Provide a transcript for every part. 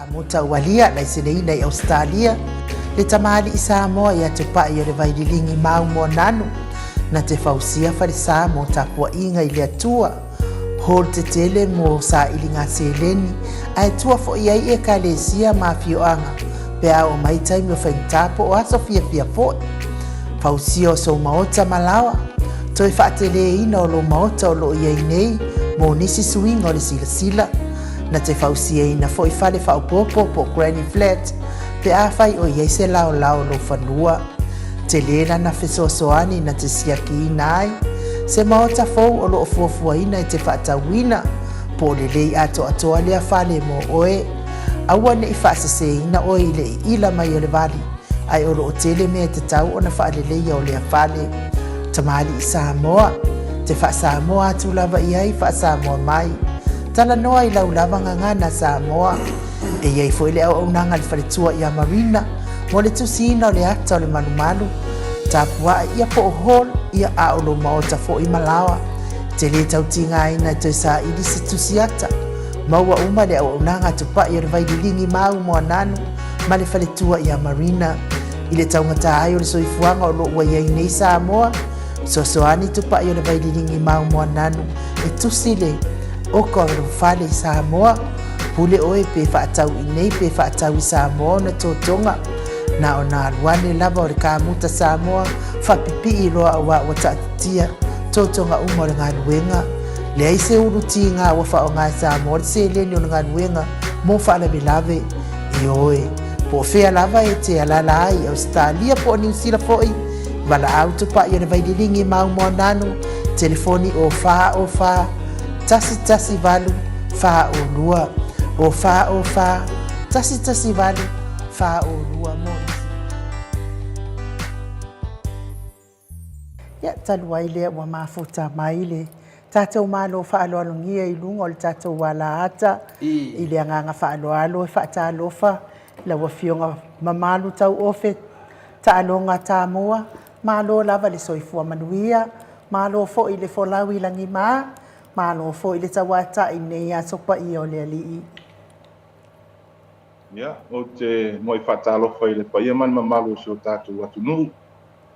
Mutawalia na isinei nei Australia le tamali i Samoa ia te pai o le vaidilingi mau mo nanu na te fausia farisa mo tapua inga i le atua hol te tele mo sa ilinga seleni ai tua fo iai e kalesia mafioanga pe au mai taimi o whaintapo o aso fia fo fausia o so maota malawa toi whaatele ina o lo maota o lo iai nei mo nisi suinga o le sila na te fausia ina fo i fale whaupopo po Granny Flat pe a fai o iei se lao lo whanua te lena na fesoasoani na te siaki inai se maota fou o lo ofuafua ina i te whaatawina po le lei atoa lea fale mo oe aua ne i whaasese ina oe i le ila mai o le vali ai o lo o tele mea te tau o na whaalelei o lea fale tamali i Samoa te Samoa atu lava iai Samoa mai tala noa i lau lava ngangana Samoa e iei fo ile au nanga le whaletua i a marina mo le tusina o le ata o le manumalu tapua ia po hol ia a o lo maota fo i malawa te le tautinga ina te sa ili se tusiata maua uma le au nanga tupa i o le vaidilingi mau mo ananu ma le whaletua i a marina i le taungata ai o le soifuanga o lo ua iei nei Samoa sosoani tupa i o le vaidilingi mau mo ananu e tusile o ko fale Samoa pule oe pe whaatau i nei pe whaatau i Samoa na tōtonga na o nā ruane lava o le kāmuta Samoa whapipi i roa a wa tatatia tōtonga umore ngā ruenga le aise uruti ngā wafa o ngā Samoa le se leni o ngā ruenga mo whaala bilave e oe po whea lava e te alala ai Australia po New Zealand foi wala au tupa i o le vaidilingi mau mo nanu telefoni o wha tasi valu fa o lua o fa tasi valu fa o lua mo ya talwai le wa mafuta mai le tatou malo fa alo alungia i lunga o le tatou wala ata i le nganga fa alo fa talofa la wa fionga mamalu tau ofe ta alonga ta moa malo lava le soifua manuia malo fo i le folawi langi malo fo i le tawata i nei a sopa i o le alii. Ia, o te moi whatalo whai le paia man mamalu so tātou atu nuu.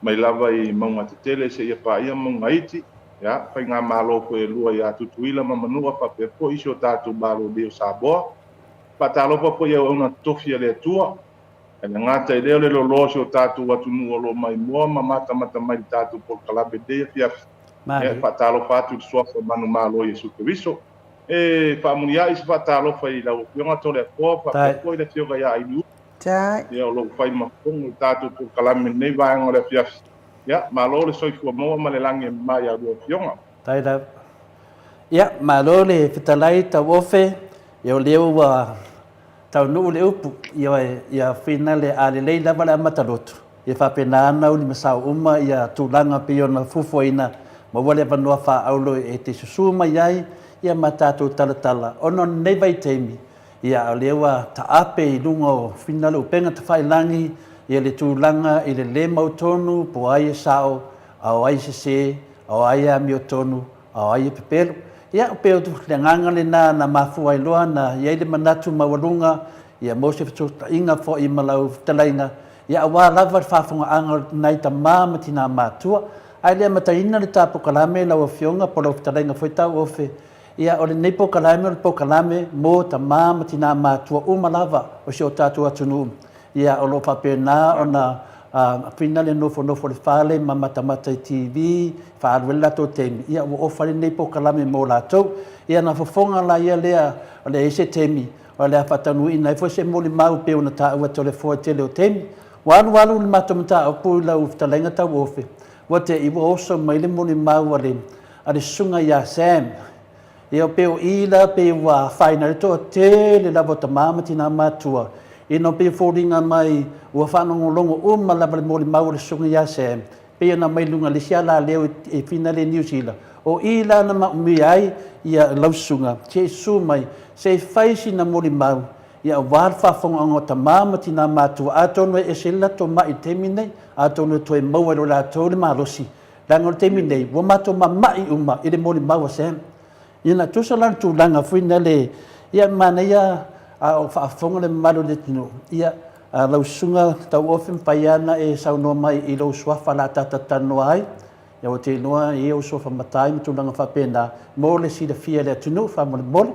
Mai lava i maunga te tele se ia paia maunga iti. Ia, whai ngā malo koe lua i atu tuila mamanua pape po iso tātou malo leo Samoa. Whatalo pa po ia una tofia le atua. E ngata i leo le lolo so tātou atu nuu alo mai mua mamata mata mai tātou por kalabe dea fiafi. E whatalo patu suafa manu malo Yesu Kristo. E whamunia isi whatalo whai lau pionga tole a koa, whakakoi le fioga ia inu. Tai. Ia o lo whai mafongo tātou po kalame nei vaenga le fiafi. Ia, malo le soifua moa ma le lange mai a rua fionga. Tai tau. Ia, malo le fitalai tau ofe, ia o leo wa tau nuu le upu, ia whina le ale lei lava le amatarotu. Ia whapena anau ni masau uma, ia tūlanga pio na fufuaina, ma wale vanua wha aulo e te susuma iai, ia matatu talatala. Ono nei vai teimi, ia o lewa ta ape i lunga o whina le upenga ta whailangi, ia le tūlanga i le mautonu, po ai e sao, au ai se, au ai a miotonu, au ai e pepelu. Ia o peo tu le nganga le na mafua i loa, na iai le manatu mawalunga, ia mose fituta inga fo i malau talainga, ia awa lava whafunga anga nai ta mamati nā mātua, ai lea mataina le tā pokalame lau a fionga po lau fitalainga foi tau ofe. Ia o le nei pokalame o le pokalame mo ta mamati nā mātua umalava o si o tātua atunu. Ia o lo whapena o na whina le nofo le whale ma matamata i TV, whaaruela tō temi. Ia o ofale nei pokalame mo lātou. Ia na fofonga la ia lea o le ese temi. O lea whatanu ina. I fo se moli mau peo na tā ua tole fo tele o temi. Walu le matamata o pui lau fitalainga tau ofe. Wate i oso mai le moni mau ale sunga ia Sam. Ia peo ila peo wa whaina le toa tele lavo ta mamati nā mātua. Ino peo fōringa mai ua whanongo longo lava le moni mau le sunga ia Sam. Peo na mai lunga le siala leo e whina le New Zealand. O ila na maumi ai ia lausunga. Se su mai, se whaisi na moni mau. Ia wār whafonga o ta mamati nā mātua. Atono e se lato mai temi nei. Atono toe maua lo la tole malosi. Lango temi nei, wa mato mai uma, ile moli maua Sam. Ina tusa lan tu langa fuina le, ia mana ia o whaafonga le malu le tino. Ia, lau sunga tau ofen paiana e saunoa mai I lau swafa la tata tano ai. Ia o te noa e o sofa matai mi tunanga whapena. Mo le si le fia le tino, whamole mole.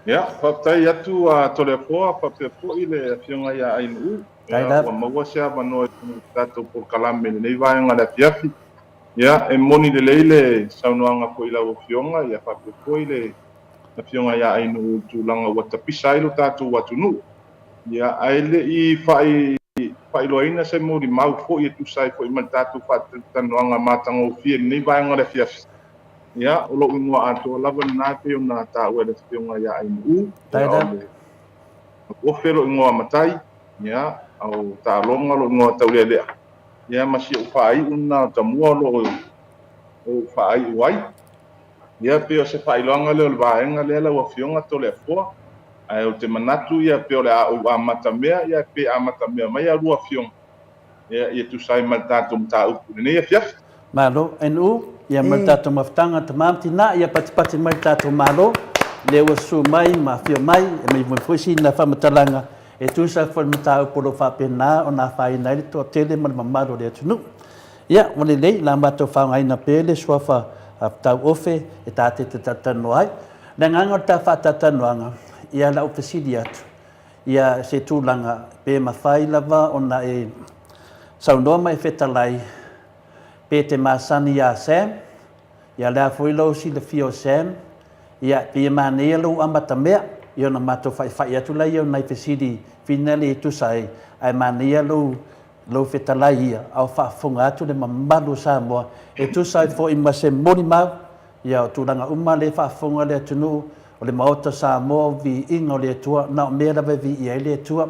Ia, whaptai atu a tole poa, whaptai po I le fionga ia ainu. Ia, wa maua sea manoa tatou por kalame le nei vaenga le fiafi. Ia, e moni le leile saunoanga po I lau fionga, ia whaptai po I le na fionga ia ainu tūlanga ua tapisa I lo tatou watunu. Ia, aile I whailoaina se mori mau fo I tusai fo I man tatou whatanoanga matanga o fia nei vaenga le fiafi. Ia, o lo ingoa ato lava na te o na ta ua le fionga ia ainu. Taida. O fero ingoa matai. Ia, au ta longa lo ingoa taurea lea. Ia, masi o whai una tamua lo o whai uai. Ia, peo se whailoanga leo le vaenga lea la ua fionga to le foa. Ai o te manatu ia peo le a matamea, ia pe a matamea mai a rua fionga. Ia tu sai mal tatou mta upu. Nei ia fiafi. Malo, NU, ia mal tatou maftanga tamamti na, ia pati mal tatou malo. Le ua su mai, ma fio mai, e mai mfuisi na whamatalanga. E tu sa fo mta upu lo whapena o na whaina ili to tele mal mamaro le atunu. Ia, wale lei, la mato whaungai na pele, swafa tau ofe, e tate te tatano ai. Na nganga o ta whatatanoanga, ia la ofesidi atu. Ia se tūlanga pe mawhai lava o na e saunoa mai whetalai. Pe te masani ia Sam, ia lea fuilo si le fio Sam, ia pe manea lo amata mea, ia na mato whai atu lai au nai fesidi finale tu sai, ai manea lo whetalai ia, au whaafunga atu le mamalu Samoa, e tu sai fo I mase moni mau, ia o tūlanga uma le whaafunga le atunu, o le maota Samoa vi inga o le atua, na o mea lawa vi ia le atua,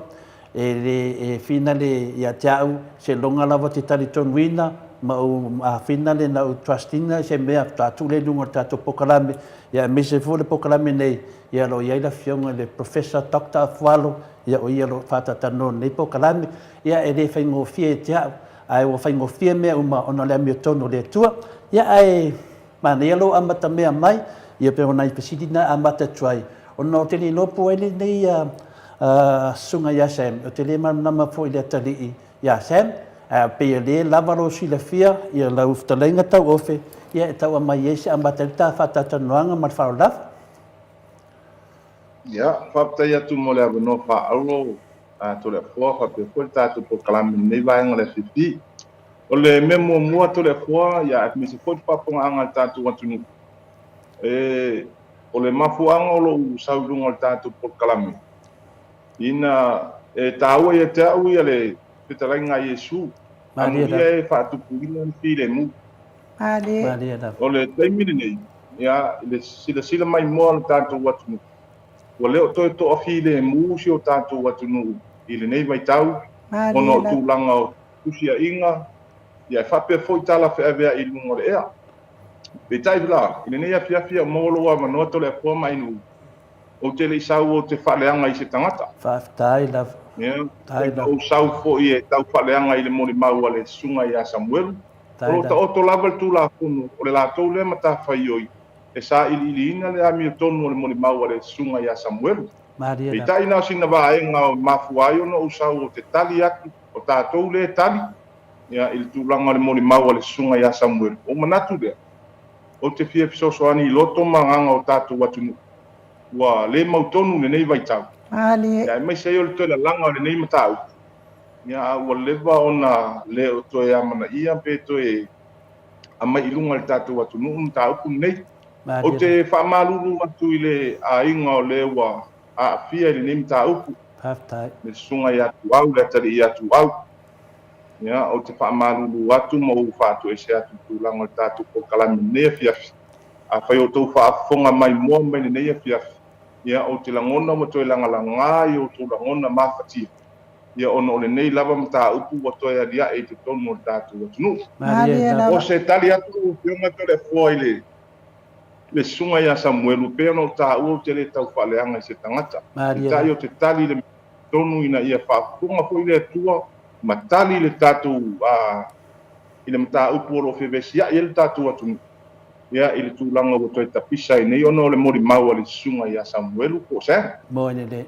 e finale ia tiau, se longa lava te tari tonuina, ma o finale na o trustina se mea tatu le lunga tatu pokalame ia mise fo le pokalame nei ia lo ia la fionga le professor Dr. Fualo ia o ia lo fata tano nei pokalame ia e le faingo fie tia ai o faingo fie mea uma ona le mi tono le tua ia ai mana ia lo amata mea mai ia pe ona ipesidina amata tuai ona te ni no po ele nei sunga ia Sam o te le mana fo ile tali ia Sam pe le lavaro si le fia ia la uftalenga tau ofe ia e tau mai ese ambatalita fata tanoanga mar faolaf ia whaptai atu mo le avano whaaulo to le fua whape tatu po kalami nei vaenga le fifi o le memo mua to le fua ia at misi fwoi paponga anga tatu watunu o le mafuanga o lo saurunga o tatu po kalami ina taua ia te au ia le Petaringa Yesu. Anu ia e whaatupuina ni while mu. O le taimiri nei. Ia, sila mai moa le tātou watunu. Wa leo toi toa while mu si o tātou watunu. I le nei mai tau. Ono o tūlanga o tusia inga. Ia e whapea foi tala whaavea I lungo le ea. Pe tai vila. I le nei a fiafia molo wa manoa to le a pua mai nu. O te le isau o te whaleanga I se tangata. Whaftai love. O sau fo I e tau whaleanga I le mori mau a le sunga I a Samuelu. O ta oto lava tu la kunu, o le lātou le mata whai oi. E sa ili ina le ami o tonu o le mori mau a le sunga I a Samuelu. E ta ina sina vaenga o mafuai ono o sau o te tali atu, o tātou le tali. Ia ili tūlanga le mori mau a le sunga I a Samuelu. O manatu lea. O te fia fisosoani I loto manganga o tātou watunu. Wa le mau tonu le nei vai tau. Ia mai se o le toi la langa o le nei matau. Ia ua leva ona le o toi amana ia pe toi a mai ilunga le tātou atu nuu mta upu nei. O te whamalulu atu I le a inga o le wa a fia I le nei mta upu. Le sunga I atu au, le atari I atu au. Ia o te whamalulu atu ma u whātu e se atu tūlanga le tātou po kalami nei fiafi. A whai o tau whaafonga mai mua mai le nei fiafi. Ia o te langona ma toi langalanga I o tō langona mawhatia. Ia ono o le nei lava mta upu wa toi alia e te tonu o tātou atunu. O se tali atu o pionga to le fua I le sunga I a Samuelu pe ono tā ua te le tau whaleanga I se tangata. I tai o te tali le tonu ina ia whaafunga fo I le atua ma tali le tātou I le mta upu o lo whewesi ia I le tātou atunu. ia i le tulaga ua toe tapisa i nei ona o le molimau a le susuga iā samuelu po o sea mo ni le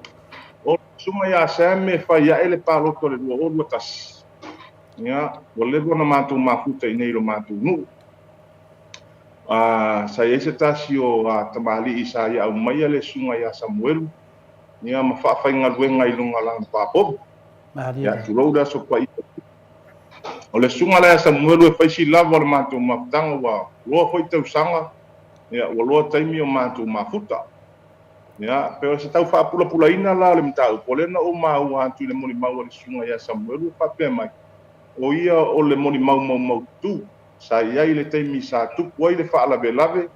o le susuga iā sea me faiaʻe le paloto le 2 tasi ia ua lele ona matou mafuta i nei lo matou nuu sai ai se tasi o tamali'i sa ia au maia le susuga iā samuelu ia ma fa'afaigaluega i luga laga papopi ia tulou le aso pa'i o le susuga le samuelu e faisi lava o le matou mafutaga ua loa foi tausaga ia ua loa taimi o matou mafuta ia pe o se tau fa'apulapulaina la o le mataupu o lena o maua atu i le molimau o le susuga iā samuelu e fa'apea mai o ia o le molimau maumau tutū sa iai le taimi sa tupu ai le fa'alavelave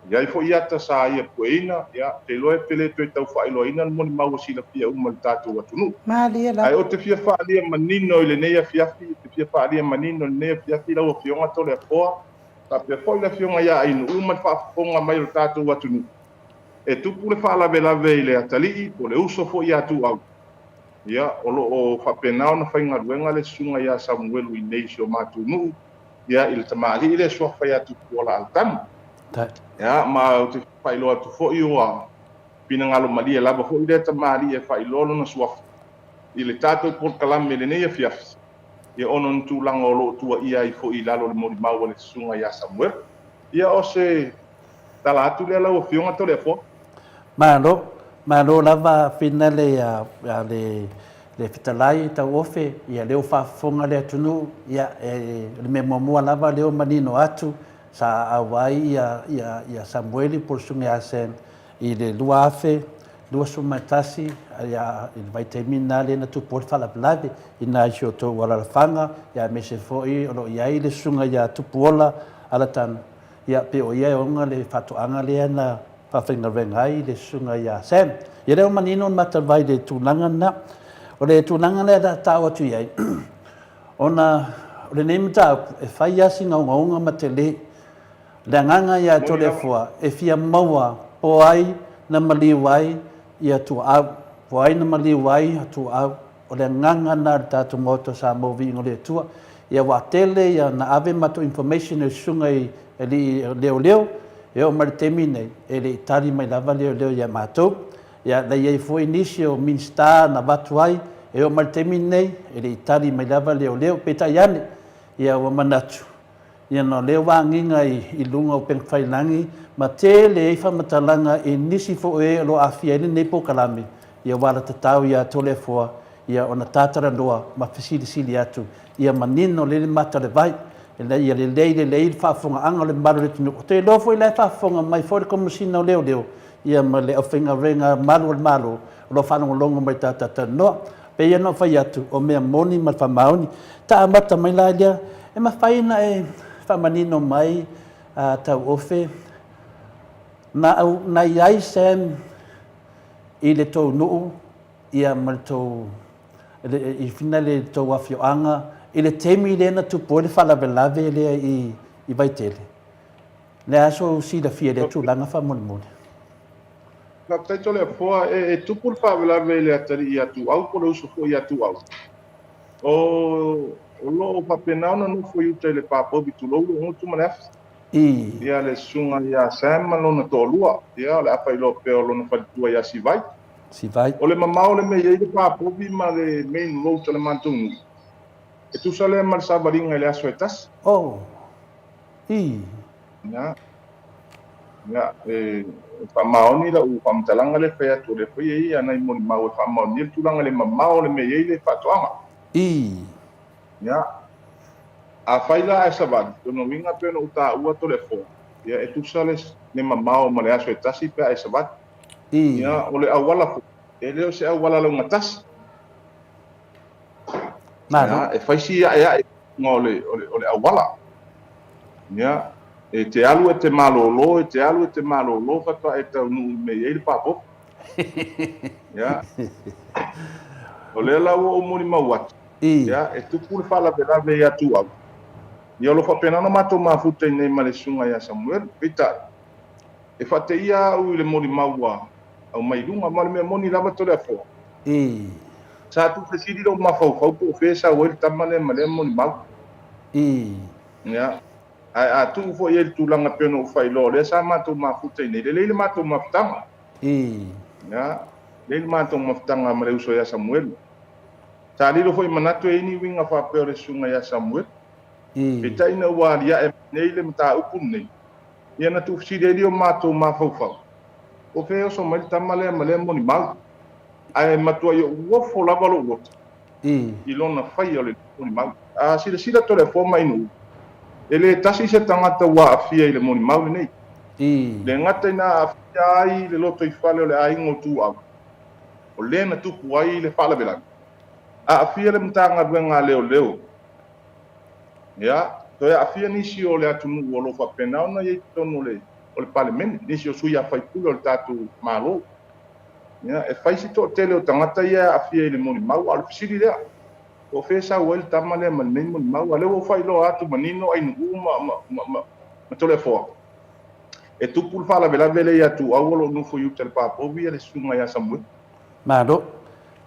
iai fo'i ata sa ia pueina ia te loe pele toe tau fa'ailoaina le molimau o silafia uma le tatou atunuu Malia la. ai o te fia fa'alia manino i lenei afiafi te fia fa'alia manino i lenei afiafi lau afioga tole afoa tapea fo'i le afioga iā inu uma le fa'afofoga mai o le tatou atunuu e tupu le fa'alavelave i le atali'i po le uso fo'i atu au ia o lo'o fa'apena ona faigaluega le susuga iā samuelu i nei sio matou nuu ia i le tamali'i le soafa iā tupu o la alatanu ia ma o te fa'ailoa atu fo'i ua pinagalo malia lava fo'i le tamali'i e fa'ailoa lona suafa i le tatou polokalame lenei afiafi ia ono na tulaga o lo'o tua'ia ai fo'i lalo le molimau o le susuga iā samuelu ia o se tala atu lea lau afioga tole afoa malo lava fina le fitalai tau ofe ia leo fa'afofoga le atunuu ia le mea muamua lava leo manino atu sa auai ia samueli po le susuga iā sen i le lua afe lua sumatasi ia i le vaitemina lena tupu o le fa'alavelave ina isi o tou alalafaga ia me se fo'i o lo'i ai le susuga iā tupu ola alatanu ia pe o ia e oga le fa'ato'aga lea na fa'afaigaluega ai le susuga iā sen ia leo manino ona matavai le tulaga na o le tulaga lea ta'ata'u atu i ai ona o lenei mataupu e fai asi gaugauga ma te lē le agaga iā tole afoa e fia maua po ai na maliu ai ia tua'au po ai na maliu ai tua'au o le agaga na le tatou moto sa mauvi'iga o le atua ia ua tele ia na ave matou information e susuga i li'i leoleo e o ma le temi nei e le'i tali mai lava leoleo ia matou ia lei ai fo'i nisi o minista na watu ai e o ma le temi nei e le'i tali mai lava leoleo petai ane ia ua manatu ia no leo wānginga i lunga o Penfailagi ma te le whamatalaga e nisi fo'i e lo afia ene nei pokalame ia wala tatau ia tole afoa ia ona tātara noa ma fesilisili atu ia manino le mata le vai ia le lei whaafongaaga o le malu le tunu o te lofo i le whaafonga mai fo le komusina o leo ia ma le awhingarenga malu o le malu o lo whanongolongo mai tātata noa pe ia no whai atu o mea moni ma whamaoni ta amata mai la ia e ma whaina e whamanino mai tau ofe na iai sem i le tau nuu ia ma le tau i fina le tau awhioanga i le temi lena tupu le whalavelave lea i vaitele. Le aso si la fia le tūlanga whamonimone. Ka taito le afoa e tupu le whavelave le atari i atu au ko le uso fo i atu au. O lo papenao na nufo i utai le papobi tu lou le ngutu manefa. Ia le sunga ia sema lona tolua. Ia le apa ilo peo lona whalitua ia si vai. O le mamao le mei le papobi ma le main road le mantungu. E tu sale mal sabaringa le aso etas. Ya. Ya pa maoni la u pam talanga le fe atu le fe ia na mo ma o fa maoni tu langa le mamao le mei le fatoanga. Ya. A faila e sabat, no winga pe no ta ua to le fo. Ya e tu sale le mamao ma le aso etas pe e sabat. Ya o le awala fo. E leo se awala lo ngatas. E faisi ia ngole ole awala. Ya e te alu e te malolo fa e tau nu me ele papo. Ya. Ole la o moni mawat. Ya e tu pul fala pela ve ya tu au. Ya lo fa pena no mato mafuta nei male sunga ya Samuel pita. E fa te ia u le moni mawa au mai lunga mal me moni lava to le fo. Sa tu presidi lo mafau po fesa o ele tamane male moni mau. Ya. a tu fo ye tu langa peno fai lo le sa ma tu ma futa ni le ma tu maftanga ya le ma tu maftanga ma le uso ya Samuel ta li lo foi manatu e ni winga fa pe sunga ya Samuel e tai na wa ya e nei le mta upun nei ia na tu si de dio ma tu ma fa fa o fe so ma tamale ma le mo ni mal ai ma tu yo wo fo la valo wo i lona fai o le mo ni mal a si la tole fo mai no ele tasi se tangata wa afia i le moni mau nei le ngata ina afia ai le loto i fale o le aingo tu au o le na tupu ai le fala belani a afia le mtanga duenga leo ya to ya afia nisi o le atunu o lo fa pena ona ye tonu le o le parliament nisi o suia fai pulo le tatu malo ya e fai si to tele o tangata ia afia i le moni mau al fisiri lea o fesa wel tamale man nei mon mau ale o fai lo atu manino ai nu ma tole fo e tu pul fala vela vele ya tu awolo no fo yutel pa po via le sunga ya Samuel mado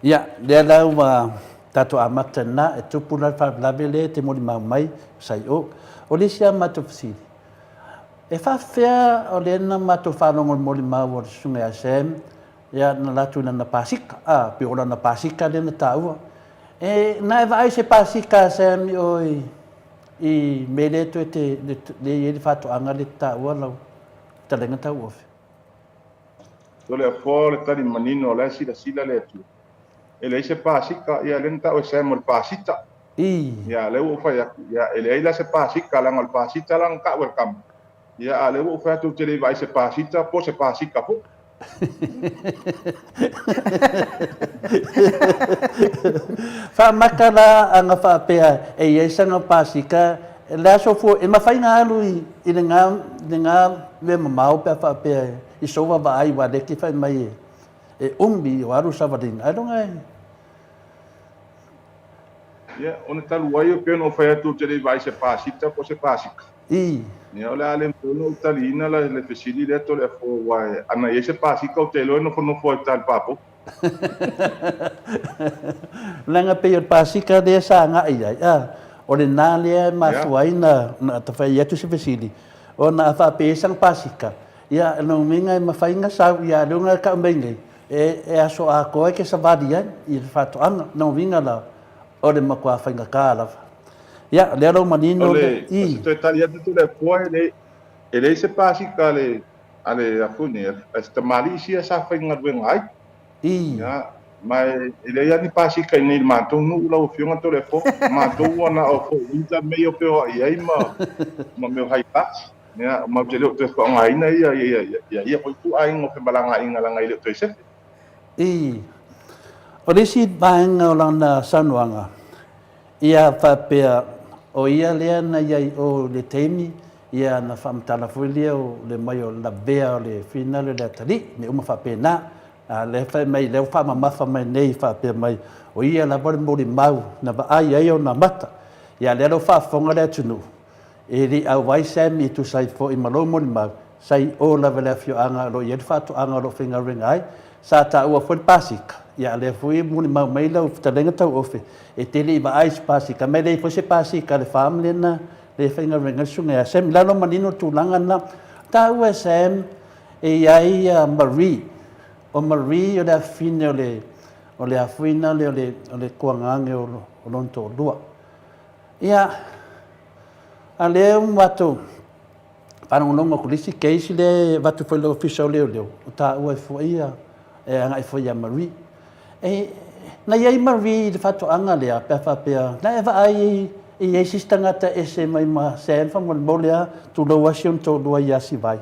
ya de la wa tatu amatana e tu pul fala vele te moni mai sai o le sia matu fsi e fa fea o le na matu fa no moni mau o sunga ya sem ya na latu na pasika pe o na pasika le na tau e na vai se pasika sem oi i mele to te le fato anga le ta wala ta lenga ta wof to le fo le tani manino la sila le tu e le se pasika ia lenta o sem o pasita ya le o fa ya ele la se pasika la ngal pasita lang ka welcome ya le o fa tu te le vai se pasita po se pasika po fa makala anga fa pea e yesanga pasika la so fu e mafainga alu i nga le mau pe fa pea i so va ai wa de ki fa mai e umbi waru savadin I don't know ya on talu wayo pe no fa tu te le vai se pasita po se pasika ni ola ale no talina la le fesili le to le fo wa ana yese pasika o te lo no fo tal papo langa pe pasika de sa nga ai o le nale ma fuaina na ta fa yetu se fesili o na fa pe sang pasika ya no minga ma fainga sa ya lunga ka mengi e aso a ko ke sa vadia i fa to an no vinga la o le ma kwa fainga kala ya le ro manino i to italia tu le poi le se pasika le ale afuni esta malisia sa fainga vengai ya mai ele ya ni pasika ni matou nu la o fiona to le fo matou na o fo ita meio pe o ai ma meu hai pas ya ma jelo to ko ngai na ya ko tu ai ngo pe balanga inga la ngai le to se o desi banga lana sanuanga ia fa pe o ia le na ia o le temi ia na famtala fulia o le mai o la bea o le finale le tali me uma fa pena le fa mai le fa ma fa mai nei fa pe mai o ia la bor mo mau na ba ai o na mata ia le lo fa fonga le tunu e ri au vai sem tu sai fo i malo mo mau sai o la vela fio anga lo ia fa to anga lo finga ringai sa ta o fo pasika ia le fui mo mau mai lo talenga tau ofe e tele ba ai pasika mai le fo se pasika le family na le finga ringai sunga sem la lo manino tu langa na ta o sem e ai Marie o Marie o le afine o le afuina o le kuangange o lonto lua. Ia, a leo watu, panongonga kulisi keisi le watu foi le official leo. O ta ua foi ia, e anga foi a Marie. E, na iai Marie de fatu anga lea, pefa pea, na eva ai i eisi stangata ese mai ma senfa mo bolea tu lo wasion to lua iasi vai.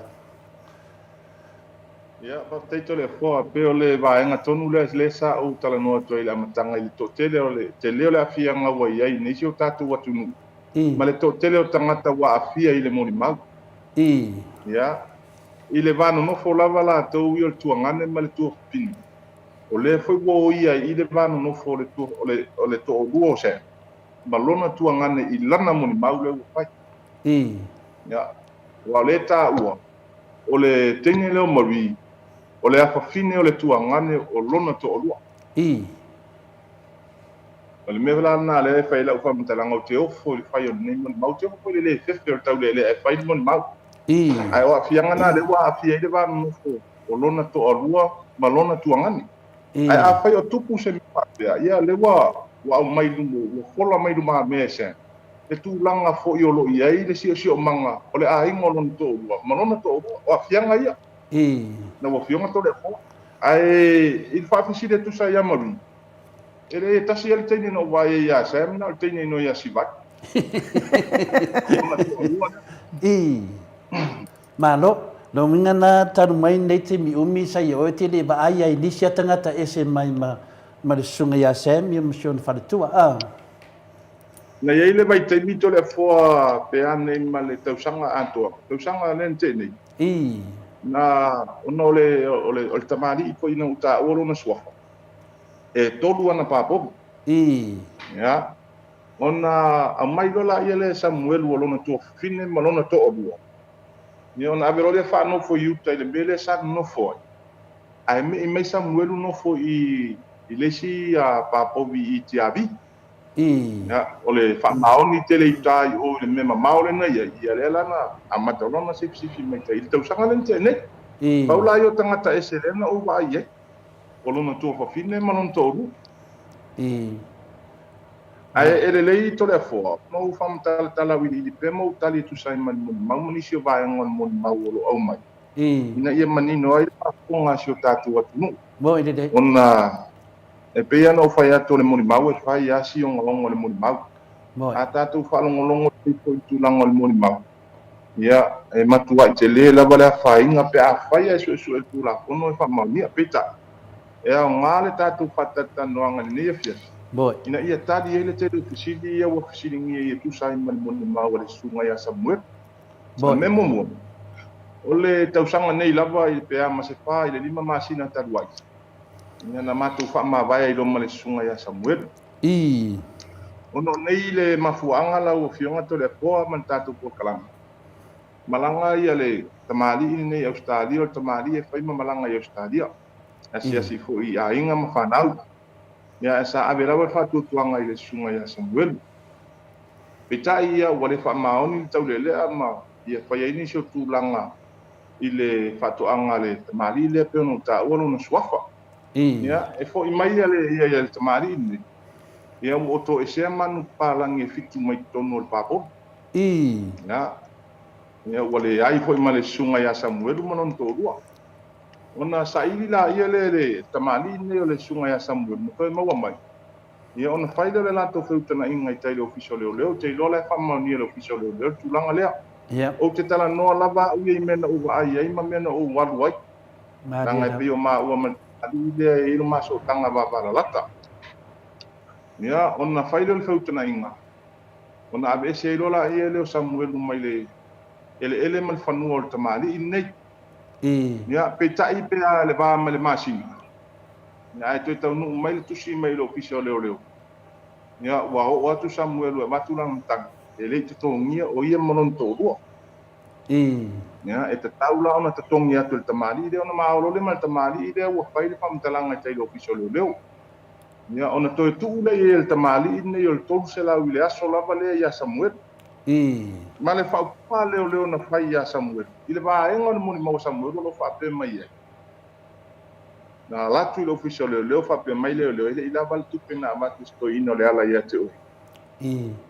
ya pa te le fo pe o le vaenga tonu le sa o tala no to ile matanga i to tele o le afia nga wa ia ni si o tatu watu nu ma le to tele o tangata wa afia ile moni mau ya ile vano no fo lava la to i o tuangane ma le tu pin o le foi wo ia ile vano no fo le tu o le to duo se ma lona tuangane i lana moni mau le fai ya wa le ta ua o le tenge le o Marie o le afafine o le tuangane o lona to olua. o le mea la na le fai la ufa mtalanga o te ofo le fai o nei mon mau te ofo le fefe o tau le e fai mon mau ai o afianga na le wa afia le va no fo o lona to alua ma lona tuangani ai a fai o tupu se pa ia le wa mai lu o fola mai lu ma mese e tu langa fo i o lo ia i le sio manga o le a ingo lona to ma lona to o afianga ia na o fionga to le fo ai il fa fisi de tu sa ia malu ele tasi ele tene no vai ia sem na tene no ia sivat malo no minga na taru mai nei te mi umi sai o te le ba ai ai lisia tangata ese mai ma le sunga ia sem ia mission fa tua na ia le vai te mito le fo pe ane ma le tausanga antoa tausanga len tene na ono le tamari ko ina uta oro na swafa e tolu ana papo ya ona a mai lola ia le Samuel o lona to fine ma lona to obua ni ona avero le fa no fo you tai le bele sa no fo ai me Samuel no fo i le si a papo vi i tiavi ya ole fa maoni tele tai o le me maole na ia le lana a matalona se si mai tai il tau sanga lente ne paula yo tangata eselena o va ie o lona to fo fine ma lona to obu ai ele lei to le fo no fam tala wi di pemo tali tu sai man mamuni sio va ngon mon maulo au mai ina ia manino ai pa ponga sio tatu atu no mo ide ona e pe ano fai ato le moni mau e fai asi o ngolongo le moni mau a tatu fa longolongo tu lango le moni mau ia e matua i te le lava le fai nga pe a fai e su e tu la ono e fa mau ni a peta e a ngale tatu fatata noanga ni e fias ina ia tadi ele te fisili ia wa fisili ngi e tu sai man moni mau le sunga ia Samuel memo mo ole tausanga nei lava i pe a masefa i le lima masina taruai ina na matu fa ma vai i lo male sunga ia Samuel ono nei le mafuanga la o fionga to le poa man tatu po kalanga malanga ia le tamali nei Australia o tamali e fai malanga i Australia asia si fo i a inga ma fanau ya esa avera wa fatu tuanga i le sunga ia Samuel petai ia wale fa maoni tau le ama ia fai ini so tulanga i le fatu anga le tamali le pe no ta o no swafa ya e fo i mai ale ia le tamari ni ia mo to e se manu palang e fitu mai tono le papo ya wale ai fo i male sunga ia Samuel manon to rua ona saili la ia le tamari ni le sunga ia Samuel mo ko mo mai ia ona faida le lato feutana inga i taile official leo te lo le fa ma ni le official leo tulanga lea o te tala no lava u i mena u ai ma mena u walu ai nanga pe o ma u ma ile ile maso tanga va lata ya ona faile le feutana inga ona abe se lola ele o Samuel mai le ele mal fanu o tamali nei ya petai pe le va mal machine ya to tau no mai tu si mai lo official leo ya wa tu Samuel wa tu lang tang ele te tongia o ia monon to ro ya e te taula ona te tongia tu tamali de ona ma o le mal tamali de wa faile fam talanga te lo official leo ya ona to tu le el tamali ne yo to se la wile aso la vale ya Samuel male fa pa leo na fai ya Samuel ile va engon mo mo Samuel lo fa pe mai na la tu lo official leo fa pe mai leo ile val tu pe na ma tu sto ino le ala ya te o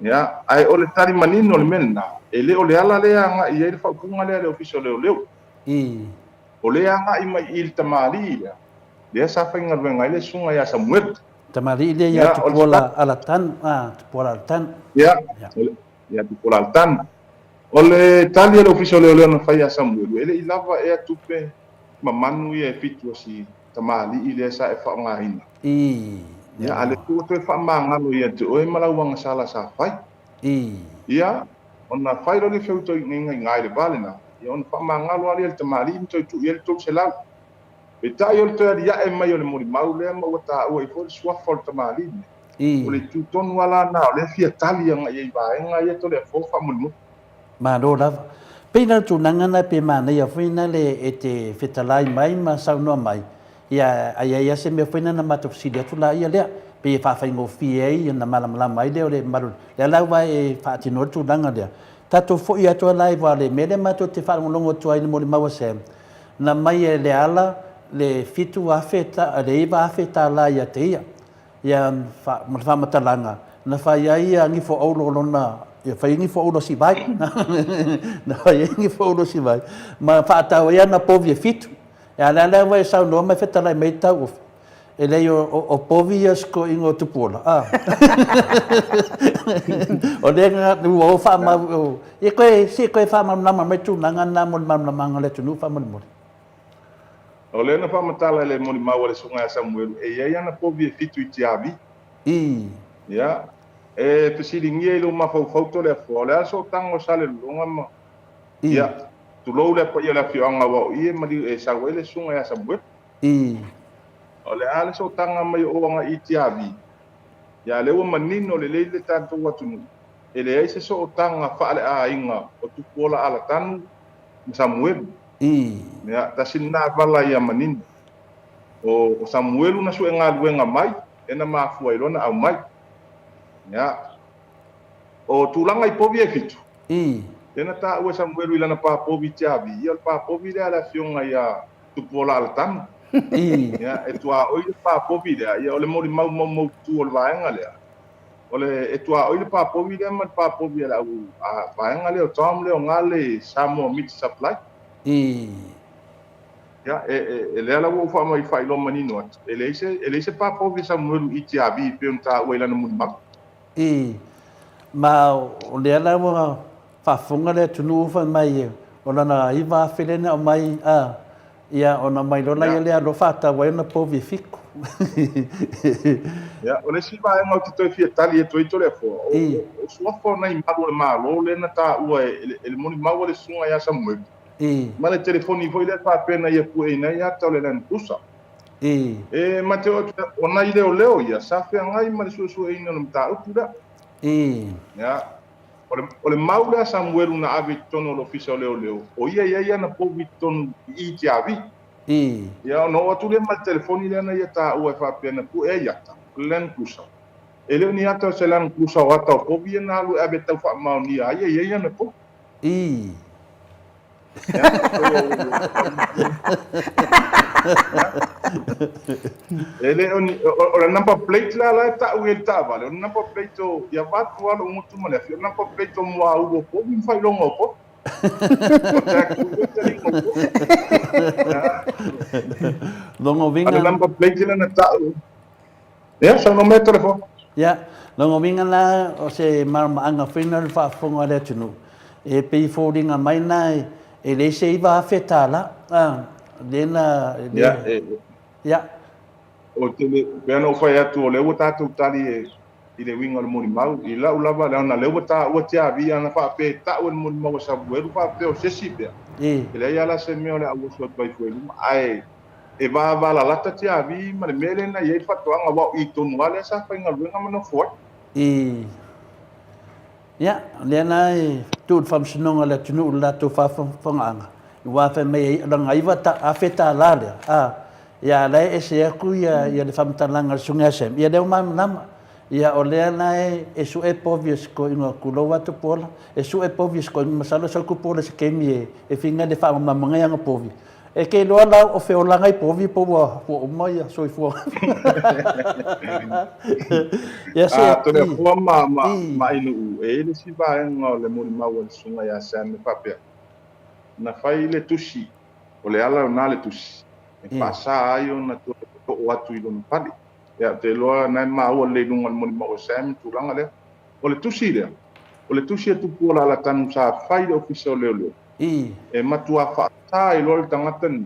ya ai ole tari manino le menna ele ole ala le anga ia fa punga le official leo ole anga i mai il tamali le sa fa ngai le sunga ya Samuel tamari ile ya tupola alatan tupola alatan ya tupola altan ole tali le official leo na fa ya Samuel ele ilava e tupe mamanu ia fitu si tamali ile sa e fa ngaina ya ale tu to fa mangalo ia tu o malawanga sala sa fai ya ona fai lo le feuto ngai le balena ya on fa mangalo ale tamali to tu il to sela eta yo to ya e mai le mori mau le ma wata o i fo swa for tamali o le tu ton wala na le fia tali nga ia ba nga ia to le fo fa mun ma do la pena tu nangana pe mana ia fina le ete fetalai mai ma sa no mai ia se me fina na matu si tu la ia le pe whawhaingofi ai na malamalama ai leo le maru. Le lau vai e whaatino tūranga lea. Tato fo i atua lai wa le mele mato te whaangonongo tua i mo le maua sem. Na mai e le ala le fitu afeta, le iwa afeta la ia te ia. Ia whamatalanga. Na whai ai a ngifo aulo lona, ia whai ngifo aulo si vai. Na whai ngifo aulo si vai. Ma whaatau ia na povi e fitu. Ia le ala wai sau noa mai wheta lai mei tau ofi. E lei o povi asko ingo tupola. O lenga o whama, e koe, si koe whama nama mai tūnanga nā moni mamanga le tunu whama moni. O le na whamatala le moni maua le sunga Samuelu, e ia na povi e fitu i te avi. Ia, e pesiringi e lo mawhauwhauto le afo, le aso tango sale longa ma. Ia, tu lou le pa ia le fioanga wau, ie mali e sawe le sunga Samuelu. O le ale so tanga mai o anga i te avi. Ia lewa manino le leile tātou atunu. E le eise so o tanga whaale a inga o tupola ala tanu Samuelu. Ia, tasina wala ia manino. O Samuelu na su e ngā luenga mai, e na mafua ilona au mai. Ia, o tūlanga i povi e fitu. E na tā ue Samuelu ilana pā povi te avi. Ia pā povi le ala fionga ia tupola ala tanu. Ya, etua oile pa povi le ia ole mori mau tu ole vaenga le. Ole etua oile pa povi le ma pa povi le au a vaenga le o tom le o ngale samo meat supply. Ya, le ala wo fa mai fa ilo manino. Ele pa povi sa muru iti abi pe unta oile na mun mak. Ma o le ala wo fa funga le tunu fa mai o na iwa felena o mai ia ona mai lona ia lea lo fata wa na povi fiku. Ya, ole si va en auto to fia tali e to le fo. O sua fo na imalo le malo le na ta ua ele moni mau le sunga ya Samuel. Ma le telefoni foi le pa pena ia pu ina ia ta le nan pusa. Mateo ona ile o leo ia sa fe ngai ma le su ina no ta upuda. Ya. Ole mau le Samuel na ave tono lo fisa leo. O ia na povi ton i te avi. Ia no atu le ma telefoni le na ia ta ua fa pena pu e ia ta. Len kusa. Ele ni ata se lan kusa o ata povi na lu ave ta fa mau ni ia na po. Ele o number plate la ta u el ta vale o number plate o ya va tu alo mutu male o number plate o mo au po mi fai longo po longo vinga number plate na ta ya sa no me telefon ya longo vinga la o se marma anga final fa fonga le tunu e pe foldinga mai nai e le se iba fetala Lena ya o tele pena o fai atu o le wata tu tali i le winga le moni mau i la ulava le ona le wata o te avia na fa pe ta o moni mau sa bueru fa pe o sesi pe le ia la se me o le au so pai foi ai e va la lata te avi ma le mele na ye fa toanga wa i tonu ale sa fa inga winga mano fo ya lena tu funcionanga le tunu la tu fa fanga wa fa me langa iwa ta afeta la le ya la ese ku ya le famtalanga sunga sem ya de mam nam ya ole na e su e povies ko ino kulo wa to pola e su e povies ko masalo sa ku pola se kemi e finga de fa mamanga yang povi e ke lo la o fe o langa i povi po wa o mai so i fo ya se to le fo ma inu e le si va en le mo ma wa sunga ya sem papia na fai le tusi o le ala na le tusi e pasa ai ona to o atu i lo pali ya te loa na ma o le lunga mo mo sem tu langa le o le tusi tu pola la tanu sa fai le official le e matua fa ta i lo tangata ni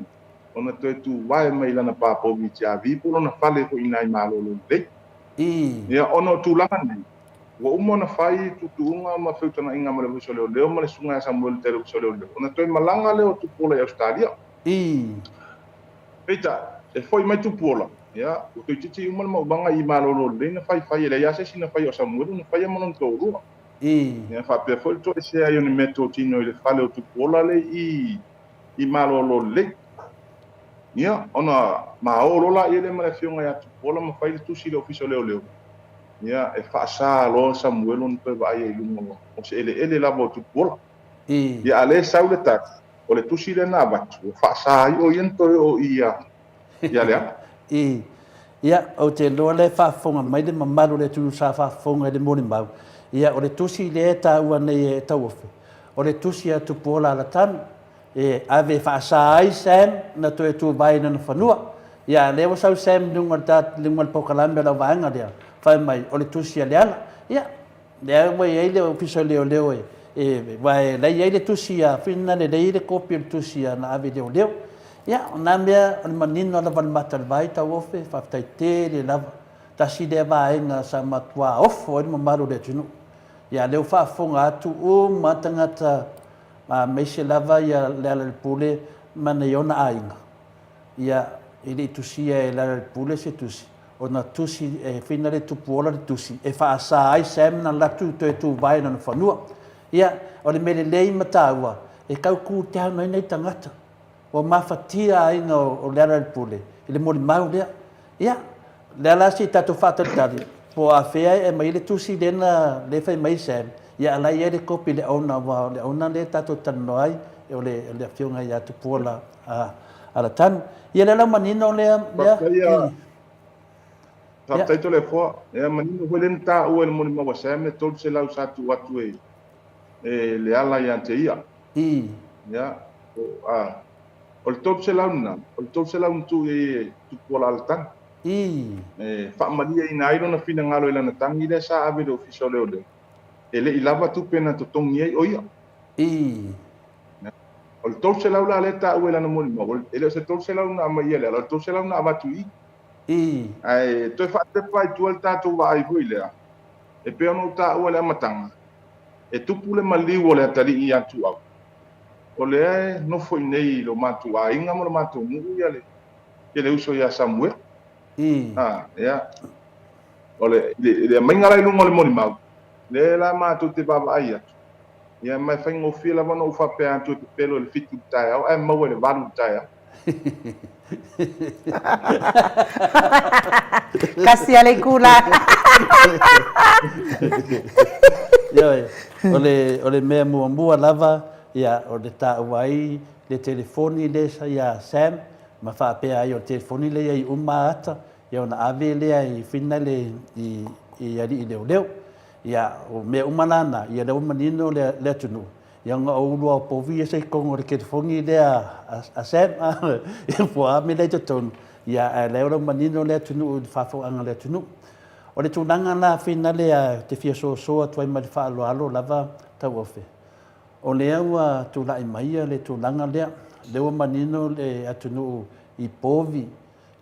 ona to tu vai mai lana pa po vi tia vi po na fale ko ina i malo le ya ono tu langa ni wa umona fai tutunga ma feutana inga ma le solo leo ma le sunga Samuel tero solo leo ona toi malanga leo tu pola ya Australia Peita e foi mai tu pola ya o toi titi uma ma banga i malo le na fai le ya se sina fai o Samuel na fai ma non to ru ya fa pe foi to se ai un meto tino le fale o tu pola le i malo le ia ona maolola ia le male fionga ia tupola ma fai tusi le ofisa leo ia e whaasa lo Samuel on pe vai e lungo o se ele lava tupola ia ale saule tak o le tusi le na batu whaasa i o iento o ia lea ia o te loa le whaafonga mai le mamaru le tunu sa whaafonga le moni mau ia o le tusi le ta ua nei e tau ofe o le tusi a tupola ala tanu e ave whaasa ai Sam na to e tu vai na whanua ia lewa sau Sam lunga dat lunga pokalame la vaanga lea whai mai o le tusi a leala ia lea wai ei le ofisa leo e vai lei ei le tusi a whina le lei le kopi le tusi a na ave leo ia ona mea o le manino lava le matalavai tau ofe whaftai te le lava tasi le vaenga sa matua ofo e le mamaru le tunu ia leo whaafonga atu o matangata meise lava ia le ala le pule mana iona ainga ia ili tusia e le ala le pule se tusi ona tusi e whina le tupu ola le tusi e whaasa ai Sam na latu to e tu vai na whanua ia o le mele lei mataua e kau ku te hau nei tangata o mawhatia ainga o le ala le pule i le mori mau lea ia le ala si tatu whatatari po a whea e mai le tusi lena le whai mai Sam ia alai e le kopi le ona le tatu tano ai e o le whiunga ia tupuola ala tanu ia le lau manino lea Whaptai to le fua, e manino hoi lena tā ua le moni maua Sam e tolu se lau satu atu e le ala i ante ia. Ia, o le tolu se lau na, o le tolu se lau tu e tupuola ala tanu. Whaamalia i na airo na whina ngalo i lana tangi le sa ave le ofisa o leo. E le i lava tu pena to tongi ei o ia. O le tolu se lau la le tā ua lana moni maua, e leo se tolu se lau na ama ia le ala, o tolu se lau na amatu i. Ai toi fate pai tu al tatu vai hui lea e pe ono ta o le matanga e tupu le maliu o le atari i atu au o le no foi nei lo matu a inga mo matu mu ia le ke le uso ia Samuel ia o le mainga lai lungo le moni mau le la matu te baba ai atu ia mai fai ngo fila vano u fa pe atu te pelo le fitu tai au ai mau le valu tai au Kasi alai kula. O le mea mua lava ia o le tāuai le telefoni le sa ia Sam ma whaapea ai o telefoni le i uma ata ia ona ave lea i whina le i ari i leo ia o mea umanana ia leo manino le tunu ia ngā oulua o povi e sei kongo le telefoni lea a Sam ia pua me le tonu ia leo leo manino le tunu whaafoanga le tunu o le tunanga la whina lea te fia soa tuai ma le whaaloalo lava tau ofe o lea ua tulai maia le tunanga lea leo manino le atunu i povi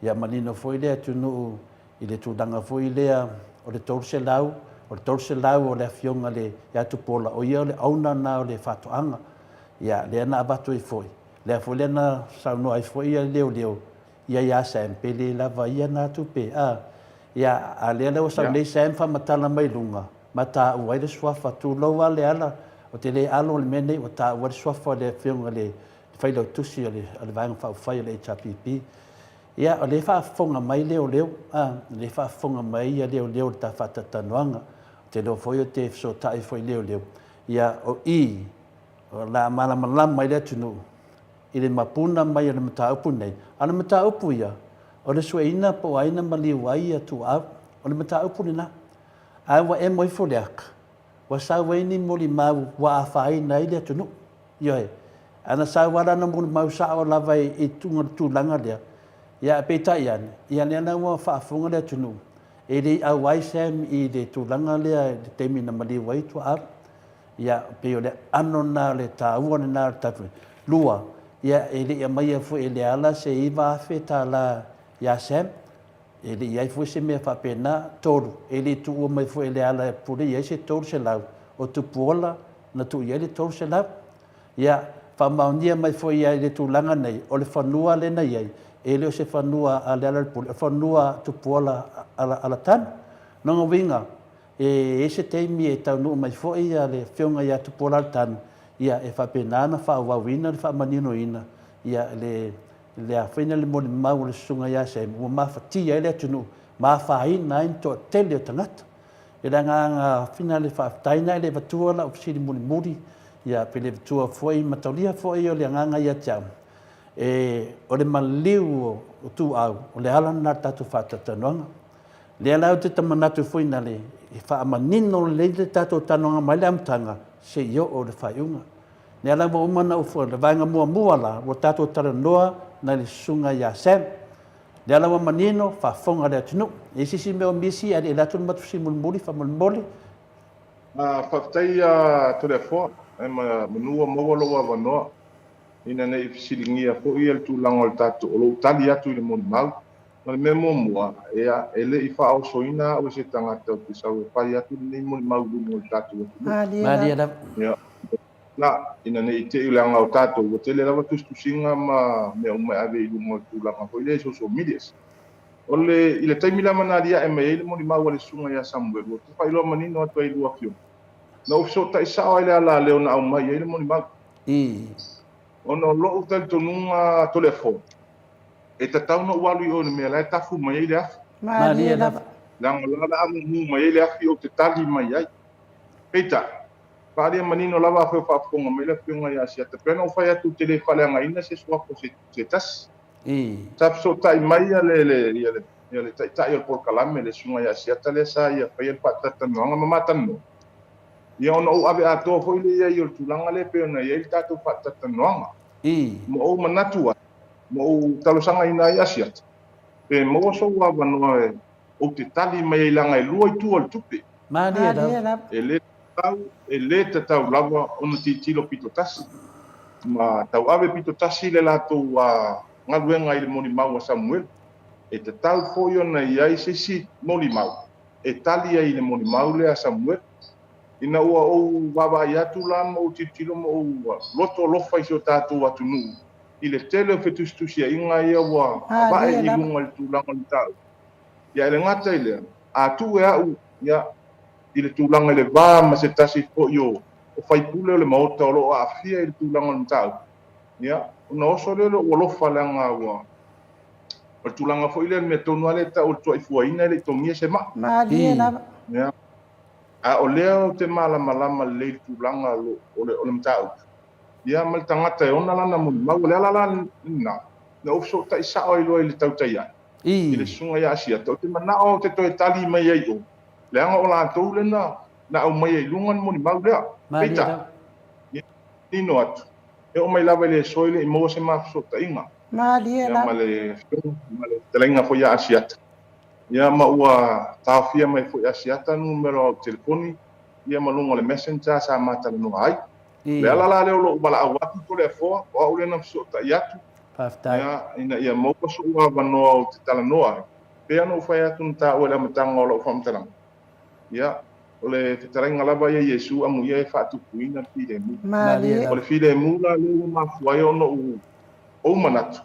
ia manino foi le atunu i le tunanga foi lea o le torse lau o le afionga le atu pola o ia o le auna na o le whatoanga ia lea na abatu i foi lea foi lea na sauno ai foi ia leo ia Sam pele lava ia na tupe ia a lea leo sau nei Sam whamatala mai lunga ma tā uai le swafa tu loa le ala o te le alo le mene o tā uai le swafa le whiunga le whailau tusi o le vaenga whauwhai o le HRPP ia o le whaafonga mai leo le whaafonga mai ia leo ta whatatanoanga te leo foi o te so tai foi leo ia o o la malama mai le tunu i le mapuna mai o le mataupu nei ana mataupu ia o le sueina po aina maliu ai atu au o le mataupu nina awa e moi foliaka wa sawaini moli mau wa afai nei le tunu ia ana sawala na muli mau sa o lava i tunga tulanga lea ia peta iane ia le ana wa whaafonga le tunu e le au ai Sam i le tulanga lea le temi na maliu ai tu au ia pe o le ano na le tāua na tatu lua ia e le mai fu e le ala se iwa feta la ia Sam e le ia fu se me fa pena tolu e le tu o mai fu e le ala puri ia se tolu se lau o tu pola na tu ia le tolu se lau ia fa maunia mai fu ia le tu langa nei o le fanua le nei ai e le se fanua ale ala puri fanua tu pola ala tan no winga e se teimi e tau no mai fu ia le fiunga ia tu pola tan ia e fa pena na fa wawina fa manino ina ia le le a fina le moni mau le sunga ia se mo mafatia ele tunu mafaina into tele tangata ila nga fina le faafetaina le vatua la ofisili mulimuli ia pe le vatua foi mataulia foi o le agaga ia te au o le maliu o tuau o le ala na tatou faatatanoaga lea la o te tamanatu foi na le faamanino lelei le tatou tanoga mai le amataga seʻi oo o le faiuga lea la ua uma na ufu le vaega muamua la ua tatou talanoa na le susuga iā sem lea la ua manino faafoga le atunuu e sisi mea o misi a le atu le matusi mulimuli faamolemole faafetai tole afoa e manua maua loua avanoa ina nei fesiligia foʻi e le tulaga o le tatou o lou tali atu i le molimau ma le mea muamua ea e leʻi faaosoina ua se tagata o tesau e pai atu lenei molimau luma o le tatou atunuu malia lava na ina nei te ulanga o tato o tele lava tustusinga ma me o mai ave i lungo tulaga ko ile social media ole ile taimi la manaria e mai ile mo ni mau le sunga ya Samuel o te pai lo manino atu ai lua fio na ofso ta isa o ile ala le ona o mai ile mo ni mau ono lo o tel tonunga telefone e ta tau no walu o ni me la tafu mai ile af malia lava lang la amu mai ile af o te tali mai ai peita Pari manino lava foi faafoga mai le fioga ia sia te pena o fai atu tele faleagaina se suapo se tasi tapesotaʻi mai ia le taʻitaʻi o le polokalame le suga ia siata le sa ia fai le faatatanoaga ma matanoa ia ona ou ave atoa foʻi le iai o le tulaga le pe ona iai le tatou faatatanoaga ma ou manatu ai ma ou talosagaina ia siata pe maua sou avanoa e ou te tali mai ai laga e lua i tua le tupe malia lava e le e le tatau lava ona titilo pito tasi ma tau ave pito tasi le latou galuega i le molimau a Samuel e tatau foi ona iai sesi molimau e tali ai le molimau le a Samuel ina ua ou vavaai atu la ma ou titilo ma ou loto alofa i se o tatou atunuu i le tele o fetusitusiaiga ia ua avae i luga le tulaga le tau ia e le gata i lea atu e a'u ia i le tulaga i le vā ma se tasi foʻi o faipule o le maota o loo aafia i le tulaga o le matau ia ona oso lea ua lofa le agaua o le tulaga foʻi lea le mea tonu ale tau o le tuaifuaina i le itogia se maʻi ia a o lea o te malamalama lelei le tulaga o le matau ia ma le tagata e ona lana molimau o le ala lanina na ofiso taʻisao ai loa i le tautai ai i le suga iā asiata o te manaʻo o te toe tali mai ai o le anga o latou lena na au mai ai lunga moni mau lea peita nino atu e o mai lava le soile i mo se mafsotaʻiga malia ma le talaina foi a asiata ia ma ua taofia mai foi asiata numero o telefoni ia ma lunga le messenger sa matalanoa ai le ala la leo loo valaau atu tole afoa o au lena fesoʻataʻi atu ia ina ia maua soʻu avanoa o te talanoa pea no fai atu na taʻua le amataga o loo faamatalaga ia o le fetalaiga lava ia iesu amu ia e faatupuina filemu o le filemu la le ua mafuai ona ou manatu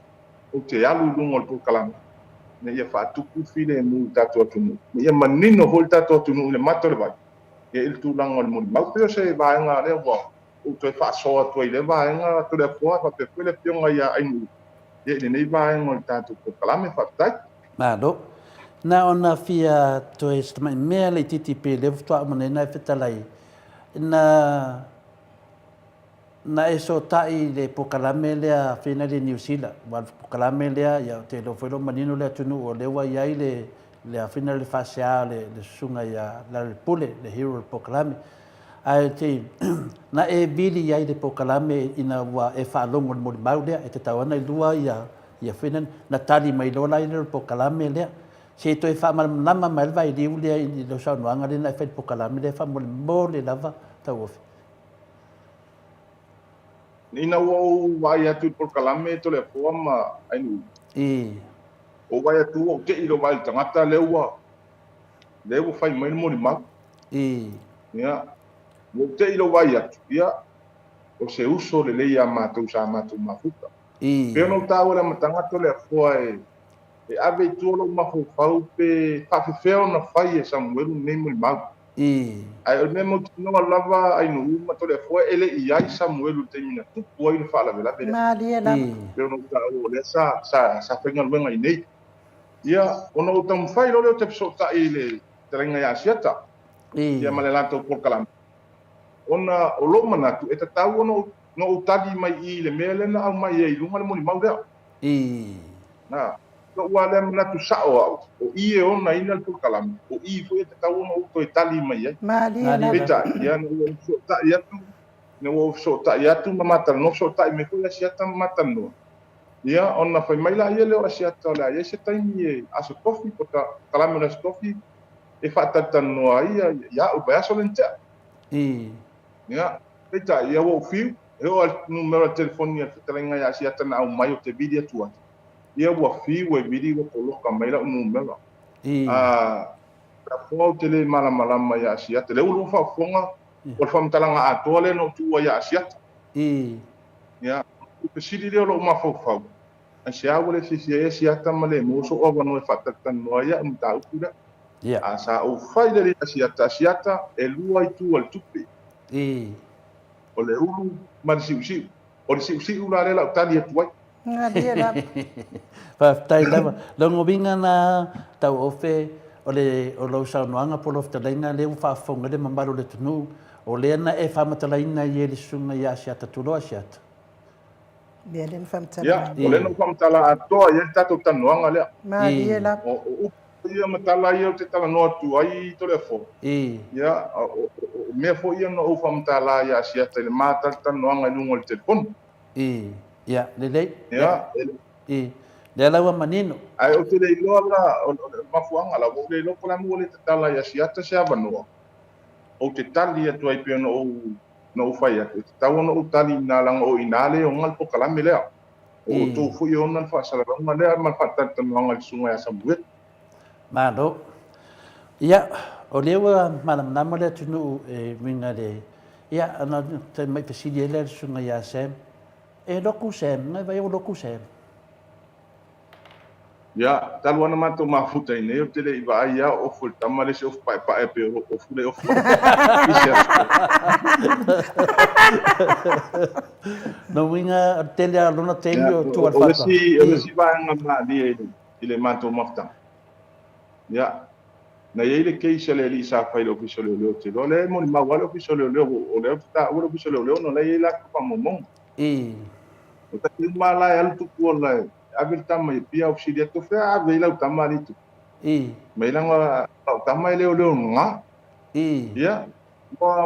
ou te alu luga o le polokalame na ia faatupu filemu i tatou atunuu ma ia manino hoi tatou atunuu i le mata o le vai ia i le tulaga o le molimau pe o se vaega lea ua ou toe faasoa atu ai le vaega tole afoa faapefue le fioga ia ainuu ia i lenei vaega o le tatou polokalame faafetai malo na ona fia toe stamai mea le titi pe le ftoa manena e fetalai na e so tai le pokalame lea fina le New Zealand wa pokalame lea ya te lo foi lo manino le tunu o le wa ia le fina le fasea le sunga ya la pule le hero pokalame ai te na e bili ia le pokalame ina wa e fa longo mo mau lea e te tawana i lua ia fina na tali mai lo lai le pokalame lea se toi fa malama mai vai liu le i lo sa noanga le na fa pokalame le fa mo le lava tau ofi ina o vai atu polokalame tole afoa ma ainu o vai atu o te ilo vai tangata leua fai mai mo ni mau ia o te ilo vai atu ia o se uso le leia matou sa matou mafuta pe no tau le matanga tole afoa e ave tuolo mafofau pe fafefeo na fai e Samuelu nei mo ni mau ai o me mo tino lava ai no uma to le foi ele i ai Samuel te mina tu poi le fala vela vela Malia la. pero no ta o le sa penga le ngai nei ia ono o tam fai lo le te so ta ile terenga ya siata ia male lato por kalam ona o lo mana tu eta tau ono no utadi mai i le mele na au mai e lunga le moni mau dea na no wale mana tu sa o i e ona ina por kalam o i foi eta tau ono to itali mai ai Malia la. Pita, ia no so ta ia tu no so ta ia tu mata no so ta me ko sia ta mata no ia ona foi mai la ia le ora sia ta la ia se ta ni aso kofi pota kala me las kofi e fa ta ta no ia ia o ba so lenta ia pita ia o fiu e o numero de telefone ia ta lenga ia sia ta na o mai o te video tu ia o fiu e video ko lo ka mai la o numero Fo tele malama ya sia tele ulu fa fonga o fa mtalanga atole no tu ya sia ya o sidi le lo ma fo fa a sia wole si sia ta male mo so o no fa ta tan no ya mta ukura ya asa o fa ile sia ta e lua tu al tupi o le ulu man si o si ula le la tali tu Malia la. Fa tai lava lo ngobinga na tau ofe o lo saunoanga polo fitalaina le whaafonga le mamaru le tunu o le ana e whamatalaina i e le sunga i asiata tuloa asiata. Bia len famtala. Ya, o le no famtala atoa i e tato tanuanga lea. Malia la. O ia matala ia o te tala no atu ai to le fo. Ya, o mea fo ia no o famtala i asiata le mātal tanuanga i lungo le telefonu. Ya, lelei. Ya, le lawa manino ai o te le loa la o mafuanga la o le lo kola mo le tala ya siata se avanoa o te tali atu ai pe no fai atu te tau no tali na langa o inale o ngal po kala mele o to fu yo nan fa sala ma le ma fa tata no ngal sunga ya sabuet malo ya o le wa malam na mo le tunu e minga le ya ana te mai te sidi le sunga ya sem e loku sem na vai o loku sem ya talu ana mato mafuta ine o te le iwa ai ya o ful tamale se o pa e pe o fule o fule no winga tele a luna tele o tu al o si va nga ma di ile mato mafta ya na ile ke isele li sa fa ile official le te lo le mo ma wala official le o le ta o official le no le la pa momon o ta ki mala ya tu ko la abil tama i pia ofisidia to fe a veila tama ni tu meila nga tama le nga ya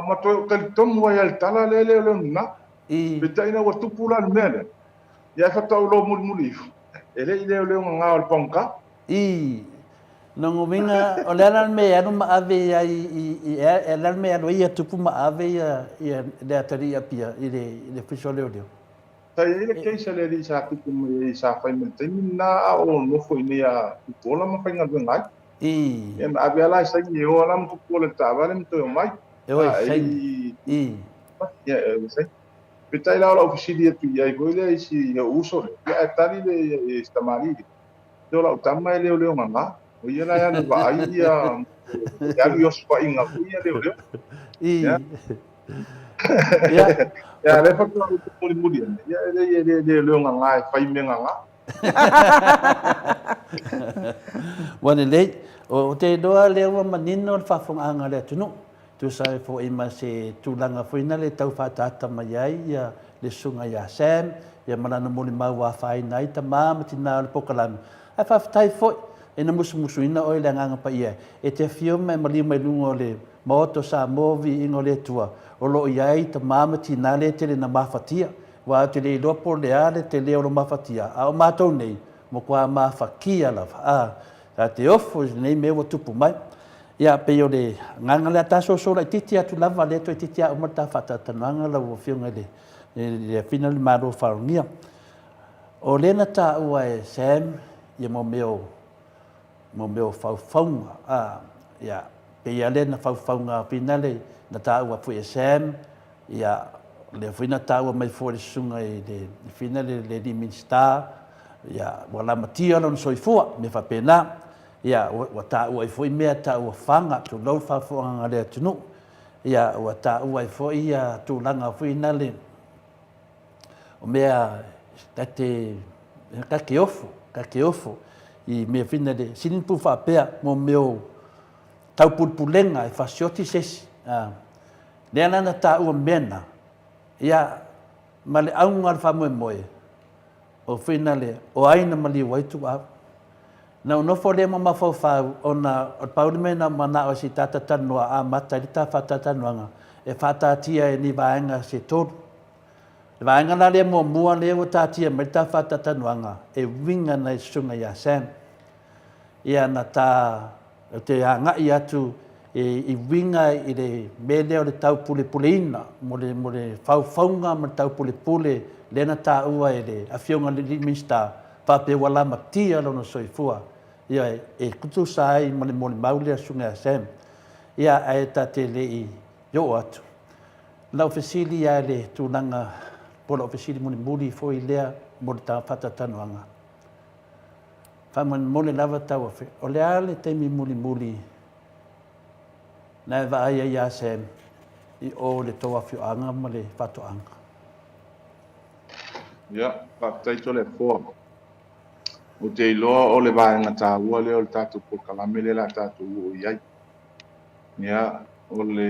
ma to kal tom wa ya tala le nga betaina wa tu pula mele ya fa to lo mulif ele le nga al ponka no ngominga o le ala me anu ma ave ya i ala me anu ia tupu ma ave ya le atari pia ile official le Tai ele ke sa le sa tu kum sa fa men te na o no foi ni a tu la ma fa nga ngai em avia la sa ni o la mu ko le ta va le to mai ya sai petai la ofisili tu ya go le si ya uso ya tali le sta mari to la tama le le nga o ya la ya va ai ya yo spa inga ya le ya ya le fa ko muri ya le nga fai me nga wana le o te doa le wa manino fa fonga le tunu tu sai fo ima se tulanga foina le tau fa tata mai ai ya le sunga ya sem ya malana moli ma wa fai nai ta ma tina le pokalam a fa tai fo ina musu ina o le nganga pa ia e te fio me mali mai lungo le moto sa movi ingo le tua o lo iai ta mama tina le te le na mafatia wa te le lopo le ale te le o mafatia a o matou nei mo kwa mafakia lava a te ofo nei me o tupu mai ia pe o le nganga le taso so la titi atu lava le to titi o mata fata tananga la o fionga le final maro faungia o le na ta o e sem ia mo meo faufaunga ia pe ia le na faufaunga finale na ta o fu sem ia le fina ta o mai fo le sunga e le finale le di minsta ia wala matia lon soifua me fa pena ia ua taʻua ai foʻi mea taʻuafaga tulou faafoʻagaga le atunuu ia ua taʻua ai foʻi ia tulaga foʻi na le o mea tate kake ofo i mea fina le sinipu faapea mo meo taupulepulega e fasioti sesi lea lana taʻua mena ia ma le auga le faamoemoe o fina le o aina ma liu ai tuau na onofo le ma mafaufau ona o paule me na mana o si tata tanua a mata li ta fata tanuanga e fata tia e ni vaenga se tolu le vaenga na le mo mua le o tatia me ta fata tanuanga e winga na sunga ya sen ia na ta te anga ia tu i winga i le mele o le tau pule puleina mo le faufaunga mo tau pule le na ta ua e le afionga le mista pa pe wala matia lo no soifua ia e kutu sai mo le maule a sunga sem ia ai ta te le i yo atu la ofisili ia le tunanga po la ofisili mo le muli fo i lea mo le ta fata tanuanga fa mo le lava tau fe o le ale te mi muli na va ai ia sem i o le toa fio anga mo le fato anga ia pa tai to le fo o te iloa o le vaenga tāua lea o le tātou pokalame le la tātou o iai. Ia o le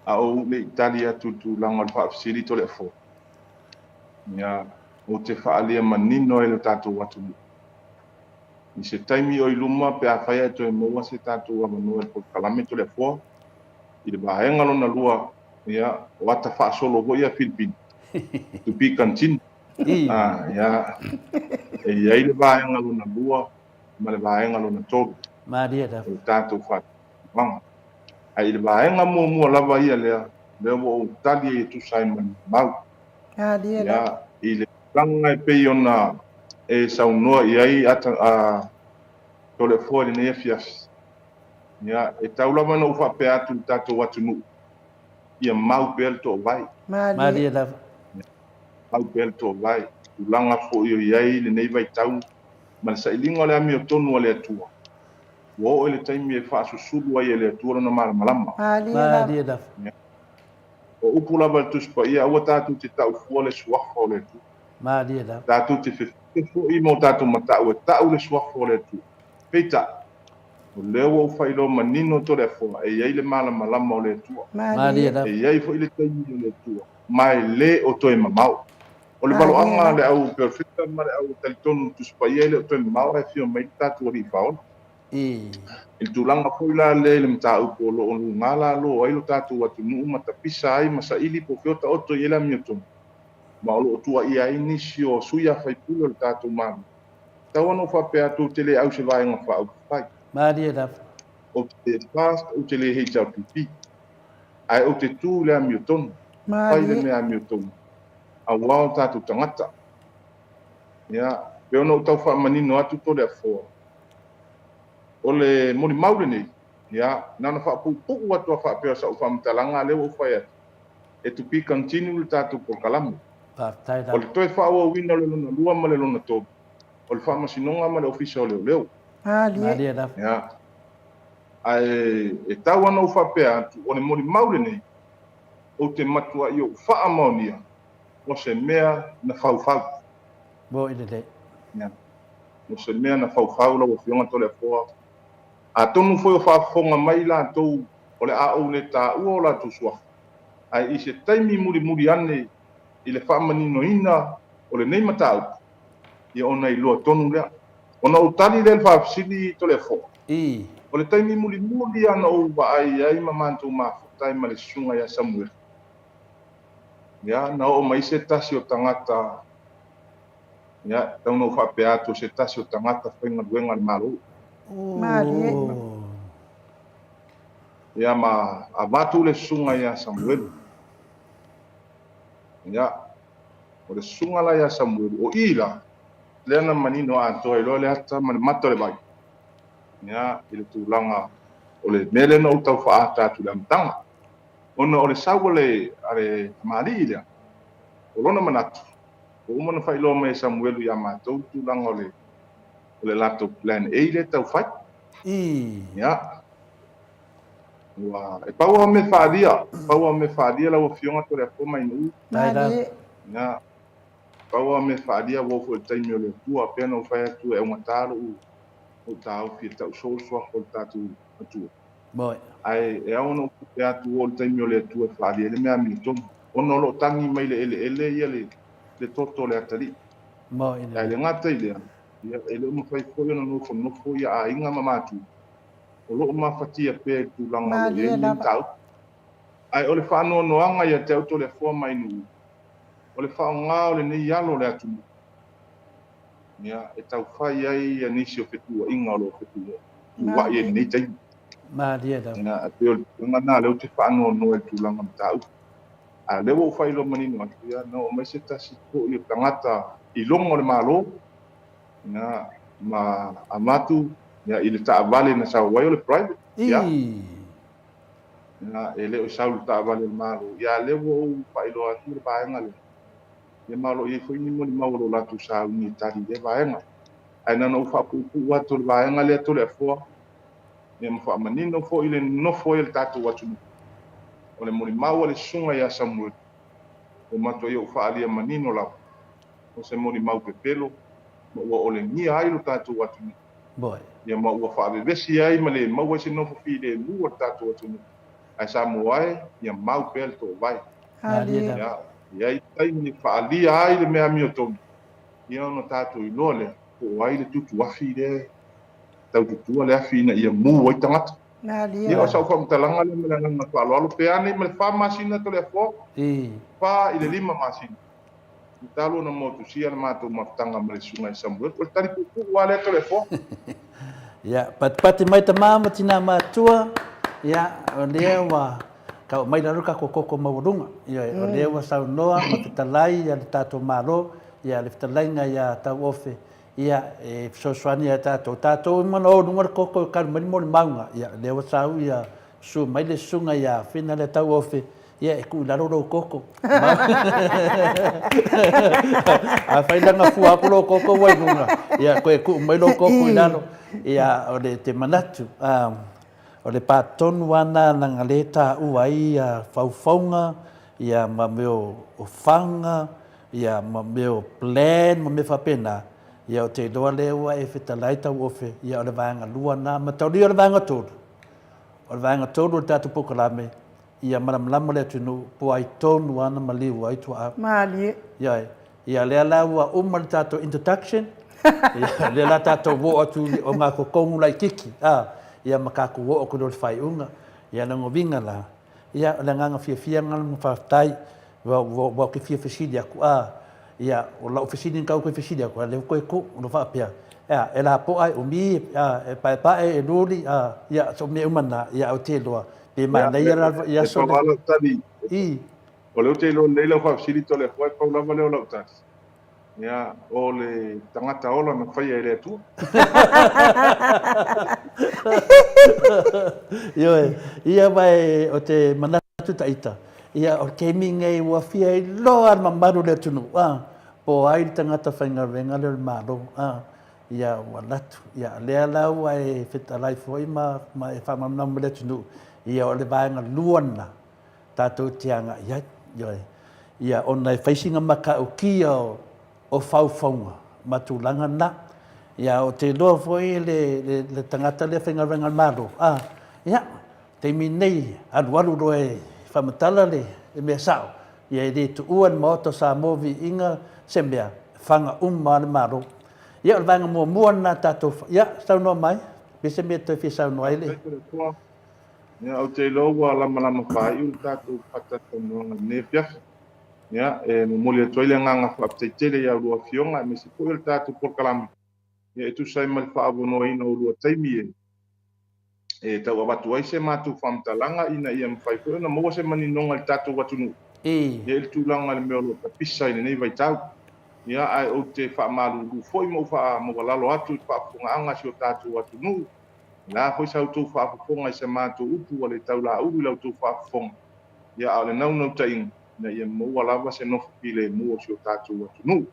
au le Italia tutulanga o le whaafisiri to le fo. Ia o te whaalia manino e le tātou watu. I se taimi o iluma pe a whaia to e moa se tātou amanu e pokalame to le fo. I le vaenga lona lua ia o ata whaasolo ho ia Filipini. Tupi kantin. Ia e iai le vaenga lona lua ma le vaenga lona tolu Maria da o tātou whātua ai le vaenga mua lava ia lea o tali e tu Simon mau ia i le langa e pei ona e saunoa iai ata tole fo le nea fias ia e taulava na ufa pe atu tātou watunu ia mau pel to vai Maria da mau pel to vai ulanga fo yo iai le nei vai tau ma le sailinga le ami o tonu le atua wo ele taimi e fa susulu ai le atua na malama Maria da o upu lava tu spa ia o tatu te tau fo le suafo le tu Maria da tatu te fo i mo tatu mata o tau le suafo le tu peita o leo o failo manino to le fo e ia le malama o le atua Maria da e ia fo ile taimi le atua mai le o to e mamau o le baloanga le au perfecta ma le au talitonu tu spaia le to mau e fio mai tatu ri faona il tulanga foi la le mta u polo o ngala lo ai lo tatu atu nu mata pisa ai masa ili po fiota oto yela mioto ma lo tua ia inisio suya fai pulo le tatu ma tawano fa pe atu tele au se vai nga fa u fai Maria da o te fast o tele he tau pipi ai o te tu le mioto fai le me mioto a wao tatu tangata ia pe ono tau fa manino atu to le fo o le moni maule nei ia nana fa pu atu fa pe sa fa mtalanga le o fa e tu pi continue le tatu por kalam o le toi fa o wina le no lua ma le lona to o le fa ma sinonga ma le official le Maria da ia ai e tau ana fa pe atu o le moni maule nei o te matua io fa amonia o se mea na fau bo ile de ia o se mea na fau la o fionga to le fo a tonu foi o whaafonga mai la tou o le a o le ta ua o la tu sua. Ai i se taimi muri ane i le whaamanino ina o le nei matau. I ona i loa tonu lea. Ona o tali le whaafisili to le fo. O le taimi muri ana o wa ai mamantou mafutai ma le sunga ya Samuel. Ia na o mai se tasi o tangata. Ia tauno whaapeato se tasi o tangata whainga duenga le malo. Maria. Ia ma abatu le sunga ya Samuel. Ia o le sunga la ya Samuel o ila le ana manino a to ilo le ata man mato le bai. Ia ile tulanga o le mele no tau fa ata tu le mtanga. Ona o le sawale ale mali ile. O lona manatu. O umana fa ilo me Samuel ya ma to tulanga o le lato plan A le tau fai. Ya. Wa e paua me whaadia la o fionga to le fo mai nu. Mali. Ya. Paua me whaadia wo fo taimi o le tua pena o whai atu e o mataro o tau fi tau so o tatu atu. Moi. Ai e ono pe atu o taimi o le tua whaadia le mea mi tomu. Ono lo tangi mai le ele ia le toto le atari. Moi. Ai le ngata i lea. Ia ele mo fai fo ia no fo ia a inga mamatu. O lo ma fatia pe tu langa lo ye ni tau. Ai o le whanoanoanga ia te auto le fo mai nu. O le whaonga o le nei alo le atu. Ia e tau whai ai ia nisi o whetua inga o lo whetua. Ua ia nei tai. Mali e da. Ia te o ngana leo te whanoano e tu langa tau. A leo o whai lo manino atu ia no o mai se tasi po i tangata i longo le malo. Ia ma amatu ia i le taavale na sa wai o le private. Ia. Ia e leo sa u taavale le malo. Ia leo o whailo atu le paenga le. Ia malo i foi ni mo ni malo la tu sa ni tari le paenga. Ai na no fa pu watu le paenga le to le fo. Ia mo fa manino fo ile no fo il tatu watu. O le mo ni mau le sunga ia Samuel. O mato ia fa ali manino la. O se mo ni mau pe pelo. O le ni ai lo tatu watu. Boy. Ia ma ua fa vesi ai ma le mau se no fo fi le lu tatu watu. Ai sa mo ai ia mau pel to vai. Mali e da. Ia ia i tai ni fa ali ai le mea mi o tomu. Ia no tatu i lole. O ai le tutu wafi le. Tau tutu le afi na ia mu o tangata. Mali. Ia o sa fa mtalanga le mele na fa lo pe ani me fa masina to le fo. Fa i le lima masina. Talo na motu sia le mato maftanga me le sunga i Samuel. O tari ku wale to le fo. Ya, pati mai ta mama tina matua. Ya, o lea wa ka mai na ruka ko koko mawurunga. Ya, o lea wa sau noa ma fitalai ya le tato malo. Ya, le fitalai nga ya tau ofe. Ya, e fisoswani ya tato. Tato mana o nungar koko kan mani mori maunga. Ya, lea wa sau ya su mai le sunga ya fina le tau ofe. Ya, e ku laro ro koko. A fai langa fu aku lo koko wai nunga. Ya, ko e ku mai lo koko i laro. Ya, o le te manatu. O le patonu wana na ngaleta uai ia faufaunga, ia ma meo o fanga, ia ma meo plan, ma me whapena. Ia o te loa lewa e whetalai tau ofe, ia o le vanga lua na, ma tauri o le vanga tōru. O le vanga tōru o le tātu pokalame, ia maramlama le tunu, po ai tonu ana ma liu ai tua au. Mali. Ia lea laua uma le tātu introduction, ia lea la tātu wo atu o ngā kokongu lai kiki. Ia makaku wo o kudo fai unga ia na ngovinga la ia la nganga fia ngal mo fatai wa ke fia fesidi aku ia o la ofisini ka ko fesidi aku le ko ko no fa pia e la po ai o mi e pa e luli ia so me umana ia o te loa pe ma na ia so o le te lo le fa fesidi to le foi pa la vale o la tani ia o le tangata ola na fai ele tu ia vai o te manatu taita ia o ke mingai wa fia i loa mamaru le tunu po ai tangata whainga venga le maro ia wa latu ia lea lau ai whitalai foi ma e whamamnam le tunu ia o le vaenga luana tātou tianga ia o nei whaisinga maka o kia o faufaunga matulanga na ia o te loa foi le tangata le whainga venga maro ia te minei aruaru roe whamatala le mea sao ia e tu uan maoto sa movi inga sembea whanga le maro ia o vanga mua na tatou ia sau noa mai pese mea toi fi sau noa ele ia o te loa lama whai u tatou patata noa ne piafi ia e moli atu ile nganga whapteitele ia urua fionga me se po il tatou porkalami ia e tu sai mal whaavono ina urua taimi e tau abatu ai se matu whamtalanga ina ia mwhai koe na mua se maninonga il tatou watunu ia il tūlanga le mea lo tapisa ina nei vai tau ia ai o te whaamalu foi mo whaamawalalo atu i whaafunga anga si o tatou watunu la foi sau tū whaafunga i se matu upu wale tau la uru lau tū whaafunga ia au le nau tai na ia mua lava se nofu ki le mua si o tatou watunu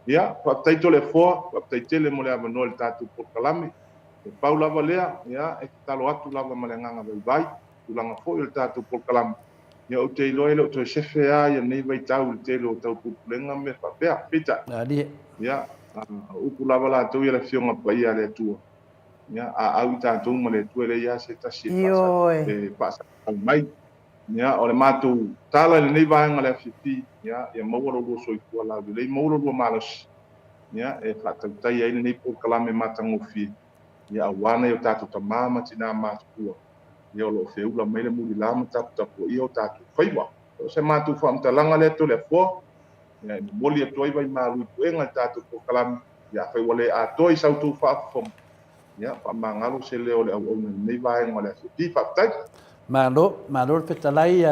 ia faapetaito le foa faapetaitele mo le avanoa le tatou polokalame e pau lava lea ia e talo atu lava ma le agaga vaivai tulaga fo'i o le tatou polokalame ia o te iloa i le o toe sefe a ia nei vaitau le tele o taupupulega me faapea pita Ali. ia upu lava latou ia le fioga paia le atua ia a'au i tatou ma le atua le ia se tasi e fa'asakau mai ia o le matou tala i lenei vaega le afiafi ia maua lolua soifua lavilei maua lolua malosi ia e fa'atautai ai lenei polokalame matagofie ia auana i o tatou tamā ma tinā matukua ia o lo'o feula mai le mulila ma taputapu ia o tatou faiva o se matou fa'amatalaga le ato le afoa ia moli atu ai vai malui pu'ega le tatou polokalame ia faiua lē atoa i sautou fa'afofoga ia fa'amagalo se lea o le auauna lenei vaega o le afiafi fa'apetai Malo le petalai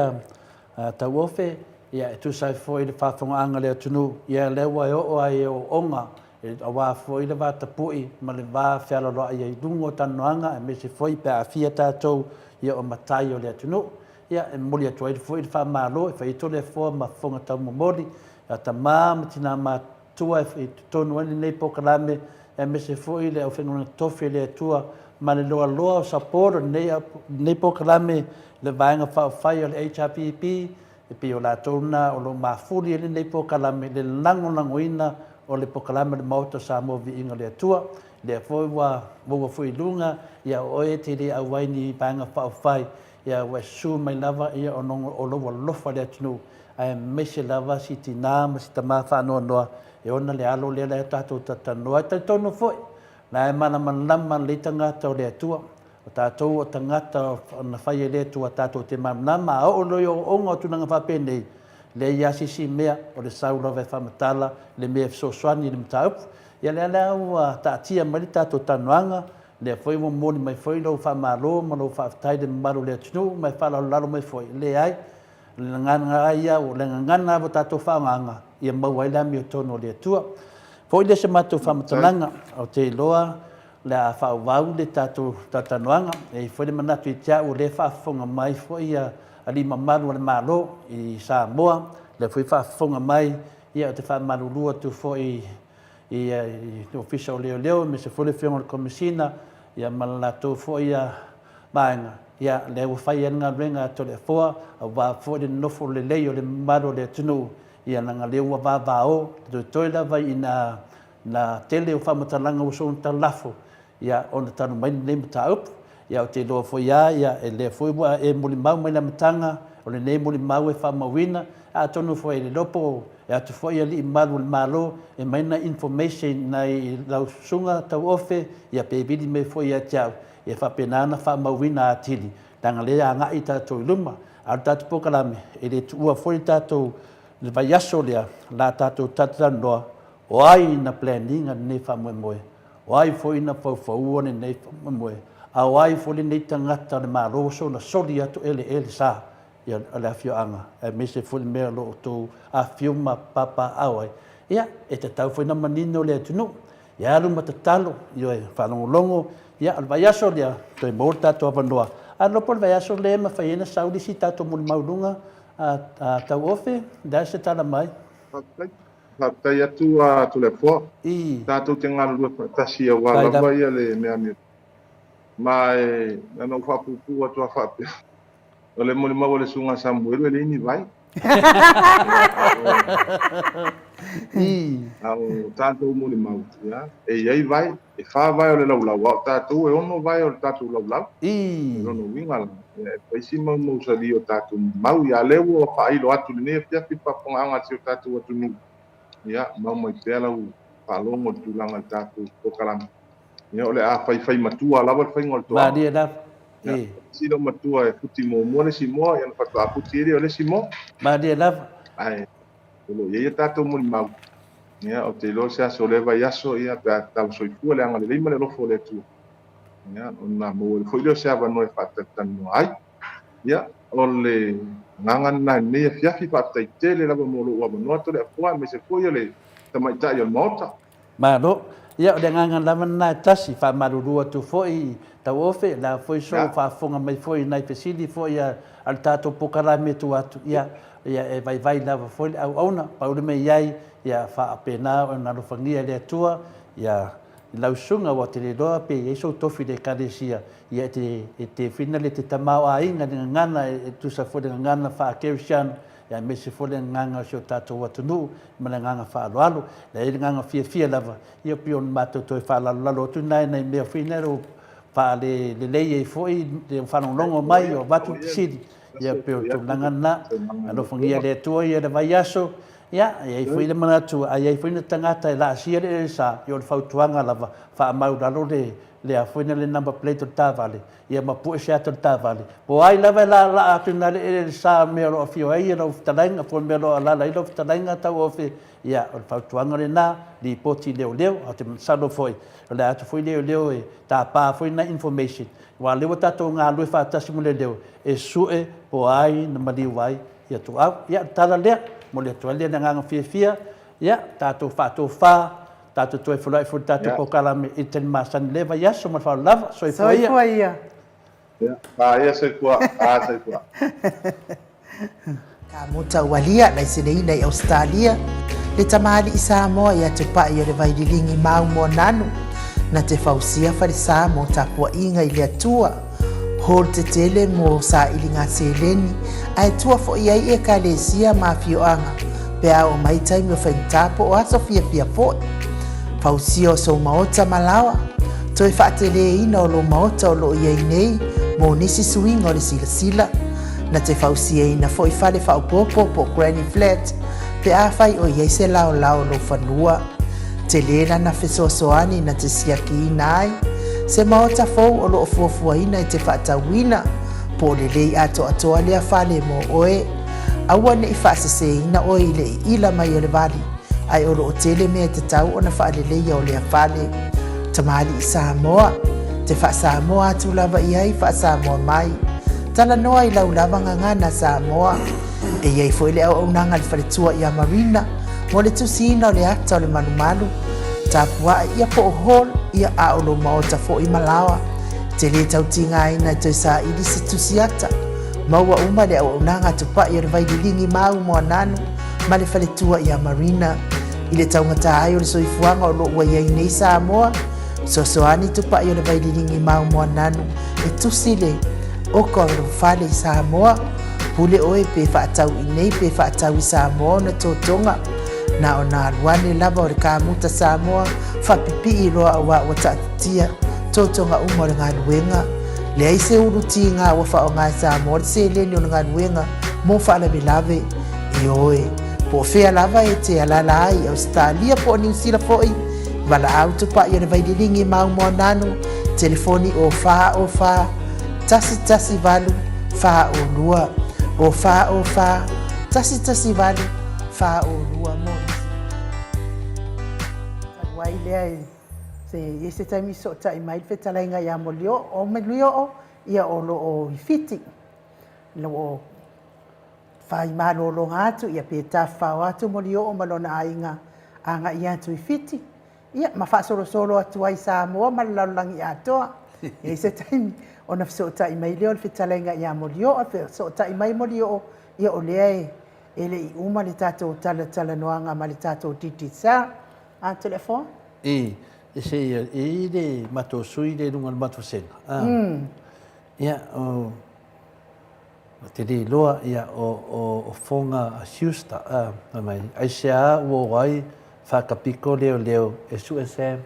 tau ofe ia e tusai foi le whawhongaanga leo tunu ia lewa e o ai o onga e awa foi le wātapui ma le wā whialoloa ia i dungo tanoanga e me se foi pe a fia tātou ia o matai o leo tunu ia e moli atu ai foi le whamalo e whaito le fua ma whonga tau momori a ta ma tina ma tua e tonu ani nei pokalame e me se foi le au whenua tofi le tua ma le loa loa o saporo nei pokalame le vaenga whai o le HRPP e pi o la tona o lo mafuri ele nei pokalame le langoina o le pokalame le mauta sa mo vi inga le atua le foi wa fui lunga ia o e te le au waini vaenga whai ia wa su mai lava ia o nongo o lo lofa le atunu ai mese lava si tina ma si tama whanoa noa e ona le alo le tatou tatanoa te tono foi na e mana manama le tangata o le atua o tātou o tangata na whai e le atua tātou te manama o loi o onga o tunanga whapene le iasisi mea o le saula ve whamatala le mea fisoswani le mtaupu ia le alau tātia mali tātou tanuanga le foi mo moni mai foi lo whamalo ma lo whaftai le maru le atunu mai whalalo mai foi le ai le ngana ia o le ngana o tātou whaanganga ia mauai la mi o tono le atua foi le se matou whamatananga o te loa le a whauvau le tātou tatanoanga e foi le manatu i tia o le whaafonga mai foi a lima maru le malo i Samoa le foi whaafonga mai ia o te whaamarulua tu foi i official leo me se foi le whionga le komisina ia malalatou foi a maenga ia le ua whai anga renga to le foa a wā foi le nofo le leo le maru le tunu ia nanga leo wa vāvāo te toila vai ina na tele o whamatalanga o son talafo ia ona tanu mai nei mataupu ia o te loa foi ia e le foi wa e muli mau mai na matanga o le nei muli mau e whamawina a tonu foi le lopo e atu foi ali i malu le malo e mai na information na i lau sunga tau ofe ia pebili me foi ia tiau e whapenana whamawina a tili tanga le a ngai tātou i luma a tātou pokalame e le tuua foi tātou le vai aso lea la tātou tatanoa o ai na planninga nei whamoemoe o ai foi na whauwhaua nei whamoemoe a o ai foi nei tangata le maroso na soli atu ele sa ia le afioanga e me se foi mea lo tō a fiuma papa awai ia e te tau foi na manino le atunu ia alu matatalo ia e whalongolongo ia al vai aso lea to e mōr tātou avanoa a lopo le vai aso lea ma whaiena saudi si tātou muli maulunga a tau ofe da se tala mai tai atu a tu le foa tātou te ngā lua tasi a wālava ia le mea mea mai ana whapupu atu a whapea o le mole mau le sunga Samuelu le ini vai au tātou mole mau ia e iai vai e wha vai o le laulau tātou e ono vai o le tātou laulau ono winga paisi mau sali o tātou mau ia leo o whailo atu le nea pia pipa ponganga si o tātou atu nu ia mau mai pēla u whalongo tūlanga tātou pokalama ia o le a whai matua lawa le whai ngol toa Maria da sino matua e puti mo mo le simo ia na fatua puti ele o le simo Maria da ai lo ia tātou mo mau ia o te lo se aso le vai aso ia ta tau soifua le anga le lima le lofo le tu ia ona mo le foi le se ava no e fatatano ai ia o le nganga na ne fiafi fatai tele lava mo lo ava no to le foi me se foi le tamaita ia mota Malo ia o le nganga lava na tasi fa marurua tu foi tau ofe la foi so fa fonga mai foi nai pesili foi al tato pokara me tu atu ia e vai lava foi au ona pa ule me iai ia fa apena o na rofangia le tua ia lausunga wa te roa pe e so tofi de kadesia ia te fina le te tamau ainga ngana tu sa foi ngana fa keushan ya me se fole nganga so tato watunu mana nganga fa alo la e nganga fia lava ia pion mato to fa lalo tu nai me finero pa le e foi de fa no longo mai o batu sidi ia pio tu ngana alo fangia le to ia de vaiaso ia e foi le mana tu ai foi na tangata la sia le sa yo fa tuanga lava fa mau dalo le a foi le number plate tavale ia ma pu sia tavale po ai lava la tu na le sa me ro fio ai no talenga po me ro la lo talenga ta o fe ia o fa tuanga le na di poti leo a te sa do foi le atu foi leo e ta pa foi na information wa le wata to nga lu fa ta simule leo e sue po ai na mali wai ia tu au ia tala le mo le to le nga fia ia ta to fa tato toi fulai fu tato ko kala me iten masan leva ya so ma fa lava so ia ia se kwa ka muta walia na sinei nei Australia le tamali i Samoa ia te pa ia le vaidilingi mau mo nanu na te fausia farisa mo tapua inga i le atua hol te tele mo sa ilinga seleni ai tua fo ia e kalesia mafioanga pe o mai tai mo fentapo o aso fia fo Fausio so maota malawa toi faatele ina o lo maota o lo iei nei mo nisi swing o le sila na te fausia ina foi fale faupopo po granny flat pe a fai o iei se lao lo fanua te lena na fesoasoani na te siaki ina ai se maota fou o lo fuafua ina i te faatawina po le lei atoa lea fale mo oe aua ne i faasese ina oe i le ila mai o le vali ai o lo tele me te tau ona faalele ia o le afale tamali i Samoa te fa Samoa atu lava iai fa Samoa mai tala noa i lau lava ngangana Samoa e iai foi le au nanga le faletua ia marina mo le tusina o le ata o le manumalu tapua ia po hol ia a o lo maota fo i malawa te le tautinga ina te sa ili se tusiata maua uma le au nanga tupa ia le vaidilingi mau mo ananu ma le faletua ia marina i le taungata ai o le soifuanga o lo ua iai nei Samoa sosoani tupa i o le vaidilingi mau mo ananu e tusile oko o le fale i Samoa pule oe pe faatau i nei pe faatau i Samoa na totonga na o na aluane lava o le kamuta Samoa fapipi i loa ua tatia totonga uma o le ngaluenga le ai se uruti ngā wafa o ngā Samoa le se leni o le ngaluenga mo faalavelave i oe po fea lava e te alala ai Australia po New Zealand foi wala auto pa i o le vaidilingi mau mo nanu telefoni o fa tasi valu fa o lua o fa tasi valu fa o lua mo wai le se ese taimi so tai mai fetalainga ya molio o melio ia o lo o fiti lo fai malo lo ngatu ia pe tafa watu molio o malona ainga anga ia tu fiti ia ma fa solo atu ai Samoa malalangi atoa ese taimi ona so tai mai le fetalenga ia molio a fe so tai mai molio ia o le ele i uma le tato tala noanga ma le tato titisa a telefone ese le mato sui le lunga mato sen ia o te li loa ia o fonga siusta mai ai sea o wai whakapiko leo e SUSM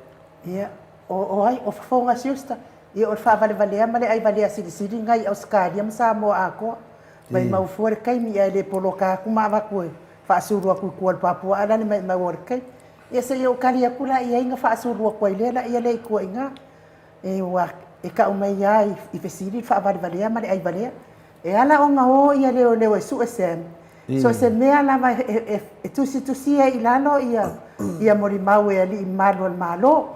ia o ai o fonga siusta ia o whavalevale male ai valea siri ngai Australia ma Samoa ako mai mau fuare kai mi ai le poloka kuma va koe whaasuru aku kual Papua ala ni mai mau kai ia se yo kali aku la ia inga whaasuru aku ile la ia le ko inga e wa e ka umai ai I fesiri whavalevale male ai valea e ala o ngao ia leo e SUSM so se mea lava e tusi e ilalo ia mori mau e ali malo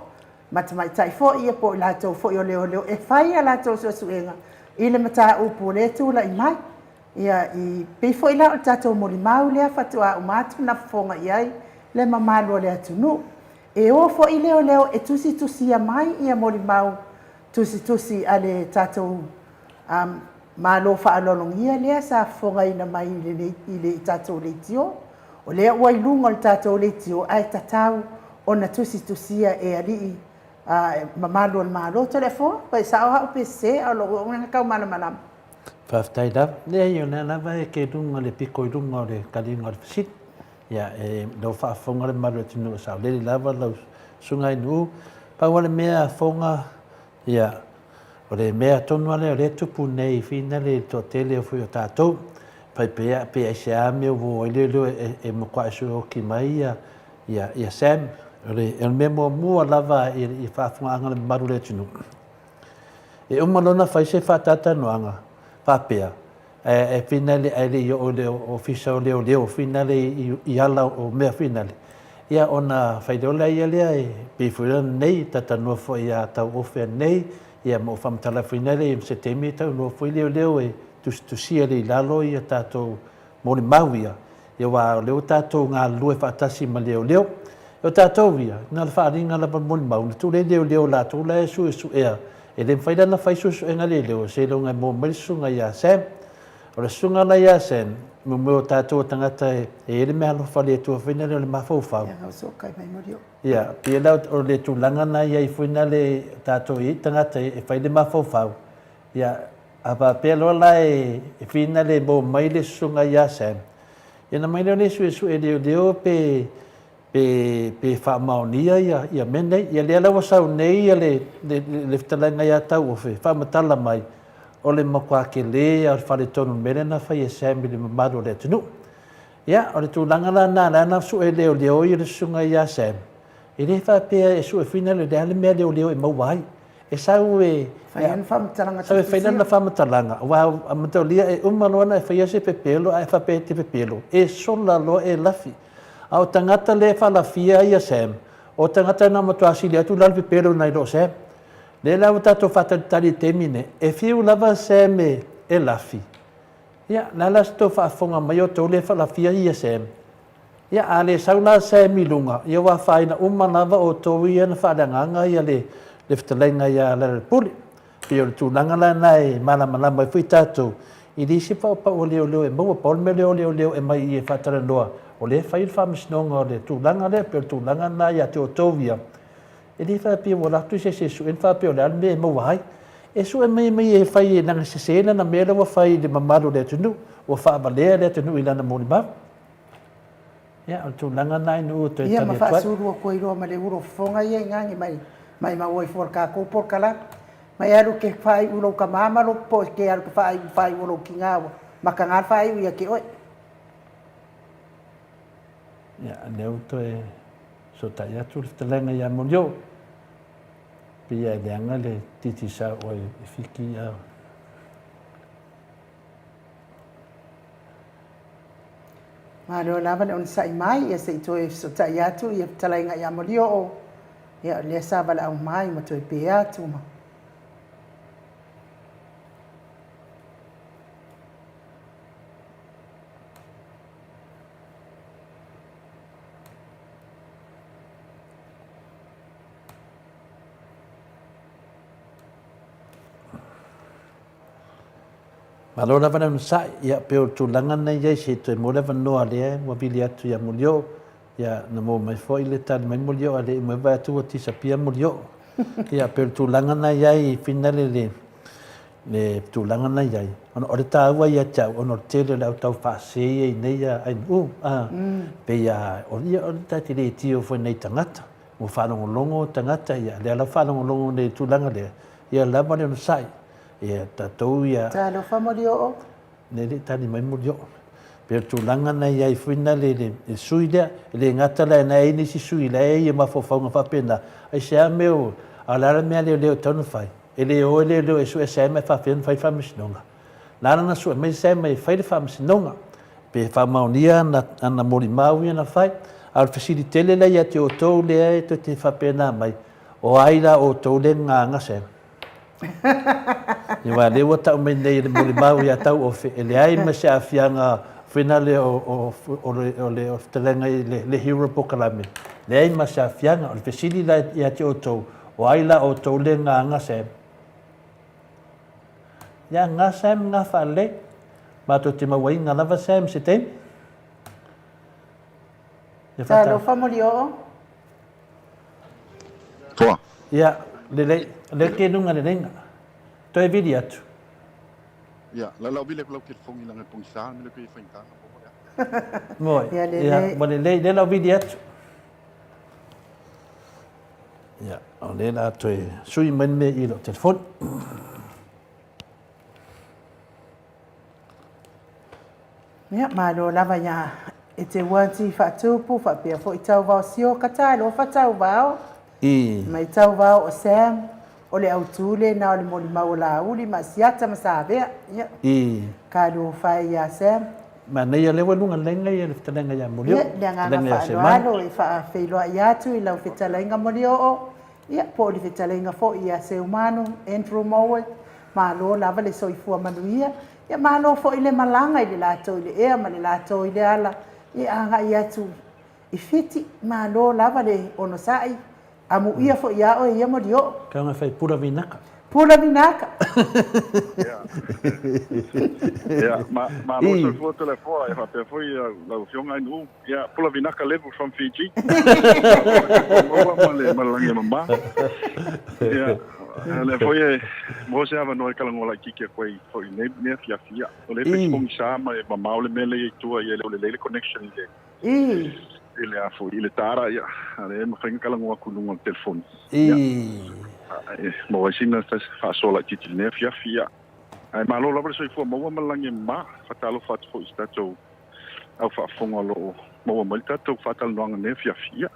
matamai tai fo ia po la to fo yo leo e fai ala to suenga ile mata upu le tu la mai ia I pe fo ila tato mori mau le fatua o matu na fonga iai le mamalo le atunu E o fo i leo e tusi mai ia moli mau tusi ale tatou malo whaalolongia lea sa whonga ina mai i le tatou le tio. O lea ua ilunga o le tatou le tio ai tatau o na tusia e alii mamalo le malo to le fo pa sa o hau pese o lo unga kau mana. Whaftai rau, lea i o nea lava e ke runga le piko i runga o le kalinga o le fisit. Ia e lau whaafonga le maru tinu o sao. Lele lava lau sunga i nuu. Paua le mea fonga, ia o le mea tonu ale o le tupu nei fina le to tele o fui o tātou. Pai pea se ame o vo i leo e mokwa e sui o ki mai ia Sam. O le mea mua lava i whaafonga anga le maru le tinu. E umalona whai se whaatata noanga. Papea e finale ai le o fisa o leo finale i ala o mea finale ia ona faidola ia lea e pifura nei tata no fo ia tau ofe nei ia mo famtala finale i setemi tau no fo leo e tusia le lalo ia tato mori mauia ia wa leo tato nga lue fatasi ma leo o tato ia na fa ringa la mori mau tu leo la tu la su e le faida na fai su e ngale leo se lo ngai mo melsunga ia Sam o le sunga la ia Sam mo tato tangata e le mea lo fale tu fina le mafau fa Ia so kai mai morio. ia pia o le tu langa na ia i fina le tato i tangata e fai le mafau fa ia apa pelo la e fina le mo mai le sunga ia Sam ia na mai le su e leo pe fa maonia ia mene ia le ala wasau nei ia le ftalanga ia tau o fa matala mai o le makwa ke le a fale tonu mele na fa ia Sam le mamado le tunu ia o le tulanga la na su e leo i le sunga ia Sam e le fa pe e su e fina le ale me leo e mawai e sau e Faian whamatalanga sau e faina na whamatalanga wa amatolia e umalona e faia se pepelo a e fa pe te pepelo e sola lo e lafi au tangata le falafia ia Sam o tangata na matuasi le atu lalvi pero nai lo Sam le lau tato fatatali temine e fiu lava Sam e lafi ia na lasto faafonga mai o tau le falafia ia Sam ia ale saula Sam i lunga ia wa faina umanava o tau ia na whaadanganga ia le ftalenga ia le puli pio le tūlanga la nai malama mai fui tato i lisi pa o leo e maua paul me leo e mai i e whatara noa o le whai whamasnonga o le tūlanga le pio tūlanga na ia te o tovia e li wha pia wala tu se su en wha pia o le alme e mawai e su e mai e whai e nanga sesena na mera wa whai le mamaru le tunu wa wha abalea le tunu i lana moni mau ia o tūlanga na inu o te ia ma fa suru o koi roa ma le uro fonga ia ngangi mai ma woi for ka ko por kala mai alu ke fai ulo ka mama lo po ke alu ke fai ulo ki ngawa maka ngal fai ia ke oi ia leu to e so tai atu le talenga ia molio pia le anga le titi sa o e fiki a ma lo lava le on sai mai ia se to e so tai atu ia talenga ia molio o ia le sa vala au mai ma to e pe atu ma Malo la vana sa ia pe o tulanga nei ia se to mo le vanoa le wa bili atu ia mulio ia na mo mai foi le tan mai mulio ale mo va tu ti sapia mulio ia pe o tulanga nei ia i finale le tulanga nei ia ono o ta wa ia cha ono tele le tau fa se ia nei ia ai pe ia o ia o ta ti le tio foi nei tangata mo fa longo tangata ia le la fa longo nei tulanga le ia la vana no sai ia tatou ia ta lo famorio o ne le tani mai morio pe tulanga na ia fina le suida le ngata la na ini si suila e ia mafofonga fa pena ai se meu ala me le tonu fai ele o le su se me fa fen fai famis nonga la na su me se me fai famis nonga pe fa maunia na mori mau na fai al facilite le ia te o to le te fa pena mai o aila o to le nga se Ia wa le wata o nei le mori mau ia tau o fe ele ai ma se afianga finale o le telenga le hero pokalame le ai masafianga o le fesili la ia te otou o ai la otou le nganga sem ya nga sem nga fale ma to te mawai nga lava sem se tem Ta lo famoli o. Toa. ya le ke nunga le nenga to e vidi atu Ya, la bile ko ke fongi langa pong sa, me le ke fainta. moi Ya, le- ya le- ma le la vidi atu ya o le la to e sui men me i lo telefon Ia malo lava ia e te wati whatupu whapea fo i tau vau sio kata lo whatau vau i mai tau vau o Sam o le autule na o le moli mau la uli ma siata ma savea ia i ka lo fai ia Sam ma nei le walunga lenga ia le telenga ya mo ia le nganga whaaloalo e wha whailoa i atu i lau whetalainga moli o ia po li whetalainga fo ia se umano Andrew Mowat ma lo lava le soifua manuia ia ma lo fo i le malanga i le lato i le ea ma le lato i le ala i anga i atu i fiti ma lo lava le ono sai amu ia fo ia o ia moli o ka nga fai pura vinaka pula vinaka Ja, maar los voor telefoon, je gaat voor je jong en hoe, ja, pula vinaka level from Fiji. Maar lang je mama. Ja, en voor je, moest je hebben nooit kan ngola kiki kwai voor je neem via via. Ole pe kom samen, je mama ole mele je toe, je ole lele connection je. Ele a foi ele tara ya, ale me fai kan ngola kununga telefoon. Mo sina sa fa sola titi ne fia fia. Ai malo la so fo mo malangi ma fatalo fat fo stato au fa fonga lo mo malta to fatal no ne fia fia.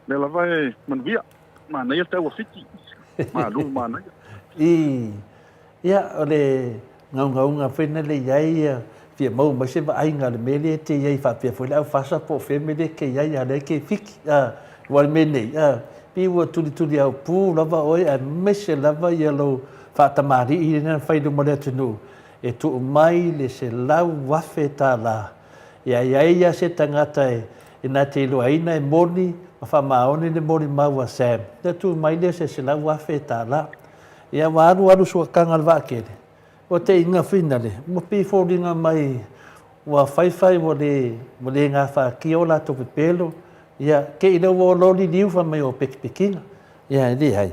Ne la vai man via. Ma ne ta wa fiti. Ma lu ma na. Ya ole ngau nga fena le yai fia mo ma se ai nga le mele te yai fa fia fo la fa sa po fe mele ke yai ale ke fik wal mene pi wo tuli au pu lava oi a mese lava yellow fa tamari i na fai do mole tunu e tu mai le se lau wafe ta la ia se tangata e na te lo aina e moni ma fa maoni le moni maua sam te tu mai le se lau wafe ta la ia waru so kanga va kele o te inga finale mo pi foldinga mai wa fai wo le nga fa kiola to pelo ia ke ina wo loli liu fa mai o pekikinga ia di hai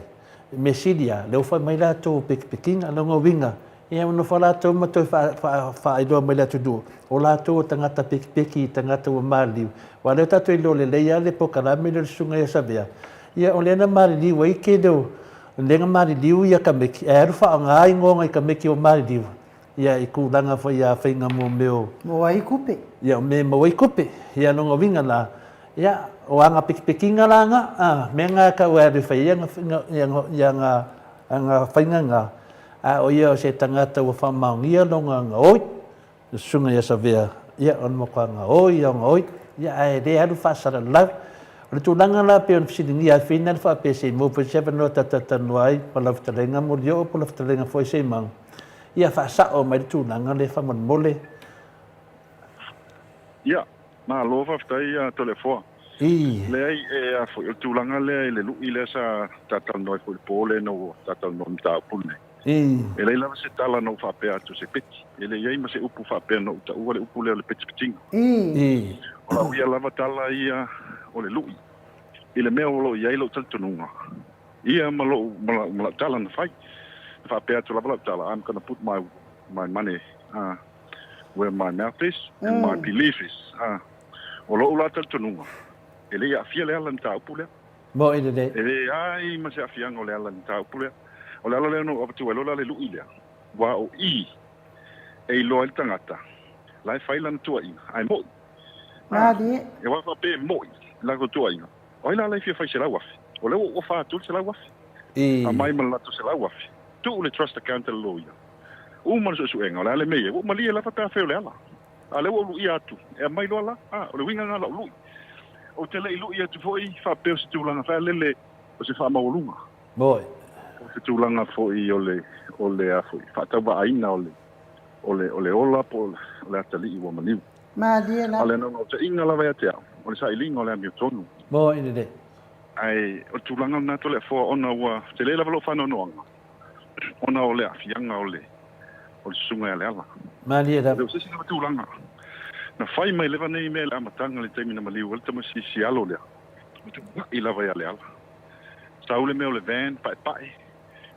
mesidia le fa mai la to pekikinga lo ngo winga ia no fa la to ma to fa i do mai la to do o la to tangata peki tangata o mali wa le ta to i lo le ia le pokala me le sunga ia sabia ia o le na mali li wai ke do le nga mali liu ia ka me e fa nga ngo ngai ka me ki o mali liu ia i ku langa fa ia fa nga mo meo mo ai kupe ia me mo wai kupe ia no ngo winga la ia o anga pikikinga langa menga ka wa re fai nga fainga nga o ia se tangata wa fa maungia no nga oi sunga ia savea ia on mo ka nga oi ia ai de adu fa sara la le tu langa la pe on fsidingi a final fa pe se mo pe se no tata noai pa la ftalenga mo dio pa la ftalenga foi se mang ia fa sa o mai tu langa le fa mon mole Ja, maar loof af dat telefoon. Le e foi tu langa le lu ile sa tatal no foi pole no tatal no ta pune. Ele la se tala no fa pe atu se pet. Ele ye ma se upu fa pe no ta u le upu le pet peting. Ola u ia lava tala ia o le lu. Ile me o lo ia lo tanto nunga. Ia ma lo tala na fai. Fa pe atu lava tala I'm going to put my money where my mouth is and my belief is. O lo ula tanto nunga. Ele ia fia le ala nta upule. Mo ide de. Ele ai ma se afia ngole ala nta upule. O le ala le no optu elo le lu ile. Wa o I. E lo el tangata. Lai failan tua I. Ai mo. di E wa fa pe mo. La go tua I. O ila lai fia fai se la wafi. O le o fa tu se la wafi. A mai ma la tu se la wafi. Tu le trust account lo ia. O ma so enga la le me. O ma li la fa ta fe le ala. Ale o lu ia tu. E mai lo ala. O le winga ngala lu. O te lei lui atu foi fa peo se tūlanga fa lele o se fa maulunga. Boy. O se tūlanga foi o le a foi fa tau ba aina o le ola po le atali i wa maniu. Malia la. Ale no te inga la vea te. O le sai lingo le mi tonu. Mo ine de. Ai o tulanga na to le fo ona wa te le la valo fa no no. Ona o le afianga o le. O le sunga le ala. Malia da. Le se sina tulanga. Na fai mai le vanei me la matanga le taimi na maliu le tama si alo le. I la vai ale ala. Saule me o le van pai.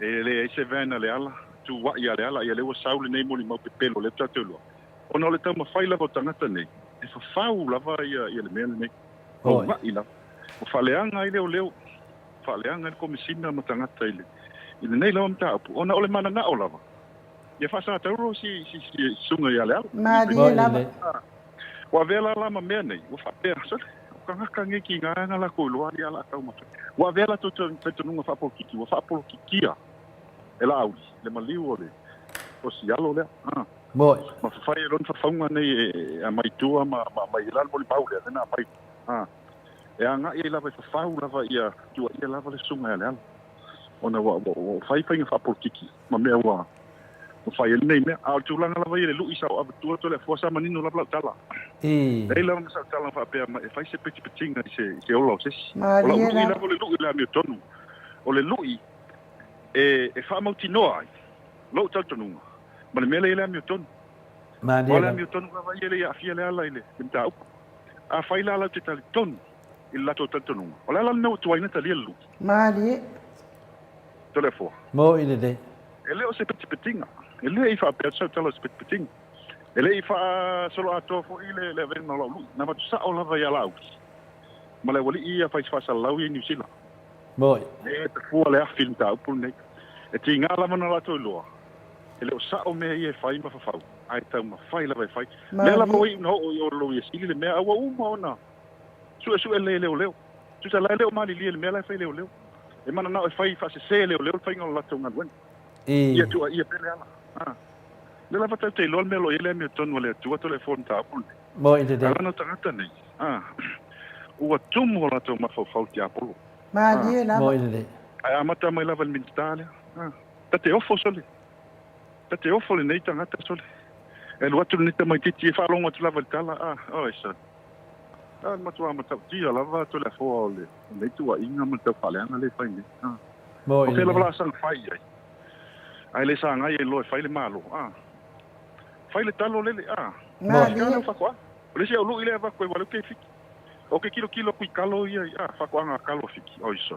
E le se van ale ala. Tu wa ia le ala ia le wa saule nei mo li mau pelo le tatelo. Ona le tama fai la tangata nei. E fa fau lava ia le mele nei. O wa ila. O faleanga ile o leo. Faleanga ko misina matangata ile. Ile nei la mta apu. Ona ole mana na o lava. Ia fa sa taro si sunga ia le ala. Malia la. Wa vela la ma me nei. O fa pe sa. Kanga ngeki nganga la ko lo ali ala tau mata. Wa vela to nunga fa po kiki. Wa fa po kikia. Ela au le maliu ole. O si alo le. Moi. Ma fai ron fa faunga nei a mai tua ma ila mo li paule na pai. E anga i lava fa fau lava ia tua ia lava le sunga le. Ona wa fai fa po kiki. Ma me wa. O fai nei me a tu langa lava ile lu isa o tua to le fosa manino lava tala. Ei lava sa tala fa pe ma fai se peti petinga se o lo se. Ola u lava le lu ile mi tonu. O le lu e fa mo tinoa. Lo tonu. Ma le mele ile mi tonu. Malia. Ola mi tonu lava ile ia fia le ala ile. Mta a fai la la te tali tonu. Il to tonu. Ola la no tu ina tali lu. Malia. Telefo. Mo ine de. Ele o se peti petinga. Ele fa pe sa tala se peti petinga. Ele fa solo ato fo ile le ven no lu. Na va sa ola va ia lau. Ma le wali ia fa sa lau i New Zealand. Moi. E te fua le afin ta upu nei. E ti ngala mana la to loa. Ele o sa o me ia fai ma fa fau. Ai tau ma fai la vai fai. Le la ko i no o lo ia sili le me awa uma ona. Su le leo. Su sa leo mali li le me la fai leo. E mana na fai fa se leo fai ngol la to ngan. Ia tu ia pele ala. Le la vata te lo me lo ile me tonu le tu telefon ta upu. Mo ine de. Ala no tangata nei. Ua tumu la to ma fa ti apolo. Malia la. Mo ine de. Ai amata mai lava le minstale. Tate ofo sole. Tate ofo le nei tangata sole. E lo atu ni mai titi fa longa tu lava tala. Isa. Ma tu amata ti lava to le fo le. Nei tu inga ma te fale ana le fai ni. Mo O ine. ke lava sang fai ai. Ai le sang ai lo fai le malo. Fai le talo le. Malia. Fa kwa. Le se o lu ile va ko wa le ke fiki. O ke kilo kui kalo ia. Fa kwa nga kalo fiki. Isa.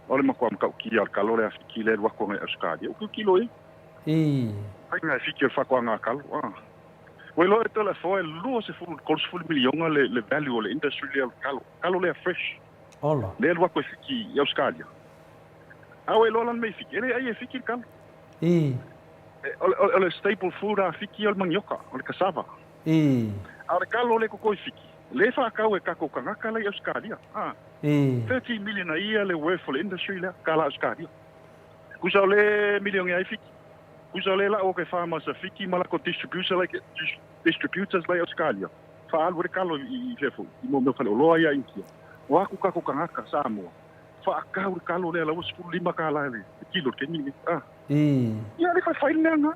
Ole makua mkauki al kalo le afiki le wako ngai askadi. O kilo e. Ai ngai fiki fa kwa nga kalo. We lo eto le foi lu se fu kos fu milionga le value le industry le kalo. Kalo le fresh. Ola. Le wako fiki e askadi. We lo lan me fiki. Ele ai fiki kalo. Ole staple food a fiki al manioka, ole cassava. Ale kalo le koko fiki. Le fa kau e kako kangaka le askadi. 30 million a year le worth for industry le kala askadi. Kusa le million ai fiki. Kusa le la o ke farmers a fiki mala ko distributors le askadi. Fa al kalo I fefo. I mo me fa lo ia inkia. Wa ku kako kangaka sa mo. Fa kau kalo le la was 5 kala le kilo ke ni. Ia le fa nga.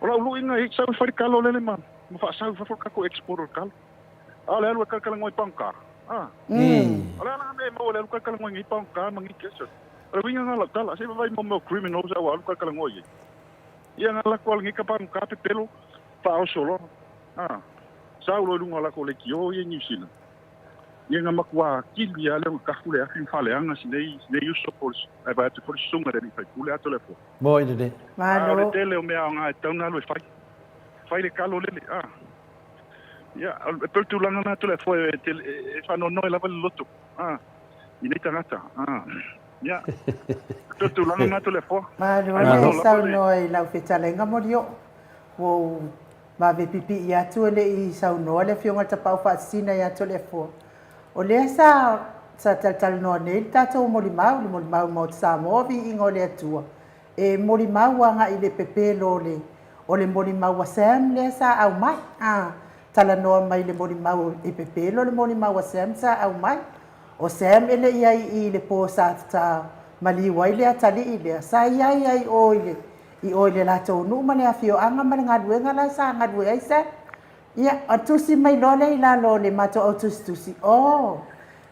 Ola lu inga I sa fa kalo le man. Mo fa sa fa kako export kalo. Ale lu kala ngoi pangka. Ala na me mo le kala ngoi pangka mangi keso. Ala winga ngala tala se vai mo criminals awa lu kala ngoi. Ia ngala ko ngi kapangka pe pelo fa o solo. Sa lo lu ngala ko le kio ye New Zealand. Ia nga makwa kilia le ka fule afin fale anga sinei you support ai vai te for sunga le fa kule ato le fo. Mo ine de. Mano. Tele o me anga tauna lo fai. Fai le kalo le. Ya, per tu langa na tu le fo e fa no la va loto. Ini tangata. Ya. Per tu langa na tu le fo. Mano le sau noi lau fetalenga morio. Wo ma ve pipi ia tu le I sau no le fionga ta pau fa sina ia tu le fo. O le sa tal no ne tato molimau mo sa mo vi ingo le tua. E molimau anga I le pepelo le. O le molimau sam le sa au mai. Tala noa mai le molimau I pepelo le molimau sam sa au mai. O sam ele ia I le po sa ta mali wai le atali I le sa ia o ile. I o le latou nu ma le afioaga ma le galuega la sa galue ai se. Ia, a tusi mai lole i la lo le mato au tusi. Oh,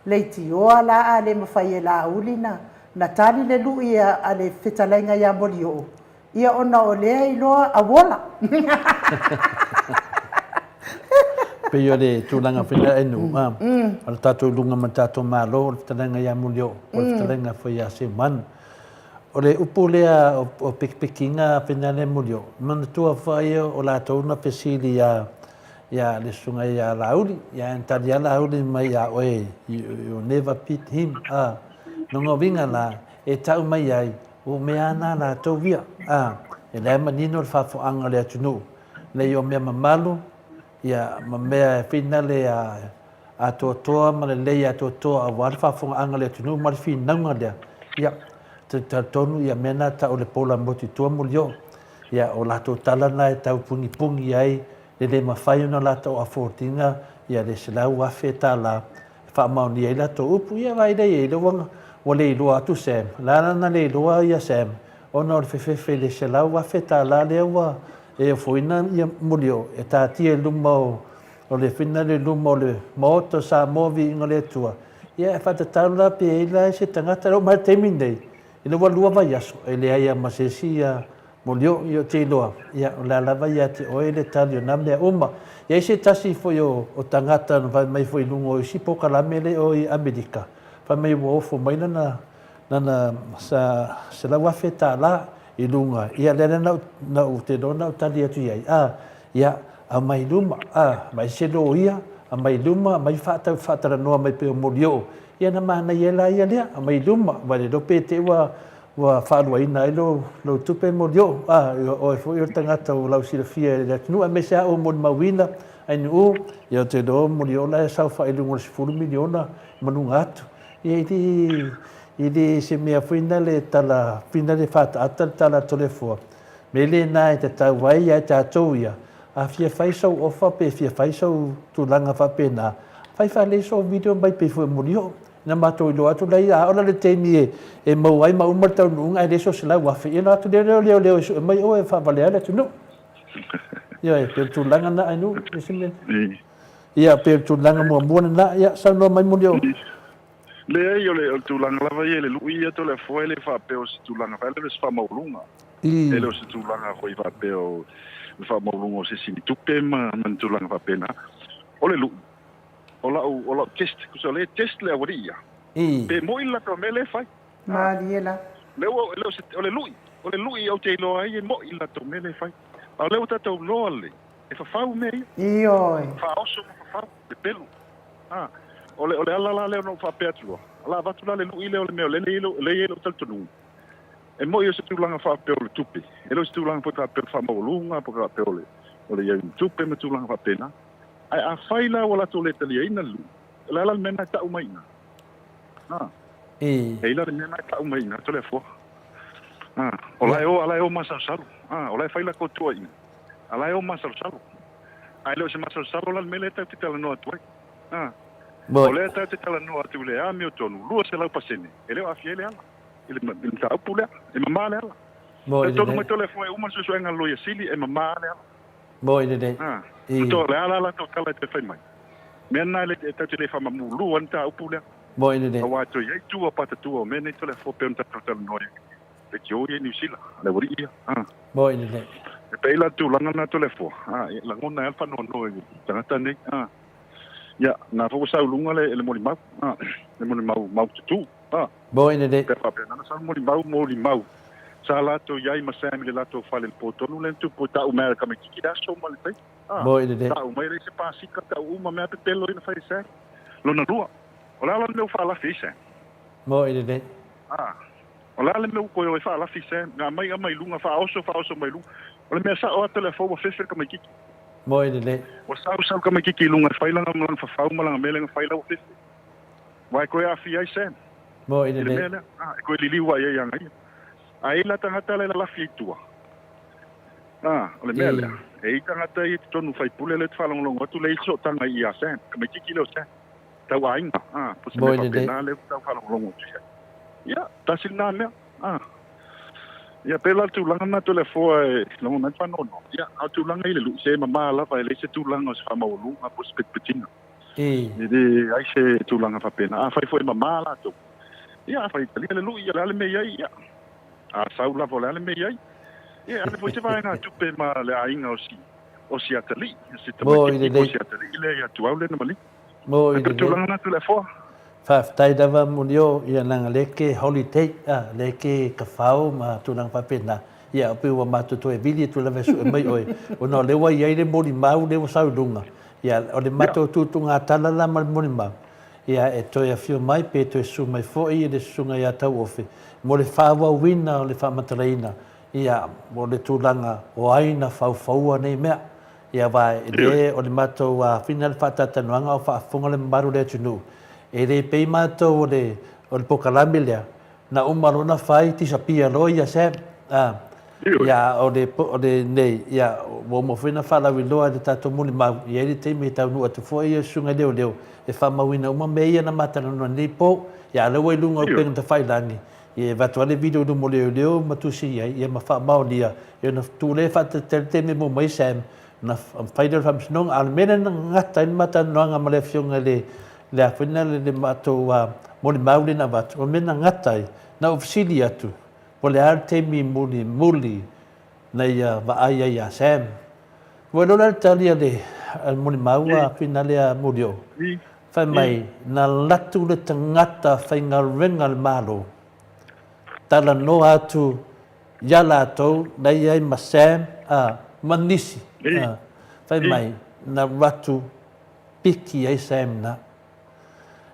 le tioa la a le mawhai e la ulina. Na tali le lu ia a le whetalainga ia moli o. Ia ona o lea i loa a wola. Pe yo le tūlanga whina enu. O le tātou lunga ma tātou mālo, o le whetalainga ia moli o. O le whetalainga whai a se man. O le upu lea o pekipekinga whina le moli o. Mana tua whai o la tauna pesili ya le sunga ya lauli ya entari ya lauli mai ya oe you never beat him no vinga la e tau mai ai o me ana la tovia e le manino fa fo anga le tunu le yo me mamalu ya me fina le a to ma le ya to a war fa fo anga le tunu ma fi nanga le ya te tonu ya mena ta o le pola moti to mo yo ya o la to tala na tau pungi ai le mawhai ona lata o afortinga ia le selau afe la whaamauni ai lata upu ia vai dei e le wanga o le iloa atu Sam lana le iloa ia Sam ona o le whewhewhe le selau afe la le awa e o fuina ia mulio e tātia luma o le whina le luma o le maoto sa movi inga le tua ia e whatatau la pe e la se tangata rau mai teimi nei i le walua vai aso e le aia masesi ia molio yo te loa ia o la lava ia te oe le tali o namea uma ia se tasi foi o tangata vai mai foi lungo i sipo kalamele o i Amerika vai mai wo fo mai na sa la wafeta la i lunga ia le na o te dona o tali atu ia ia a mai luma mai se lo ia a mai luma mai fata no mai pe molio ia na mana ia la ia le a mai luma vai do pe te wa whanua ina i lo tupe molio o e fwoi o tangata o lau silafia le tunu a mesa o mon mawina ai nu ia te do molio la e sau whaelungo le 10 miliona manunga atu i di se mea whina le tala whina le whata ata tala tolefua me le na e te tau wai ai tātou ia a fia whaisau ofa pe fia whaisau tūlanga whapena whai whale so video mai pe fwoi molio na mato lo atu lai ona le temi e mau ai mau marta nunga e so sala wa fe ina atu leo so mai o e fa vale ala tu no ia e pe tu langa na anu simen ia pe tu langa mo na ia sa no mai mo leo le io le tu langa la vai le lui ia to le foi le fa pe o tu langa fa le fa mau lunga e le tu langa ko i fa pe o fa mau lunga se si tu pe man tu langa fa pena o le lu ola test kuso le test le awaria pe mo illa to mele fai mariela le ole lui o te lo ai mo illa to mele fai a le uta to lo le e fa fau me ioi fa oso fa de pelo ole ala le no fa petro ala va tu le lui le ole me le tal tonu e mo io se tu langa fa pe ole tupi e lo se tu langa fa pe fa mo lunga po ka pe ole ia tupi me tu langa fa pena ai a faila wala to le tali ina lu la mena ta umaina e la mena ta umaina to le fo ala o masa salu ola faila ko to ina ala o masa salu ai lo se masa salu la mele ta titala no atu ola ta titala no atu le a mi o tonu lu se la pasene ele a fiele ala ele ta upula e mama ala mo to mo to le fo e uma so enga lo ya sili e mama ala mo ide to le ala to kala te fai mai mena le te te fa mamulu anta upula mo ide wa to ye tu o pata tu o mena to le fo pe anta to no le jo ye ni sila le wori ia mo ide pe la tu langa na to le fo la ngona alfa no tanga ne ya na fo sa lunga le mo limau le mo limau tu mo ide pe pa pe na sa mo limau sa la to yai masami le la to fale po to no le tu po ta o mer ka me kiki da so mal pe mo ide ta o mai se pa sika ta uma me te telo ina fai se lo na rua ola la meu fala fise mo ide ola le meu ko yo fala fise na mai lunga fa oso mai lu ola me sa o telefone fise ka me kiki mo ide o sa ka me kiki lunga fai la ngam fa fa ma la mele fai la fise vai ko ya fi ai se mo ide ko li wa ya yang ai la tangata le la fitua ole mele e tangata i tonu fai pule le tfalong longo tu le so tanga ia sen ka me kiki lo se ta wa inga po se me na le ta falong longo tu ya tasil na me ia pela tulanga na telefone lo na fa no ia a tulanga ile lu se mama la fa ile se tulanga se fa maulu a pos petina de ai se tulanga fa pena a fa foi mama la to ia fa ile lu ia le me ia a saula vola le me ia ale foi se vai na tupe ma le ainga o si atali se te mo si atali ile ia tu aule na mali mo ile tulanga na telefone fa tai dava munio ia nanga leke holiday leke kafau ma tunang fa pena ia pe wa ma tu e vili tu la vesu mai oi ono le wa ia le moni mau le wa sau dunga ia o le mato tu tunga tala la mal moni mau ia e to ia fiu mai pe to su mai fo ia le sunga ia tau ofe mo le fa wa wina le fa matreina ia mo le tulanga o aina fau fau nei mea ia vai le o le mato wa final fa tatanuanga o fa fonga le maru le tunu e le pei matou o le pokalami lea na umalona fai tisapia lo ia se ia o le nei ia mo mofina falawiloa le tatou muli mau ia le teimi taunuu atu foi ia suga leoleo e faamauina uma me ia na matalanoa nei po ia leua i luga o pega tafailangi ia vatu ale video lumo leoleo matusi ai ia ma faamaolia ia na tule faatateletele mo mai sem na faile le faamasinoga a le mena na gata i le matalanoaga ma le afioga le afina le matou moli mauli na vatu o mena ngatai na ofisili atu po le ar temi muli na ia vaai ai a sem o lola talia le moli maua fina le mulio fai mai na latu le tangata whaingarenga le malo tala no atu ia latou na ia i masem manisi fai mai na ratu piki ai sem na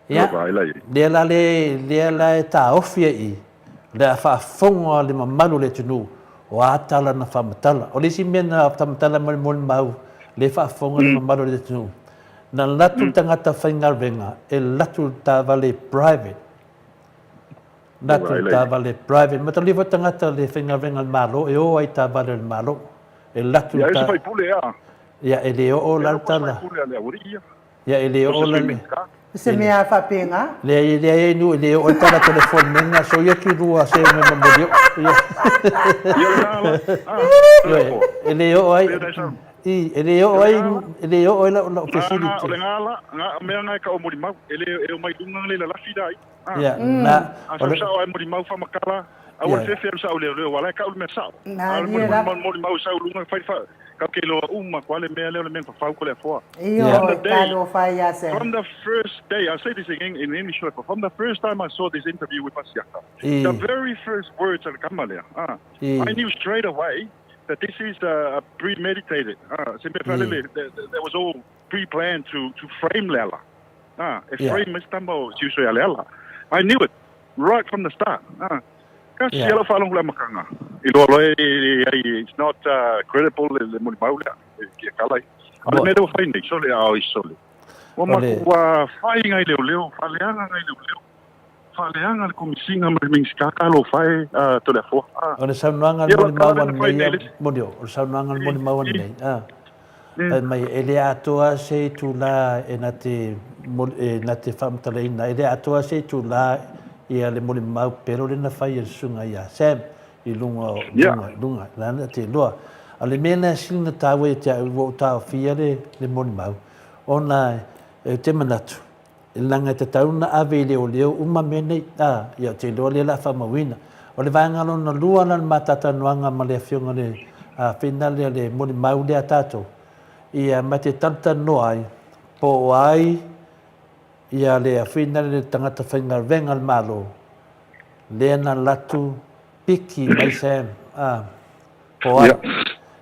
ia le la e taofi ai le faafoga le mamalu le tunu o atala na faamatala o lesi mea na faamatala ma le moli mau le faafoga le mamalu le tunu na latu tagata faigaluega e latu tavale private latu tavale private ma talifa tagata le faigaluega le malo e o ai tavale le malo e latu ia e le oo laltala ia e le oo lale se mea whapenga? Le nu le o tala telefone menga so ia ki rua se me mamodio. Ele o ai ele o la facility. Ole ngala nga me nga ka o mori mau ele o mai dunga le la fidai. Ya na o sa o mori mau fa makala a o se fe sa o le wala ka o me sa. Na mori mau sa lunga fa okay, from the first day, I say this in English, but from the first time I saw this interview with Masiaka, the very first words of Kamalia, I knew straight away that this is premeditated. There was all pre-planned to frame Lela. Frame Mistambo, Lela. I knew it right from the start. It's not credible le molimaula ke kala ale me do fai nei sole ao isole o ma wa fai ngai leo faleanga ngai leo faleanga le komisinga me minska lo fai to le fo o le saunoanga le molimaua nei modio o le saunoanga le molimaua nei mai ele atoa se tula e na te famtaleina ele atoa se tula ia le molimau pero le na fai e sunga ia sem i lunga lana te loa a le mena silina tawe te au tau fia le molimau ona te manatu i langa te tauna ave leo leo uma mene ia te loa le la famawina o le vangalo na lua na matata noanga ma le afionga le fina le molimau le atato ia ma te tanta noai po ai ia le afina le tangata whaingarenga le malo le na latu piki mai sem poa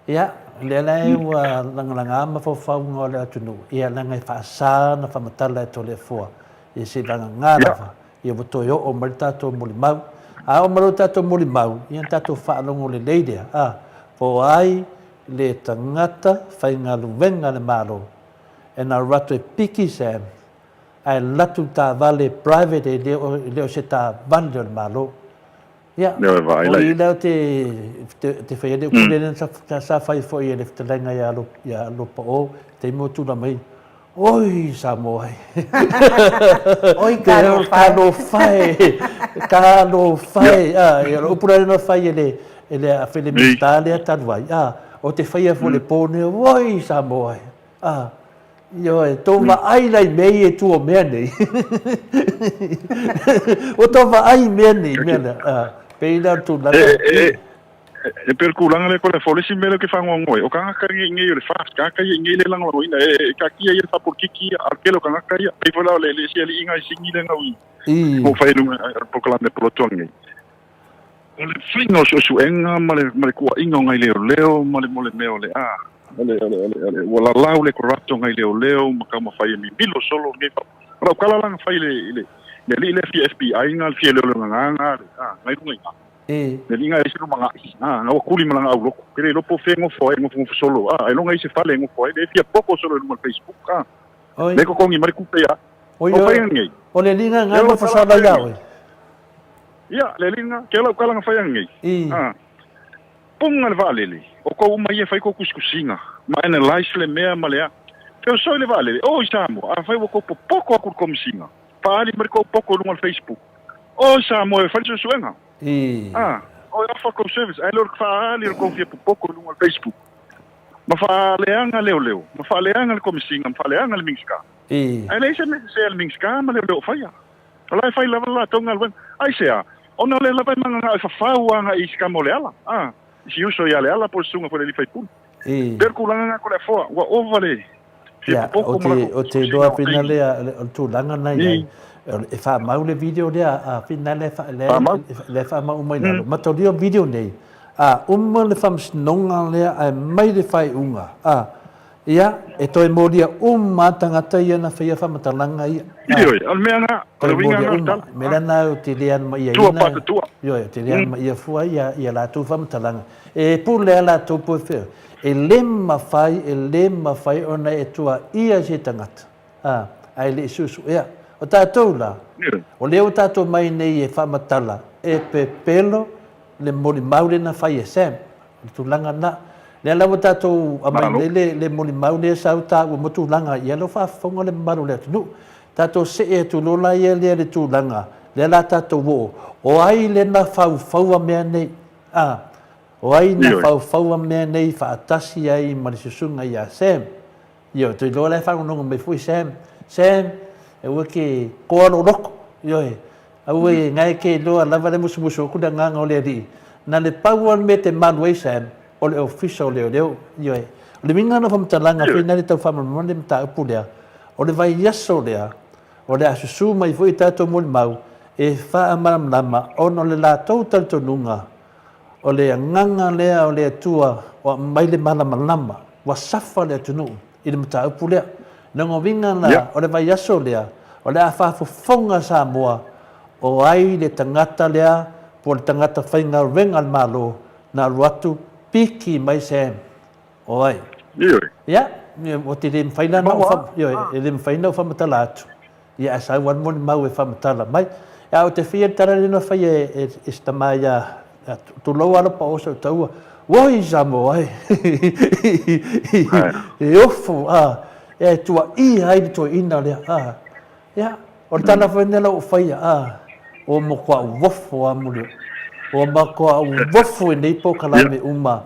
ia le lai wa langa ma fo fa ngole atunu ia langa fa sa na fa matala to le fo ia se langa ngara fa ia boto yo o malta to molimau o malta to molimau ia tato fa longo le leidea po ai le tangata whaingarenga le malo e na rato piki sem ai latu ta vale private le se ta bundle malo ya o ila te fai de kulen sa fai foi ele te lenga ya lo po te mo tu na mai oi sa moi oi caro fai ya lo pura no fai ele ele a fele mentale ta vai o te faia fo le pone voi sa moi yo e toma ai lai mei e tu o mea nei o toma ai mea nei mea peina tu la e per kulanga le kole fole si mele ke fango ngoi o kanga ka ngi le fast ka ka ngi le lang ngoi na ka kia ye fa por kiki arkelo kanga ka ya pe fola le si ali inga singi le ngoi mo fa lu pokala de protongi o le fino so enga male ku inga ngai leo male meo le ale wala lau le corrupto ngai leo makama fa mi bilo solo ngai fa ra kala lang fa le FBI ngal fi le nganga ngai ngai le linga ese no manga na o kuli malanga au loko kere lo po fengo foi ngo solo e longa ese fale ngo foi de fia pouco solo no Facebook me ko kongi mari kupe ya o fai ngai o le linga nga no fasala ya ya le linga ke la kala nga fai ngai punga le vale le o ko uma ye fai ko kuskusinga ma analyze le mea malea ke so le vale o isamo fai ko pouco ko komisinga pa ali mari ko pouco no Facebook o isamo fai so suenga o fa com service ai lor fa ali ko fia pouco no Facebook ma fa leanga leo ma fa leanga le komisinga ma fa leanga le mingska ai le se le mingska ma leo fa ya ala fa la tonga wen ai se ona le la manga fa fa nga iska molela si uso ya le ala por sunga por ele Facebook per kulanga ko le fo wa ovale o te doa finale o tu langa nai e fa mau le video le a finale le fa mau mai na ma to dio video nei le fam snonga le a mai le fai unga ia e to e modia tangata ia na fia fa matalanga ia al meanga o winga melana o te lean mai ia yo te lean mai ia fu ia la tu fa matalanga e pu le la tu pu fe e lemma fai ona e tua ia se tangata ai le susu ia o tātou la, o leo tātou mai nei e whamatala, e pe pelo, le moli maure na whai e Sam, le tūlanga na. Le alawa tātou a mai nei le moli maure e sau tā, ua mo tūlanga, i alo whaafonga le maru le atunu. Tātou se e tūlola i lea le tūlanga, le ala tātou o ai le na whau mea nei, o ai na whau mea nei, whaatasi ai marisusunga i a Sam. Io, tui lola e whangononga me fui Sam, e ua ke koano roko, ioe. Au e ngai ke loa lava le musu kuna nganga o le ri. Na le pauan me te manuei Sam, o le ofisa o leo, ioe. O le minga na whamtalanga, whina le tau whamamone mta upu lea, o le vai yaso lea, o le asusu mai fui tātou moli mau, e wha amaram lama, ono le la tau taltonunga, o le nganga lea o le atua, o mai le malama lama, wa safa le atunu, i le mta upu lea. Nango winga na o le vai aso lea, o le a whaafofonga sa moa, o ai le tangata lea, po le tangata whainga renga malo, na ruatu piki mai Sam. O ai. Ia, o te le mwhaina na o whamatala, le mwhaina o whamatala atu. Ia, sa wan moni mau e whamatala mai. Ia, o te whia tara rina whai e stamai tu lau ala pa osa utaua. Woi Samo, ai. E ofo, e tua I hai to ina le ya o tana fenela o faia o mo kwa wofo amule o ma kwa wofo nei po kala me uma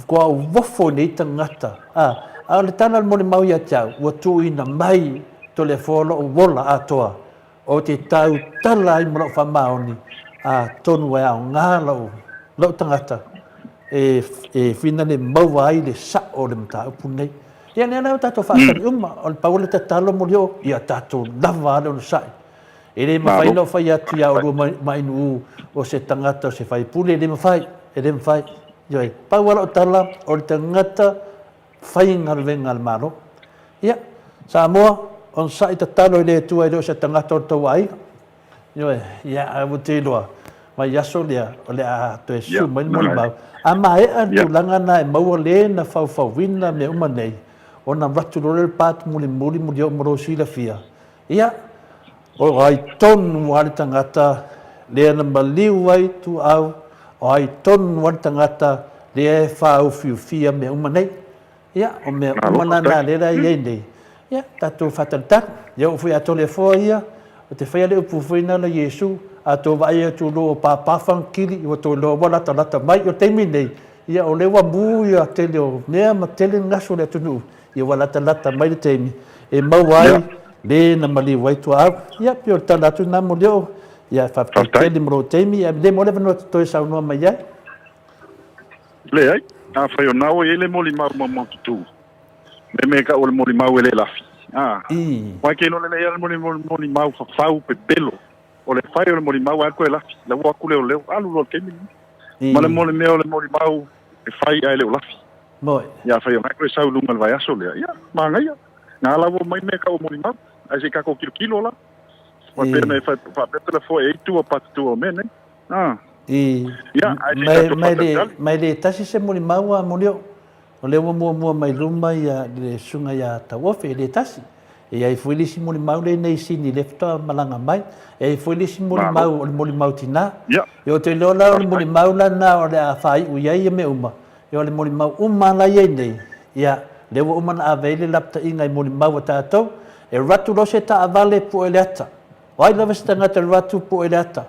kwa wofo nei tangata a le tana mo le mau ya tau o tu ina mai to le folo o wola atoa o te tau tala I mo fa maoni tonu wa ngala o lo tangata e fina le mau ai le sa o le mta punei ia nena tato whaatari o le paule te talo mo leo, ia tato lava ale o sai. E le mawhai no whai atu ia o rua mainu o se tangata o se whai pule, e le mawhai. Ioi, pauala o tala o le tangata whai ngalwenga al maro. Ia, sa moa, on sai ta talo i le tua i leo se tangata o tau ai. Ioi, ia, awu te loa. Mai aso lea, o le a to e su, mai moli mau. A mai atu langa na e maua le na whauwhawina me umanei. O na watu rore pat muli o morosi la fia. Ia, o ai tonu wale tangata lea na maliu ai tu au, o ai tonu wale tangata lea whau fiu fia me umanei. Ia, o me umanana lera i ei nei. Ia, tatu whataritat, ia o fui atole fōa ia, te whaia le upu whaina na Yesu, a tō vai atu lo pa pawhankiri, i wa tō lo wala talata mai, o teimi nei, ia o lewa mū ia te leo, nea ma tele ngaso le atunu, ia wala talata mai le teimi, e mau ai, le na mali wai tua au, ia pio talatu na mo leo, ia whapitele mro teimi, ia le mo le vano toi saunua mai ai. Le ai, a whai o nao e le moli mau mau tutu, me ka o le moli mau e le lafi. Wai ke no le ia le moli mau whawhau pe pelo, o le whai o le moli mau ako e lafi, la waku leo leo, alu lo teimi. Ma le moli meo le moli mau e whai ai leo lafi. Moi. Ia whai o ngai koe sau lunga le vai aso lea, ia, maa ngai ia. Ngā lawa mai me ka o moli mau, ai se kako kilo la. Wa pena e whapetela fo e tua patu o mene. Mai le tasi se moli mau a moli o. O lewa mua mai luma ia le sunga ia tawofe le tasi. E ai foi lisi moli mau le nei sini lefta malanga mai. E ai foi lisi moli mau o le moli mau tina. E o te lola o le moli mau la na o le a whai uiai e me uma. E o le moli mau la iei nei. Ia lewa na avele lapta ingai moli mau a tātou. E ratu lo se ta avale po ele ata. Wai lava se tangata ratu po ele ata.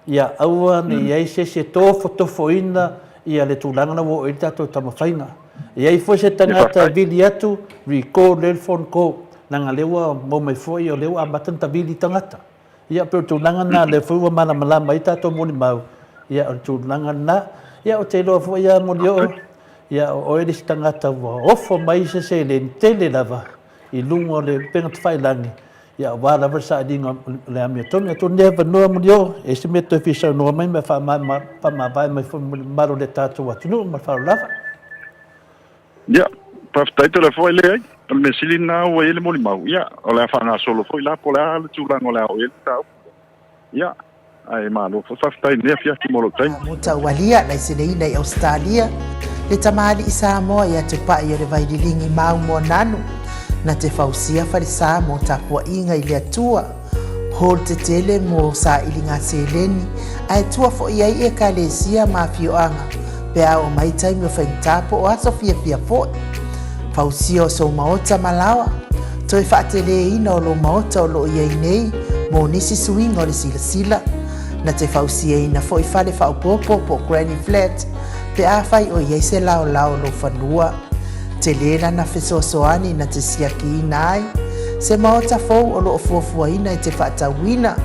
Ia aua ni iei se tofo ina ia le tūlanga na wo i tātou tamawhainga. Iei foi se tangata vili atu, recall, telephone call, nanga lewa mo mai foi o lewa amatan tabili tangata. Ia pero tūlanga na le fuwa mana malama i tātou moni mau. Ia o tūlanga na, ia o te loa foi ia moni o. Ia o eris tangata wa ofo mai se le tele lava. I lungo le pengat whailangi. Ia wala versa adinga le amia tonu. Tu neva noa moni o, e se me to fisa noa mai me wha vai mai maro le tātou atunu, ma wha lava. Ia, paftai te le foi le ai. Le mesili na o ele moli mau. Ia, o le afanga solo foi la po le ale tūlanga o le ao ele tau. Ia, ai malo, paftai nea fiaki molo tai. Muta walia na isinei nei Australia. Le tamali i Samoa ia te pai o le vaililingi mau mo nanu. Na te fausia farisa mo tapua inga i le atua. Hol te tele mo sa ilinga seleni. Ai tua fo iai e ka le sia mafio anga. Pea o mai taimi o whaintapo o aso fia fōi. Fausia o so maota malawa. Toi whaatele ina o lo maota o lo iei nei. Mo nisi suinga o le sila. Na te fausia ina fōi whale whaupopo po Granny Flat. Pea whai o iei se lao lo whanua. Te lera na fesosoani na te siaki ina ai. Se maota fōu o lo o fuafua ina i te whaatawina.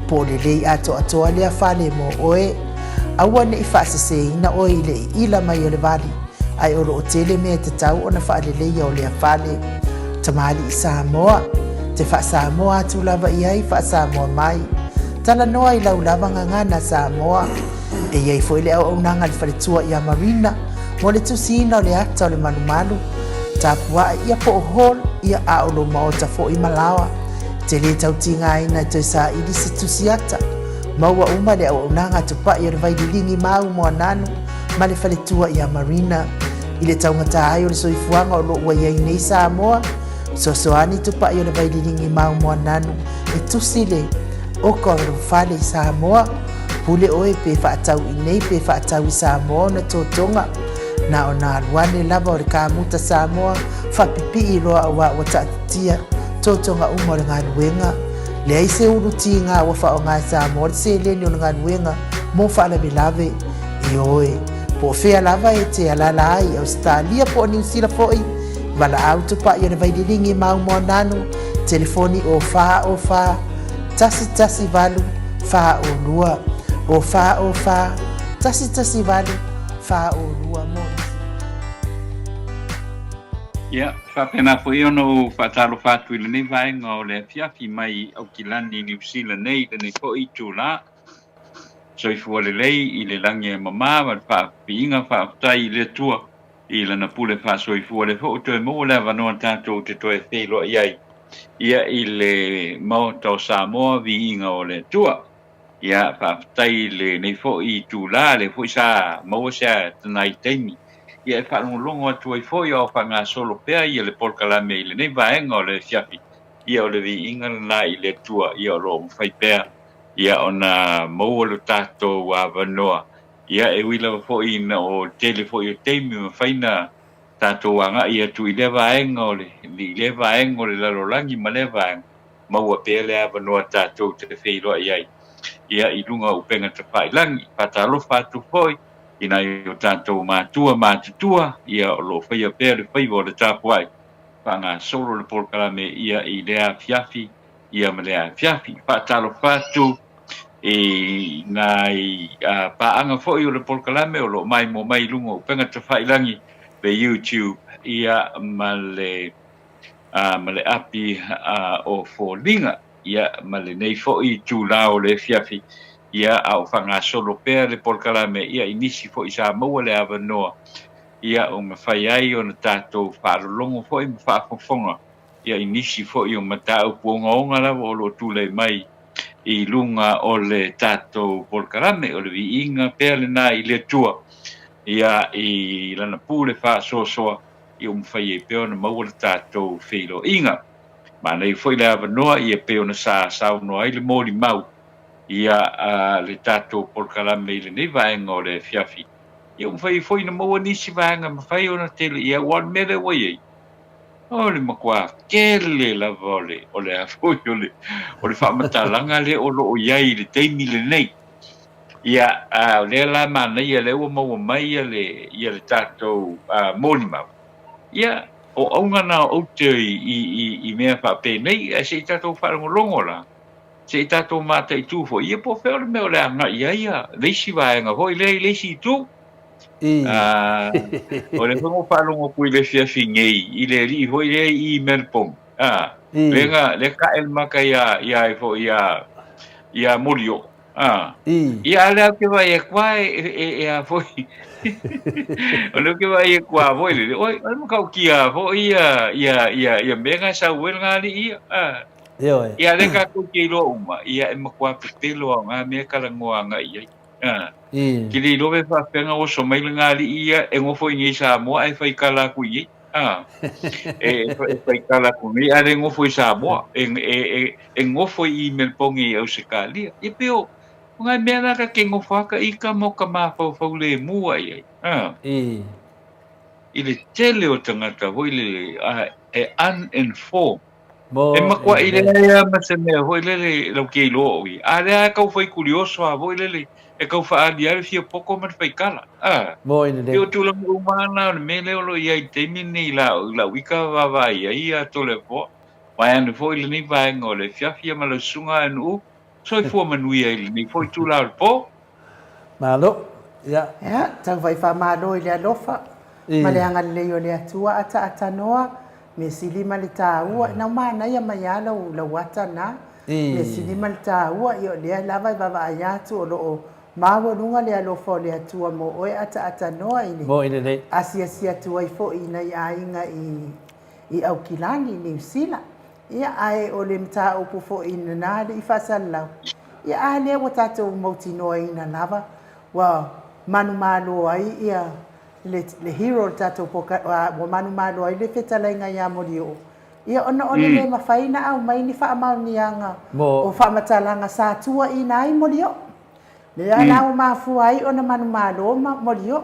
Po le lei atoa lea whale mo oe. Aua ne i whaasese ina o i le ila mai o le vali. Ai oro o tele mea te tau o na whaaleleia o lea whale. Tamali i Samoa. Te wha Samoa atu lava i ai wha Samoa mai. Tala noa i lau lava ngangana Samoa. E iei fo i le au nanga le whaletua i a Marina. Mo le tusina o le ata o le manumalu. Tapua ia po o hol ia a o lo maota fo i malawa. Te le tau tinga ina i toi sa i disi tusiata. Maua uma le au nanga tupa i o le vaililingi mau mo nanu. Ma le whaletua i a Marina. I le taungata ai o le soifuanga o lo ua iei nei Samoa. Sosoani tupa i o le vaililingi mau mo nanu. E tusile o ka o whale i Samoa. Pule oe pe whaatau i nei pe whaatau i Samoa na tōtonga. Na o nā ruane lava o le kāmuta Samoa. Whapipi i roa a wa taatia. Tōtonga uma o le ngā ruenga. Le ai se uru ti ngā wafa o ngā Samoa. Le se leni o le ngā ruenga. Mō whaala me lave i oe. Po whea lava e te alala ai Australia po New Zealand foi. Wala au tupa i o le vaililingi mau mo nanu. Telefoni o wha. Tasi valu. Wha o lua. O wha. Tasi valu. Wha o lua mo. Ia, whapena fo i ono whaataro whātu i le nei vaenga o le fiafi mai au kilani New Zealand nei le nei fo i tūla. So i fua le lei i le langi e mama wa whaapiinga whaafutai i le tua i le na pule wha so i fua le fo o toi mo le wanoa tātou te toi whelo iai. Ia i le mau tau Samoa vi inga o le tua. Ia whaafutai le nei fo i tūla le fo i sa maua sea tanai teimi. Ia e whaanongolongo atu ai fo i au whanga solo pea i le polkalame i le nei vaenga o le fiafi. Ia o le vi inga na i le tua ia o lo mwhai pea. Ia ona maualo tātou wa wanoa. Ia e wila fo i na o tele fo i o teimi ma whaina tātou wanga ia tu i le vaenga o le vaenga o le lalolangi ma le vaenga. maua pele ava no tatou te wheiroa iai. Ia I lunga upenga te whailangi, patalo whatu foi, ina I o tatou mātutua, ia o lo whaia pere whaiwa o le tāpuai. Whanga solo le polkalame ia I lea fiafi, ia ma lea fiafi, patalo whatu, ngai paanga foi o le polkalame o lo mai mo mai lunga upenga te whailangi, pe YouTube, ia ma le api o Fōlinga, ia ma le nei fo'i tūlā o le fiafi, ia au whanga solo pēr le polkalame, ia inisi fo'i sa maua le awanoa, ia o ma whai ai o na tātou whārolongo fo'i ma whaafonga, ia inisi fo'i o ma tāu puonga lawa o lo tūlei mai, I lunga o le tātou polkalame, o le vi inga pēr le nā I le tua, ia I lana pūle wha soa, I umwhai e peo na maua le tātou whiro inga. Ma nei foi le avanoa I e peo na sao noa I le mōri mau. Ia le tātou polkalame I le nei vaenga o le fiafi. Ia umwhai foi na maua nisi vaenga ma whai o na tele ia wan mele wai ei. O le makua kele lava o le afoi o le whamatalanga le o lo o iai le teimi le nei. Ia le la mana ia le ua maua mai ia le tātou mōri mau. Ia, o aunga na o te I mea whape nei, se I tātou wharangolongo la. Se I tātou mātai tūfo. Ia po wheo le meo le anga ia, leisi vaenga hoi, leisi tū. O le whango wharongo pui le fiafi ngei, I le ri hoi le I Melbourne. Le ka el maka ia fo ia morio. Ia le ke vai e kwa e a foi. O le ke vai e kwa voi le. Oi, mo ka kia fo ia menga sa wel ngali ia. Ia le ka ku ki lo uma, ia e mo kwa pelo nga me ka la ngoa nga ia. Ki le lo ve fa penga o so mai ngali ia e ngo foi ni sa mo ai fai kala ku ia. E fai kala ku ni ale ngo foi sa mo e ngo foi I Melbourne o se kali. E peo ngai mea naka ke ngofaka I ka mo ka mawhau le mua iai. I le tele o tangata hoi le uninformed. E makua I le ea mase mea hoi le lau kei loa oi. A lea kau whai kurioso a hoi le e kau whaadi ale fia poko man whai kala. E o tūlang umana o me leo lo iai teimi nei lau ika wawai ai a tole po. Mai ane hoi le ni vaenga o le fiafia ma le sunga anu. So I fua manui ai ni foi tu la po. Malo. Ya. Ya, tau vai fa malo I le alofa. Ma le anga le o le atua ata noa. Me sili ma le tāua. Na mana ia mai ala o la wata na. Me sili ma le tāua I o le lava I bava ayatu o lo mawa nunga le alofa o le atua mo oe ata noa I ni. Mo I nei. Asia tua I fo I nei ainga I Aukilani, New Zealand. Ia ai o le mta upu fo ina nade I whasalau. Ia ai lea wa tatou mauti noa ina lava. Wa manu malo ai ia le hero tatou poka wa manu malo ai le whetalainga ia morio. Ia ona le mawhaina au mai ni wha amau ni anga. O wha matalanga sa tua ina ai morio. Le ana o mafu ai ona manu malo morio.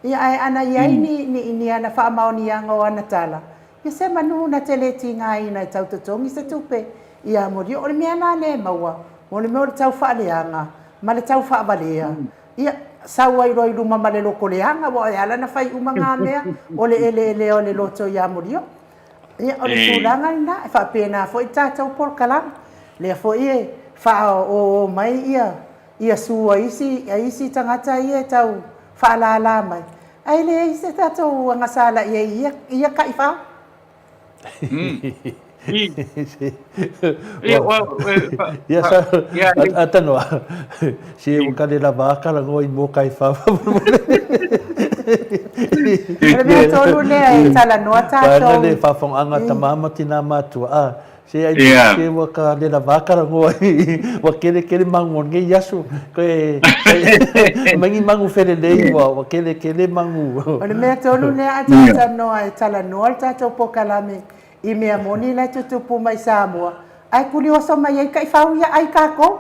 Ia ai ana iai ni ana wha amau ni anga o anatala. Ia se manu na tele tinga ina tau totongi se tupe ia mori o le mea na le maua o le mea o le tau whaaleanga ma le tau whaabalea ia saua I roi luma ma le loko leanga wa e ala na whai umanga mea o le ele o le loto ia mori o ia o le tūlanga ina e whaapena fo I tātou porkalang le fo I wha o mai ia sua isi tangata ia tau whaalala mai ai le isi tātou angasala ia ka I wha Atanoa. Si o ka la vaca la ngoi mo kai fa. Me tolu le tala noa tatou. Pana le fa fong anga tamama tina matua. Si ai si o ka la vaca la ngoi wa kele mangon nge yasu ko mangi mangu fere le wa kele mangu. Ole me tolu le ata noa tala noa tatou pokalame. I mea moni la tutupu mai Samoa. Ai kuli oso mai ai kai fau ia ai kako.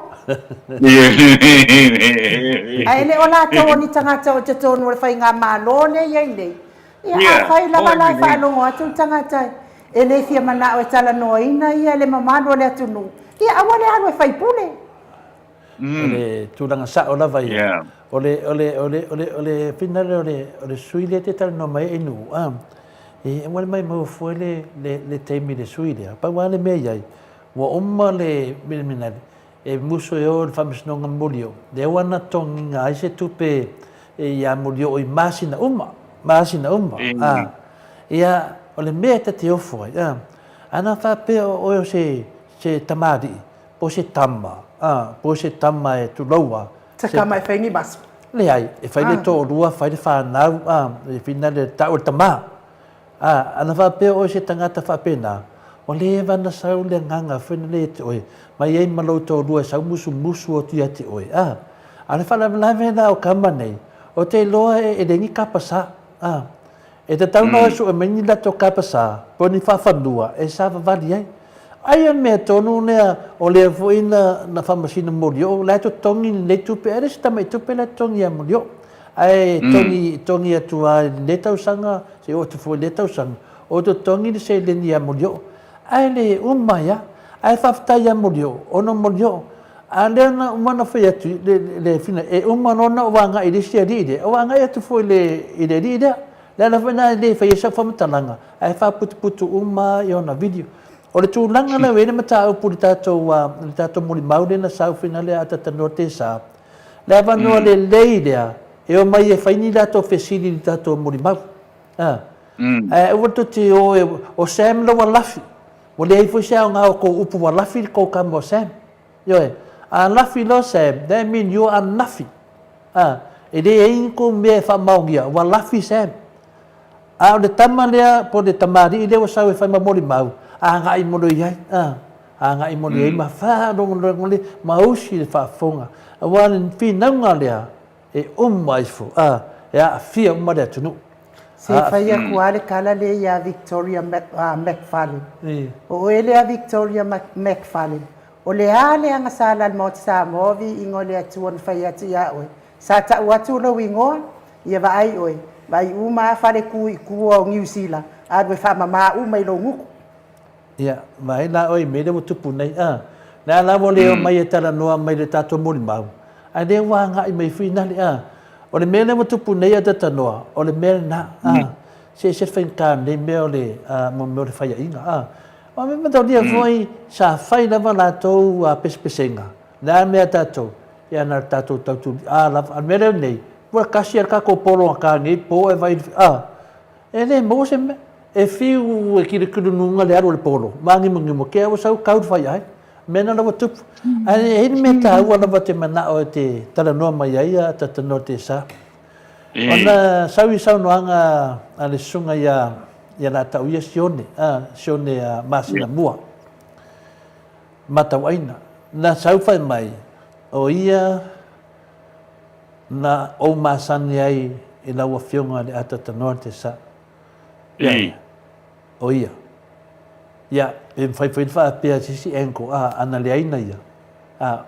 Ai le ola to ni tangata o te tonu le fai ngā mālone iai nei. Ia a fai lava lai wha alongo atu tangata. e le fia mana o tala noina ia le mamano le atunu ia awale anu e fai pule ole tulanga sa ola vai ole finale ole suile te tala no mai enu e wale mai mo fuele le temi le suile pa wale me ai wa umma le minale e muso e o famis no ngamulio de wana tonga ai se tupe e ia mulio i masina umma ia ole me te ofo ana fa pe o se tamadi po se tama e tu loa se kama e fengi bas le ai e fai le to rua fai le fa na e fina le ta o tama ana fa pe o se tangata fa pena o le vana sau le nganga fina le te oi mai ei malo to rua sau musu o tia te oi ana fa la na o kama nei o te loa e rengi kapasa e te tau na su e meni la to kapasa po ni fa fanua e sa va vali ai me tonu nea o le foina na famasina morio la to tongi le tupe ere sta mai tupe la tongi morio ai tongi atua le tau sanga se o te fo le tau sanga o to tongi se le ni morio ai le umaya ai fafta ya morio ono morio ale na umana fa ya le fina e umano na wanga ile sia ide wanga ya tu fo le ide la fina le fa ya sa fa mtalanga ai fa putu uma yo na video o le tūlanga na wene mata au puri tātou mori maure na sau finale a tata norte sa. Le avanua le leidea e o mai e whaini tātou whesiri ni tātou mori mau. E wato te o Sam lo walafi. O le eifo se au ngā o ko upu walafi ko kama o Sam. Yoe, a lafi lo Sam, that mean you are nafi. E de e inko mea wha maungia, walafi Sam. A o le tama lea po le tamari i leo sau e whaima mori mau. Anga i mono iai, anga i mono iai, ma wharongo le, ma usi le whaafonga. A wane whinaunga lea, e umaifu, e a fia umare atunu. Se whaia kua le kala le ia Victoria McFarlane. O ele a Victoria McFarlane. O le ale anga sala al mot sa movi ingo le atuan whaia tu ia oe. Sa ta uatu lo ingoa, ia va ai oe. Vai uma whare kui kua o New Zealand. Adwe whamama uma ilo nguku. Ia, mai la oi me le tupu nei na la mo le mai tala noa mai le tato moli mau ai le wanga i mai fina le o le mele mo tupu nei ata tanoa o le mele na se whenka nei me o le mo me o le whaia inga o me matau lia foi sa whai lava la tau pespesenga na mea tato ia na tato tautu la mele nei mua kasi ar kako polo a ka ngai po e vai e le mo se me e fiu e kire kurununga le aro le polo mangi mo ke o sau kau fai ai mena la tup ai e me ta ua la te mana o te tala no mai ai ta no te sa ona sau no anga ale sunga ya na ta uia sione masina mua mata waina na sau fai mai o ia na o masani ai e la ua fionga le ata no te sa o ia e whai pia sisi enko ana le aina ia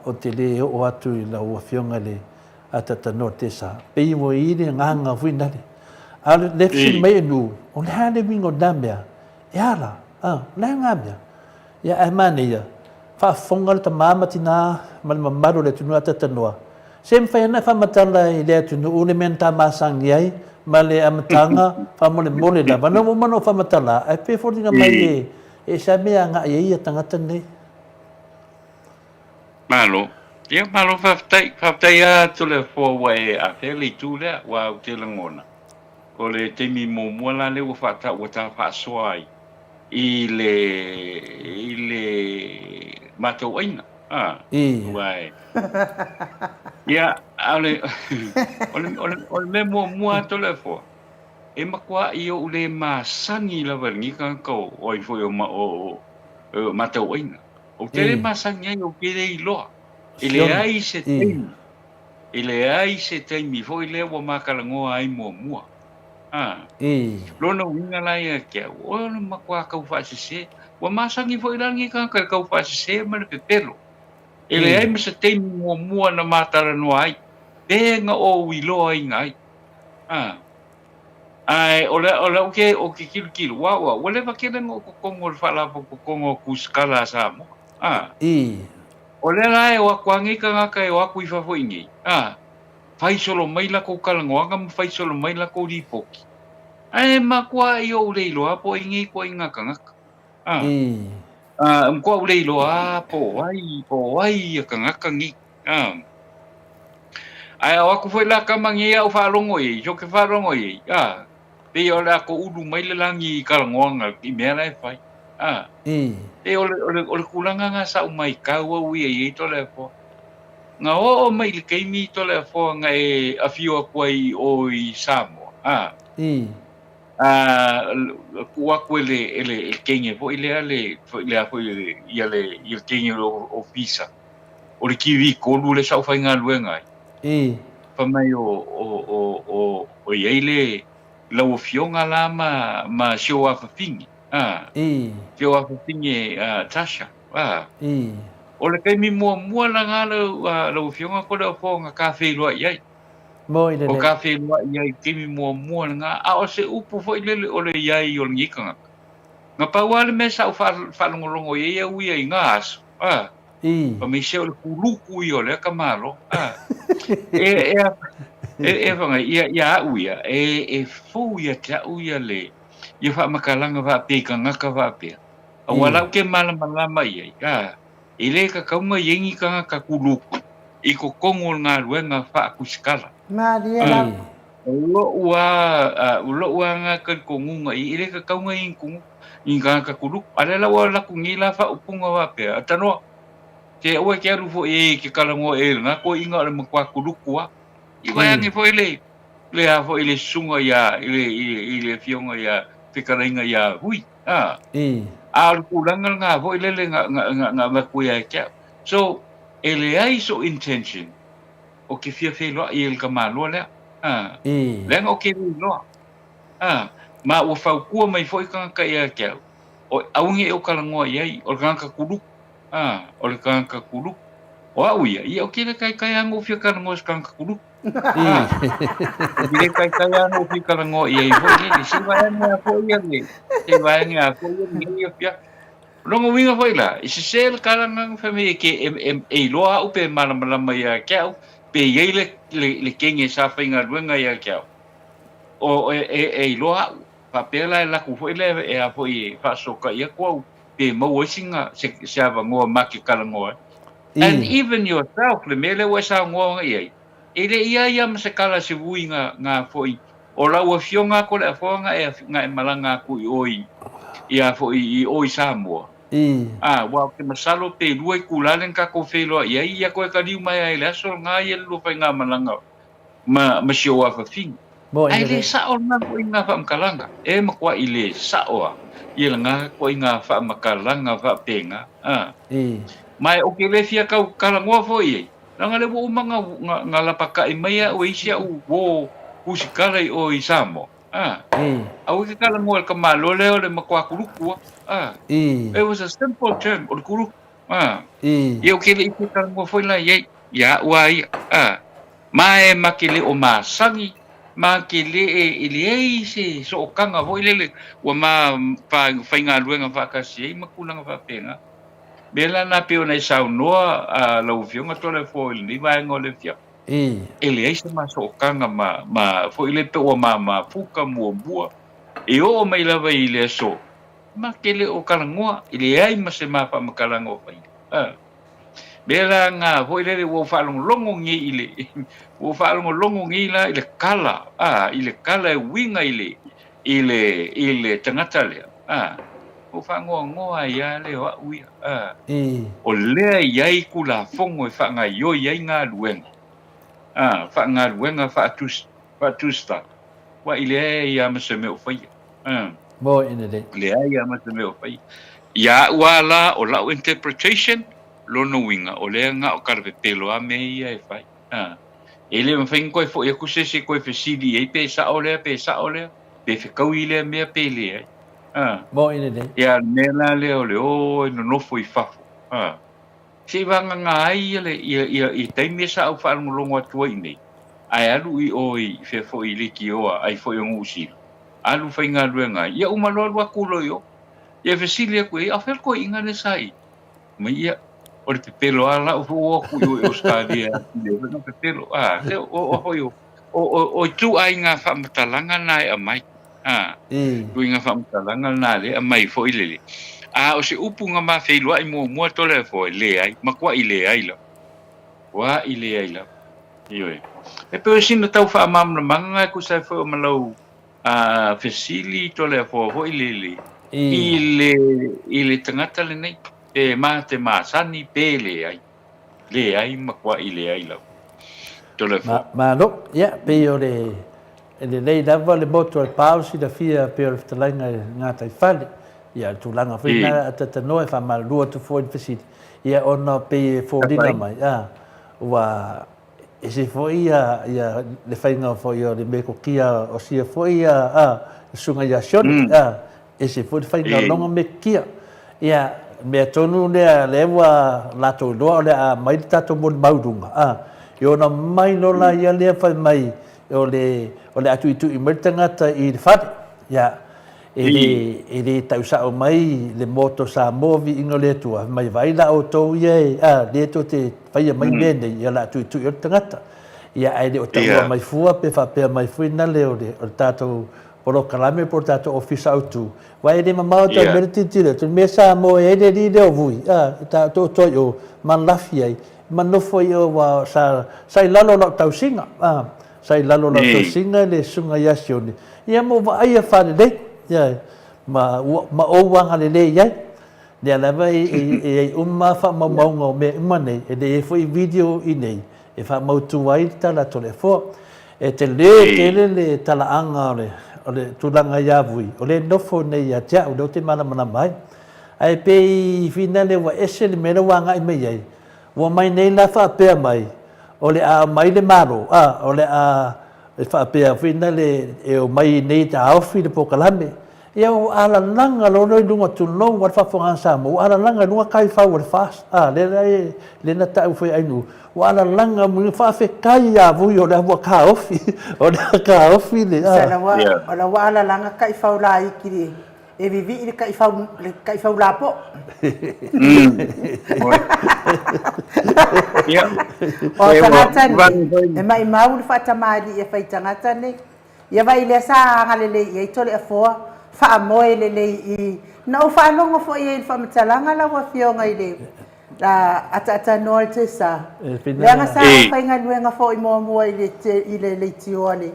o te le o atu i la ua fionga le atata no te sa pei mo i le nganga whina le le fisi mai enu o le hane wingo namea e ala le ngamea ia e mane ia whaafonga le ta mamatina ma le mamaru le tunu atata noa se mwhai ana whamatala i le atunu une menta masangi ai ma le amatanga famole mole la bana mo mano famatala e pe fordinga mai e sa mea nga ia tangata nei malo faftai a tole fo wai a feli tule wa te langona ko le temi mo mola le wa fata wa ta fa swai i le mato aina wai ia ole me mua tole fo e makua i o le masangi la vangi ka ko oi fo o matau ina o te masangi o pere i loa ile ai se temi fo ile wa makalango ai mua lona winga la ia ke o le makua ka fa se wa masangi fo ilangi ka fa se ma le pelo ele ai se temi mua na matara no ai tenga o wilo ai ngai Ai ole o ke kilo wa ole va ke ngo ko ngo fala ko ngo kuskala sa mo. Ole la e wa kwangi ka ngaka e wa kui fa fo ingi. Fai solo mai la ko kalangoanga ma fai solo mai la ko ripoki. Ai ma kwa i o le lo po ingi ko inga ka ngaka. Ko le lo po ai ka ngaka ngi. Ai wa ku foi la ka mangi au fa longo i jo ke fa longo i. Pe o la ko ulu mai le langi kalangoanga i me la fai. E ole kulanga nga sa umai ka wa wi e to le po. Nga o mai le keimi to le fo nga e afio kwai o I Samoa. Kua kwele ele kenge fo ile ale fo ile kenge o visa. O le kiwi ko lu le sa fa nga luenga. Pa mai o ile la o fionga la ma show of thing. Show of thing Tasha. O le kai mi mua la ngā lau fionga ko le fo ngā kawhi loa iai. O kawhi loa iai kai mi mua la ngā. O se upu fo ilele o le iai o le ngikanga. Ngā paua le me sa u whalongolongo iai au iai ngā aso. Pa me se o le kuluku I o le kamalo. Whanga ia au ia. E fou ia te au ia le. Ia wha makalanga wha pe ka ngaka wha pe. A walau ke malama iai. Ile ka kaunga yengi ka kuluku I ko kongo ngā luenga wha kusikala. Maria. Ulo ua ngā kongunga ile ka kaunga I kungu I ka kuluku. Ale la wa la kungila wha upunga wha pia. Atanoa. Te ua ke aru fo ke kalango ngā ko inga le makwa kuluku wa. I waiangi fo ile. Le a fo ile sunga ia ile fionga ia whikarainga ia hui. Al kulanga nga vo ilele nga makuya kia. So ele ai so intention o ke fia lo I el kamalo le. Lenga o ke lo. Ma o fa ku mai foi ka ia kia. O aungi o kalango ia o ka kulu. O le ka kulu. O auia I o ke le kai ango fia kalango ka kulu. Ile kai ango fia kalango ia vo le si va nga fo ia le. Se va nga fo ia fia. Longo winga foi la. I se sel kalangang fami ke e loa upe malama ia kia. Pe yele le kenge sa whainga luenga ia kia. O e loa papela la ku foi le e a foi fa soka ia ko pe mo singa se ava ngoa maki kalangoa. And even yourself le mele wa sa ngoa ia. Ele ia ma se kala se wuinga nga foi. O la wa fionga ko le fonga e nga malanga ku oi. Ia foi oi Samoa. Wa ke masalo pe luai kulalen ka ko felo ia ko ka diu mai ai la so nga ia lu fa nga malanga ma show of a thing ai le sa ona ko inga fa makalanga e ma kwa ile sa oa ia nga ko inga fa makalanga fa penga mai o ke le fia ka kalangoa fo ia nga le bo manga nga la paka I mai o isia u wo kusikala o I Samoa au ke kalangoa ka malo le o le makwa kuluku It was a simple term o kuru. Ia ke le I kalangoa foi la ia wa mai makele o masangi makele ile se so kanga foi le wa ma fa fainga luenga fa kasi makulanga fa penga. Bela na pe ona sa noa la ufionga tole foi ni vai ngole fia. Ele ai se maso kanga ma foi le pe o ma fuka mo bua. E o mai lava ile so. Makele o kalangoa ile ai ma se ma fa makalango fai. Bela nga foi le wo fa longo ngi ile. Wo fa longo ngi la ile kala. Ile kala winga ile tangata le. O fa ngoa ia le wa ui. O le ia ku la fongo fa nga yo ia nga luenga. Fa nga luenga fa tusta. Wa ile ia ma se me o fai. Mo ina de. Le ia ma se me o fai. Ya wala o la interpretation lo no winga o le nga o karve pelo a me ia e fai. Ele me fai ko fo e ku se ko fe sidi e pe sa o le pe fe kau ile me pe le. Mo ina de. Ya nela le o le o no foi fafo. Se vanga nga ai le i te me sa o fa longo tua i nei. Ai alu I oi fe fo I liki o ai fo yo ngusi. alu whainga luenga. Ia umaloa kulo yo. Ia Vesilia koe, a whel koe inga le sai. Ma ia, o le pepelo ala, o ku yo Australia. O pepelo, te o hoi o tu ai ngā whamatalanga nai a mai. Tu ngā whamatalanga nai le a mai fo ilele. O se upu ngā mā whailua i mua tole fo le ai, ma kua i le ai la. Wa i le ai la. Ioi. E peo sina tau wha amamna manga ku sai fo malau Vesili tole fo ho ilele. I le tangata le nei. E mā te māsani pē le ai. Le ai ma kua i le ai la. Ma no, ia, pe o le lei lava le moto al pausi da fia pe o le fitalainga ngā tai whale. Ia, tūlanga whina a tatanoa e whamalua tu fōi Vesili. Ia, ona pe fōrina mai. Ua, e se fōi ia le whainga fōi o le meko kia o sia fōi sunga ia sioni. E se fōi le whainga longa me kia. Ia, mea tonu lea lewa lato loa o lea mai tato mo maurunga. Yo na mai no la ia lea whai mai o le atu i mai tangata i le whare. Ia, e le tausao mai le moto sa movi ingo le tua. Mai vai la o tau ia le to te whaia mai mene ia la atu i o tangata. Ia ai le o taua mai fua pe whapea mai fuina le o le tato poro kalame por tato office autu. Wai le mamau tau mene titire. Tu me sa mo e le li leo vui. Tato toi o man lafi ai. Manofo i o wa sai lalo lau tau singa. Sai lalo lau tau singa le sunga yasioni. Ia mo wa aia whare lei. Ma o wanga le lei iai. Lea lewa e umma wha maunga o me umma nei. E le e fwoi video i nei. E wha mautu wai tala tole fo. E te le tala anga o le tulanga iavui. O le nofo nei a tia o te mana mai. Ai pe i whina le wa ese le mena wanga i mei iai. Wa mai nei la whaapea mai. O le a mai le maro. O le a whaapea whina le e o mai nei ta awhi le pokalame. Ia o ala langa lono i lunga tulong wat whafongan samu. O ala langa lunga kai whau le fast. Le na tau whai ainu. O ala langa muni whaafe kai a vui o le hua ka ofi. O le ka ofi le. O la wa ala langa kai whau la ikiri. E vivi i le kai whau la po. O tangata ni. E mai mau le whatamari e whai tangata ni. Ia vai le sa angalele i eitole a foa. Wha moe le le i. Na o whanonga fo i e whamatalanga la wa fionga i le. Ata noa te sa. Leanga sa whainga nuenga fo i mua i le tioane.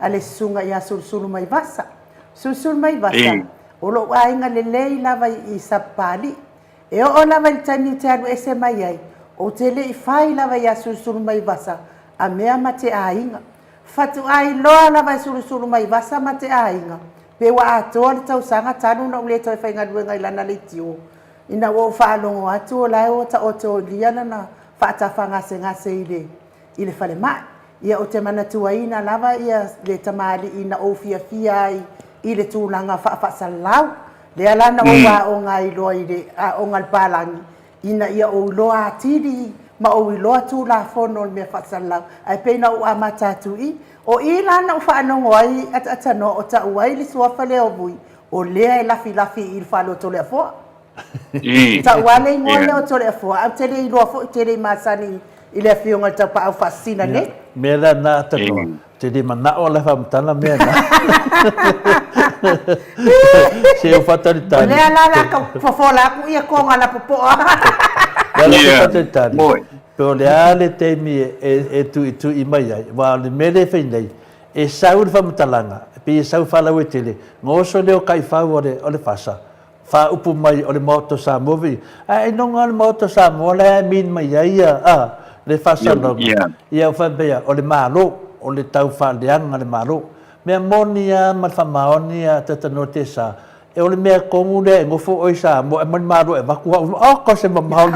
A le sunga i a sursuru mai vasa. Sursuru mai vasa. O lo ainga le lei lava i sapali. E o lava i tani te anu ese mai ai. O te le i whai lava i a sursuru mai vasa. A mea ma te ainga. Fatu ai loa lava i sursuru mai vasa ma te ainga. Pe wa atoa le tausanga tanu na ule toi whainga nuenga i lana le tio. Ina wo whanongo atu o lai o ta o to liana na whaatawhanga se ngase i le whale mai. Ia o te manatua ina lava ia le tamari ina o fia ai i le tūlanga whaasalau. Le alana o wā o ngā iloa i le o ngā palangi. Ina ia o iloa atiri ma o iloa tū la whono le mea whaasalau. Ai peina o amatatu i. O i lana o whanongo ai atano o ta uai li suafa le o vui. O lea e lafi i whalo tole a fua. Ta wale ngone o tole a fua. Au tere i loa fo i tere i masani i le fionga ta pa au fasina ne. Mea la na atano. Tere mana o le whamtana mea na. Se o whatari tani. Lea la ka fofola ku ia konga la popoa. Lea la whatari tani. Pero le ale te mi e tu i mai ai. Wa le mele whainei. E sau le whamatalanga. Pe e sau whalau e tele. Ngoso leo kai whau o le whasa. Wha upu mai o le moto sa movi. E nonga le moto sa mo le min mai ai le whasa longa. Ia whabea o le malo. O le tau whaleanga le malo. Mea monia ma whamaonia tatano te sa. E ole mea kongu le ngofo oi sa mo e mani malo e waku hau. O ko se mamau.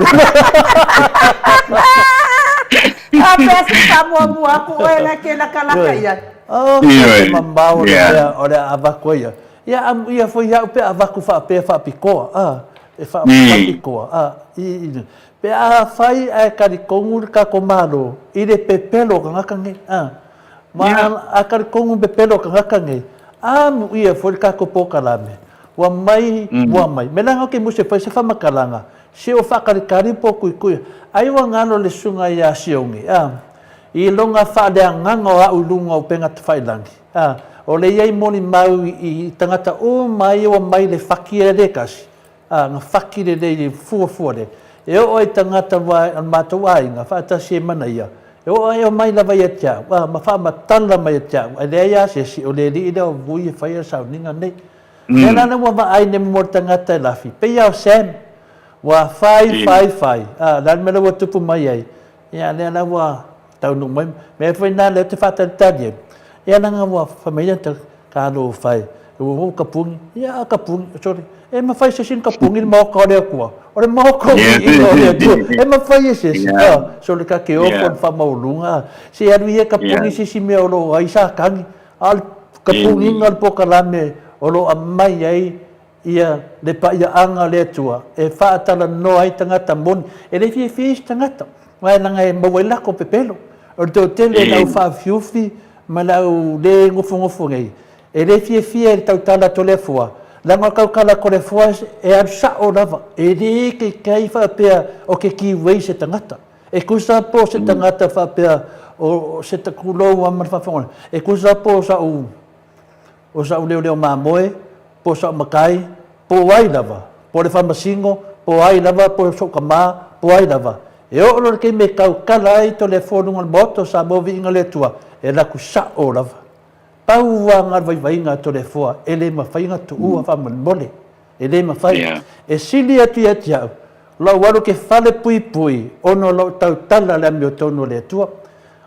A pesa sa mua ku e la ke la kalaka ia. O ko se mamau o le avaku ia. Ia foi ia pe avaku fa pikoa. E fa pikoa. Pe a fai e kari kongu ka komalo. I le pepelo ka ngakange. Ma a kari kongu pepelo ka ngakange. Amu ia foi kako pokalame. Wa mai, Melanga ke muse fai se famakalanga. Se o whakarekari po kui. Ai wa ngano le sunga ia siongi. I longa whaaleanganga o aulunga o penga te whailangi. O le iei moni mau i tangata o mai o mai le whakire kasi. Nga whakire le fuafua le. E o ai tangata mātou ainga, whaatasi e mana ia. E o ai o mai lava ia tiau, ma whaamatala mai tiau. E le ia se si o le li ida o vui e whaia sau ninga nei. E nana wa ma ai ne mo tangata e lafi. Pe iau Sam, wa whai. Lan mele wa tupu mai ai. Ia le ana wa tau nung mai. Me e whaina leo te whaatalitani e. Ia nanga wa whamaia te kālo whai. O kapungi, ia kapungi, sorry. E ma fai se sin kapungi le mau kore kua. O le mau kore i tua. E ma fai se sin. So le ka ke o kon fa maulunga. Se anu ia kapungi se si me o lo aisa kangi. Al kapungi ngal pokalame o lo amai ai ia le pa ia anga le tua. E fa atala no ai tangata mon. E le fie tangata. Mai nanga e mawela ko pepelo. O te tele lau fa fiufi ma lau le ngofo ngai. E le fie tau tala tole fua. Langa kaukala kore fua e arsa o lava. E re ke kai whapea o ke ki wei se tangata. E kusa po se tangata whapea o se takulou amar whawhangona. E kusa po sa u leo mamoe, po sa u makai, po wai lava. Po le whamasingo, po wai lava, po sokamā, po wai lava. E o lor ke me kaukala ai to le whonunga moto sa movi inga le tua. E laku sa o lava. Pau wanga vai to le foa, ele ma whainga tu ua whamanmole, ele ma whai. E sili atu au, lau waru ke whale pui, ono lau tau tala le amio tono le tua.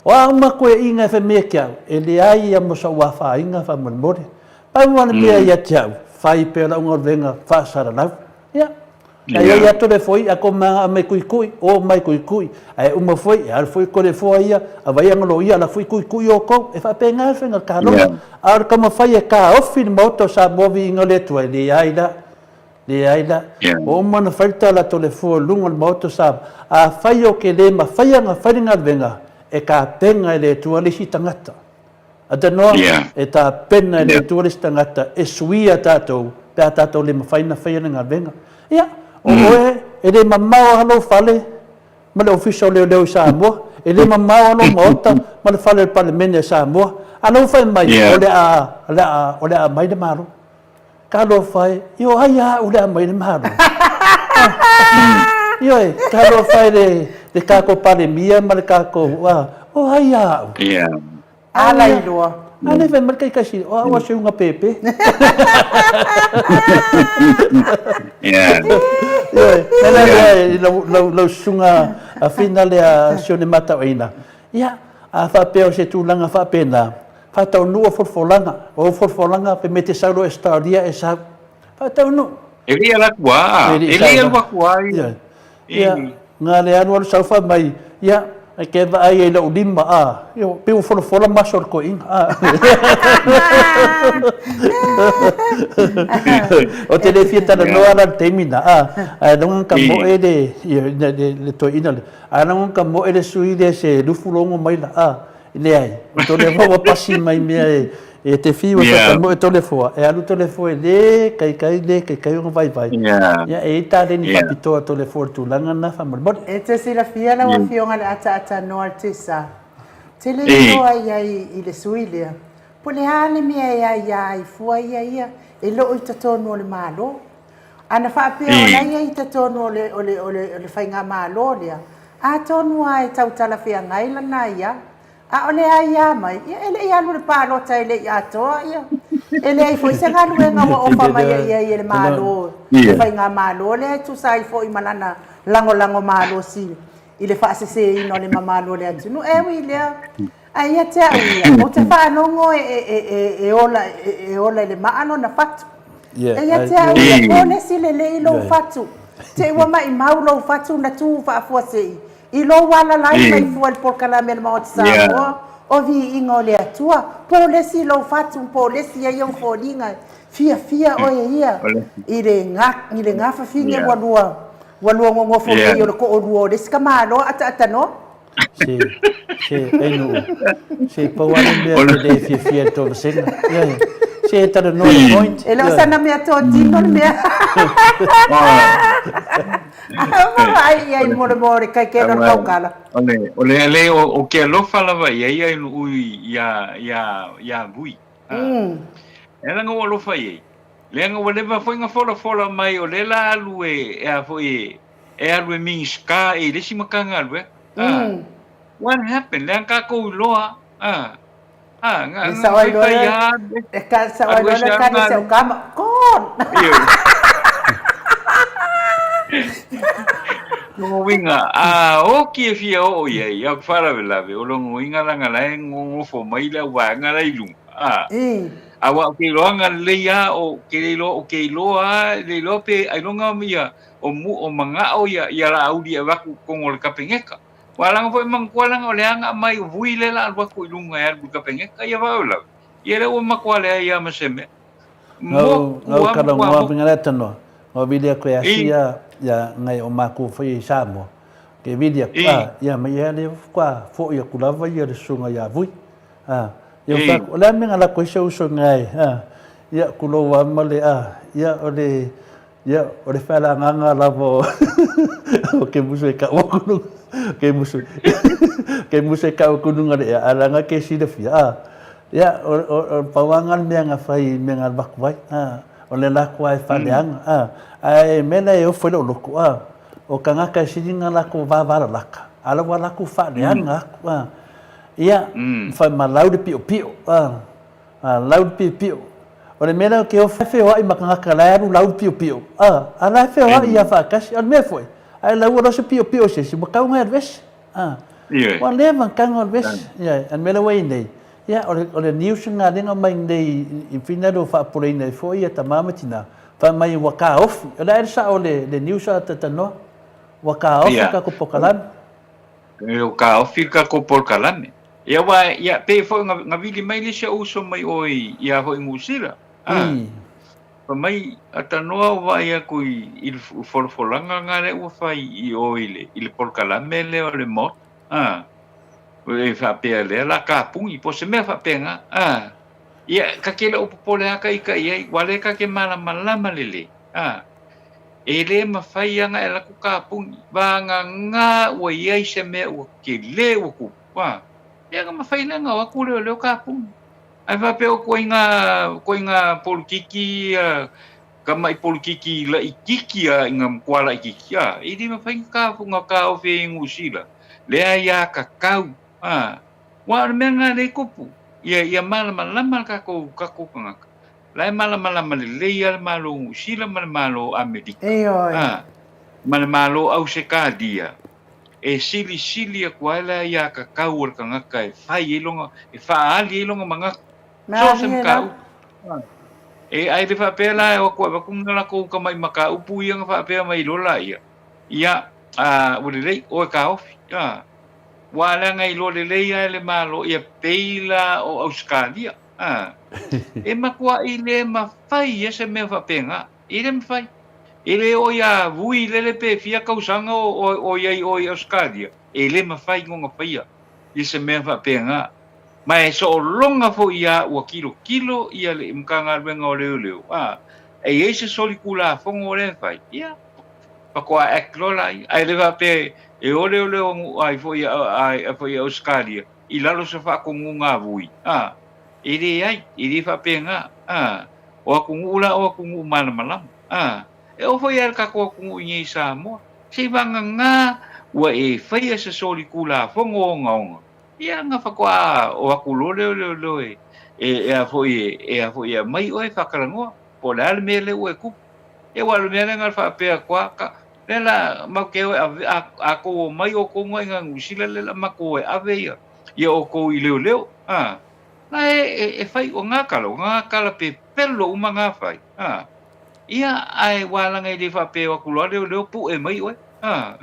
O a uma koe inga e whamea ki au, ele ai a mosa ua whainga whamanmole. Pau wana mea ia te au, whai pēra unga venga whaasara lau. Ia. Ai ato le foi, ako maa mai kui, o mai kui. Ai uma foi, al foi ko le foi ia, a vai angolo ia, la foi kui o kou, e whapenga whenga kāronga. Ar kama whai e kā ofi ni moto sa movi inga le tua, le aila. O mana whaita la to le foi lunga le moto sa, a whai o ke le ma whaianga wharinga venga, e kā penga le tua le si tangata. A tanoa, e tā penga le tua le si tangata, e suia tātou, pēr tātou le ma whainga venga. Ia. O oe, e le mamao halo whale, ma le official leo i Samoa, e le mamao halo maota, ma le whale parlemene i Samoa. Alo whai mai, o le a mai le maro. Ka lo whai, io ai a o le a mai le maro. Io e, ka lo whai le kako palemia, ma le kako, o ai a. Ala i loa. Ane whai markai kasi, o awa se unga pepe. Lau sunga a whina lea sione mata oina. Ia, a whapea o se tūlanga whapena. Whatau nua forfolanga. O forfolanga pe me te sauro e staria e sa. Whatau nu. E ria la kua. E ria la kua. Ia, ngā le anu alu sauwha mai. Ia, ke va ai la ulima yo pe fola masor ko in o te le fieta no ala termina non ka mo le to ina non ka mo ele sui de se lufulongo mai la le ai to le vo pasi mai me e te fi o ka mo to le fo e alu to le fo le kai un vai ya e ta de ni papito to le fo tu langa na fa mo e te si la fia la wa fionga le ata no artisa te le no ai i le suilia po le ale mi ai fu ai e lo i tatono le malo ana fa pe ona i tatono le fainga malo le a tonu ai tau tala fia ngai la naia a ole ai mai ele ia lu palo tai le ia to ia ele ai foi se galu nga o fa mai ia le malo fai nga malo le tu sai foi malana lango malo si ile fa se ino le mamalo le atu no e wi le ai te ai o te fa no ngo e ola le maano na fatu e te ai o le si le lo fatu te wa mai maulo fatu na tu fa se i lo wala lai mai fual por kala mel mo tsa o vi ingole atua po le si lo fatu po le si ia fo linga fia o ia ile nga fa finge walua ngo fo yo ko o le skamalo ata no si enu si po wala le fia to senga si se tara no point. E lo sana mea tō tino le mea. Ai more kai ke no kaukala. Ole o ke alofa lava ia ui ia vui. Era ngo alofa ia. Le ngo whatever foi nga fola mai o le la alu e a foi e alu e minska e le simakanga alu e. What happened? Le ka ko loa. Nga sa oi lo e ka sa oi lo ka ni se kama kon. No winga o ki fia o ia fara vela ve o lo winga langa la ngo fo mai la wa nga la ilung. Awa ke loanga le ya o ke lo le lope ai longa mia o manga o ya la audi wa ku ngol kapengeka. Walang foi mangkualang o leanga mai vui le la wa ku ilunga ya bu kapengeka ya wa la. Ia le o makwale ya maseme. No kada mo pingala no. O video ko ya ngai o maku foi samo. Ke video ya mai le kwa fo ya kulava ya sunga ya vui. Eu fac olha minha lá coisa o sonhai ia kulowa male ia ole fala nganga lá vo que música o kunu que música o kunu ngale ala nga ke si de fia ia o pawangan minha fai minha bakwai ole la kwai faleang ai mena eu foi lo loko o kanga ka si ngala ko va laka ala wala ku faleang ia fai malau de pio lau de pio o le mena ke o fe o ai makanga kalaru lau pio ala fe o ia fa kasi o me foi ai lau o se pio se makau ngai ves o le man kanga ves ia an mena wei nei ia o le news nga denga mai nei infina do fa por nei foi ia tamama tina fa mai waka off o le sa o le news ata no waka off ka ko pokalan o ka off ka ko pokalan ia wa ia pe fo nga vili mai le se uso mai oi ia ho ngusira pa mai atanoa wa ia kui il forfolanga ngare o fai I oile il porcalamele o le mo o e fa pe le la ka pungi po se me fa penga ia ka kele o popole aka ika ia wale ka ke mala malama lele ele ma fai anga ela ku ka pungi ba nga o ia se me o ke le o ku ia ka mawhaina ngā waku leo ka pung. Ai whapeo koe ngā polukiki, ka mai polukiki la ikiki i ngā mkuala ikiki. Iri mawhaina ka punga ka o whi ngusila. Lea ia ka kau. Wa mea ngā rei kopu. Ia malama ka kou kangaka. Lai malama le leia malo ngusila malo Amerika. Malo au se ka dia. E sili a kuala ia ka kau o kangaka e whai e longa, e whaali e longa manga. So sem kau. E ai te whapela e wakua wakunga la kou ka mai maka upu ia nga whapela mai lola ia. Ia, ure rei, o e ka ofi. Wala ngai lo le leia le malo ia peila o Australia. E makua I le mawhai ia se mea whapenga. I le mawhai. Ele o ia vui lele pe fia kausanga o ia o Australia. Ele mawhai ngonga whaia. I se mea whapenga. Mai so longa fo ia ua kilo ia le mkanga ruenga o leo. E se soli kula fongo le whai. Ia. Pakoa eklola. Ai le wape e o leo ai fo ia Australia. I lalo se whakongunga vui. Ele ai. Ele whapenga. O akungula o akungu malama. E o foi ar ka ko ku ngi Samoa se vanga nga wa e fai se soli kula fongo nga ia nga fa kwa o akulo le e a foi mai o e fakarango po la me le o ku e wa le me nga fa pe kwa ka le la ma ke a ko mai o ko nga ngusila le ma ko e ave ia o ko I leo na e fai o nga kala pe pelo uma nga fai ia ai wala ngai le fa pe wa kulo leo pu e mai oi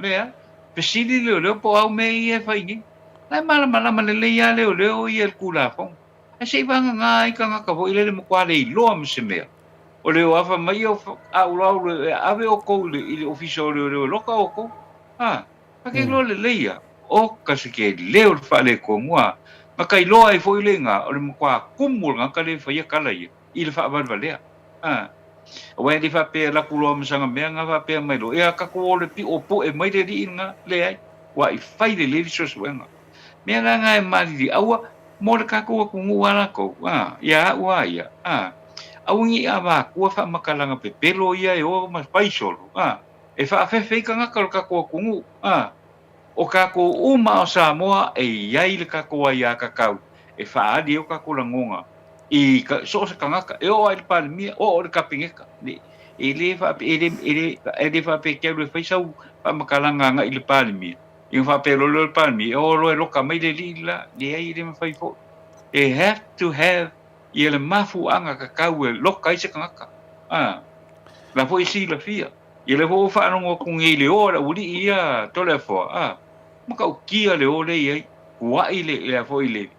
lea pesili leo po au me e fa ingi lai mala le ia leo ia kula fong e sei vanga ngai ka vo ile mo kwa le lo am se me o leo afa mai o au lo ave o ko le official leo lo ka o ko pa ke lo le ia o ka se ke leo fa le ko mua ma kai lo ai fo ile nga o le mo kwa kumul nga ka le fa ia kala ia i le whaavalvalea. Wai li whapea lakuloa masanga mea ngā whapea mai lo. Ea kako o le pi o po e mai le ri ngā le ai. Wa i whai le levi sosuenga. Mea ngā ngā e mariri aua, mo le kako a kungu ala kou. Ia ua ia. Au ngi a wā kua wha makalanga pe pelo ia e o mas paisolo. E wha awhewhei ka ngaka lo kako a kungu. O kako uma o Samoa e iai le kako a ia kakau. E wha adi o kako la ngonga. I so se ka ngaka e o ai le palemia o le kapingeka. E le wha pe keu le whaisau wha makalanga nga i le palemia. I wha pe lo le palemia. E o lo e loka mai le li la. Le ai le mawhai fo. They have to have ia le mafu anga kakau e loka i se ka ngaka. La fo isi la fia. Ia le fo whaanongo kungi le o la uri ia tole fo. Maka ukia le o le iai. Kua i le fo i le.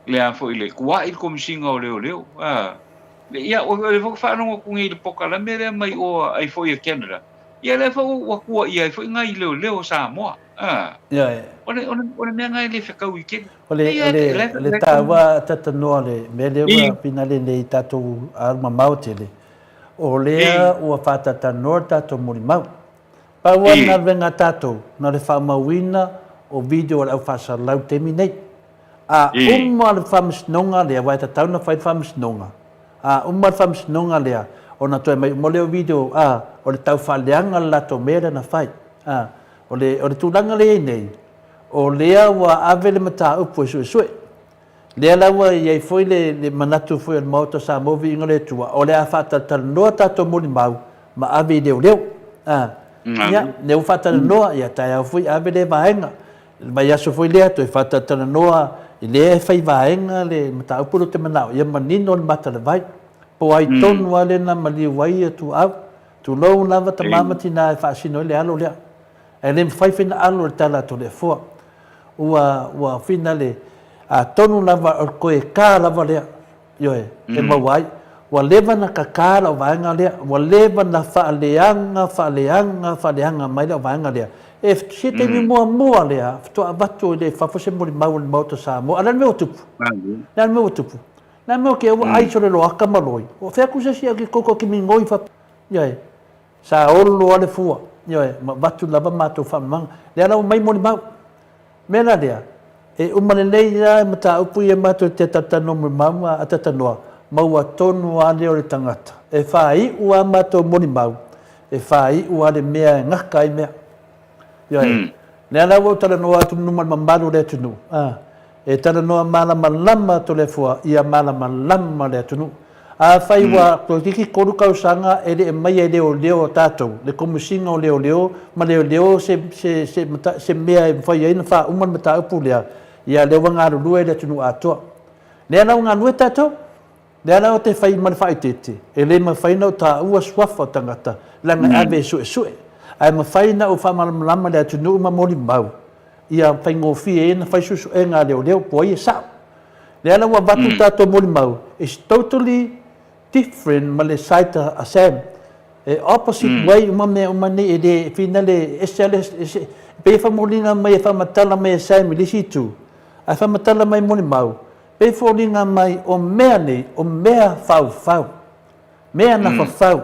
Le a fo i le. Kua i le komisinga o leo leo. Le ia o le fo whaanongo kungi le poka la mere mai o ai fo i a Canada. Ia le fo wakua ia ai fo i ngai leo leo Samoa. Ole mea ngai le whakau i kene. Le tāua tatanoa le me lewa pina le nei tātou arma mautele. O lea ua whatatanoa tātou mori mau. Paua na venga tātou na le whamauina o video au whasalau temi nei. Uma le whamasnonga lea wai tatau na whai whamasnonga. Uma le whamasnonga lea o na toi mai mo leo video o le tau whaleanga lato mera na whai. O le tūlanga le nei. O lea wa ave le mata upu e sue. Lea lawa iai foi le manatu foi al mauta sa movi inga le tua. O lea whata talanoa tato moni mau ma ave i leo leo. Neu whata talanoa ia tai au foi ave le vaenga. Mai aso foi lea toi whata talanoa i lea whai vaenga le mata upu lo te manao. Ia manino le mata le vai. Po ai tonu ale na mali wai e tu au. Tu lou lava ta mamati na e whaasino le alo lea. E le mwhaiwhina alo le tala to le fua. Ua whina le tonu lava o koe kā lava lea. Ioe, e mawai. Ua lewa na ka kāra o vaenga lea. Ua lewa na whaaleanga mai lea o vaenga lea. E se te mi mua lea. Toa watu le whawhose mori mau le mauta sa mua. Ala me o tupu. Ala me o tupu. Ala me o ke ua aiso le loaka maloi. O wheaku se sia ki koko ki mi ngoi whap. Ioe, sa olo ale fua. Ioe, ma watu lava mātou whamanga. Lea lau mai mori mau. Mena lea, e umane nei ia mata upu ia mātou te tatano mori mau a tatanoa. Maua tonu a leo le tangata. E whai ua mātou mori mau. E whai ua le mea e ngaka i mea. Ioe, lea lau au talanoa atu numa mamaru le tunu. E talanoa malama lama to le fua, ia malama lama le tunu. A whai wa kiki koru kausanga e le e mai e leo leo tātou. Le komisinga o leo leo, ma leo leo se mea e whai aina wha uman mata upu lea. Ia leo ngā rurua e le tunu atoa. Lea nau ngā nue tātou? Lea nau te whai mani whai tete. E le ma whai nau tā ua swafa o tangata. Langa ave sue. Ai ma whai nau whamalama lea tunu uma mori mau. Ia whai ngofi e na whai susu e ngā leo leo po ia sao. Lea nau wa watu tātou mori mau. It's totally different ma le saita a Sam. Opposite way umane e le fina le SLS pe famolina mai famatala mai Sam lisi tu. A famatala mai moni mau. Pe folinga mai o mea nei, o mea fau. Mea na fau.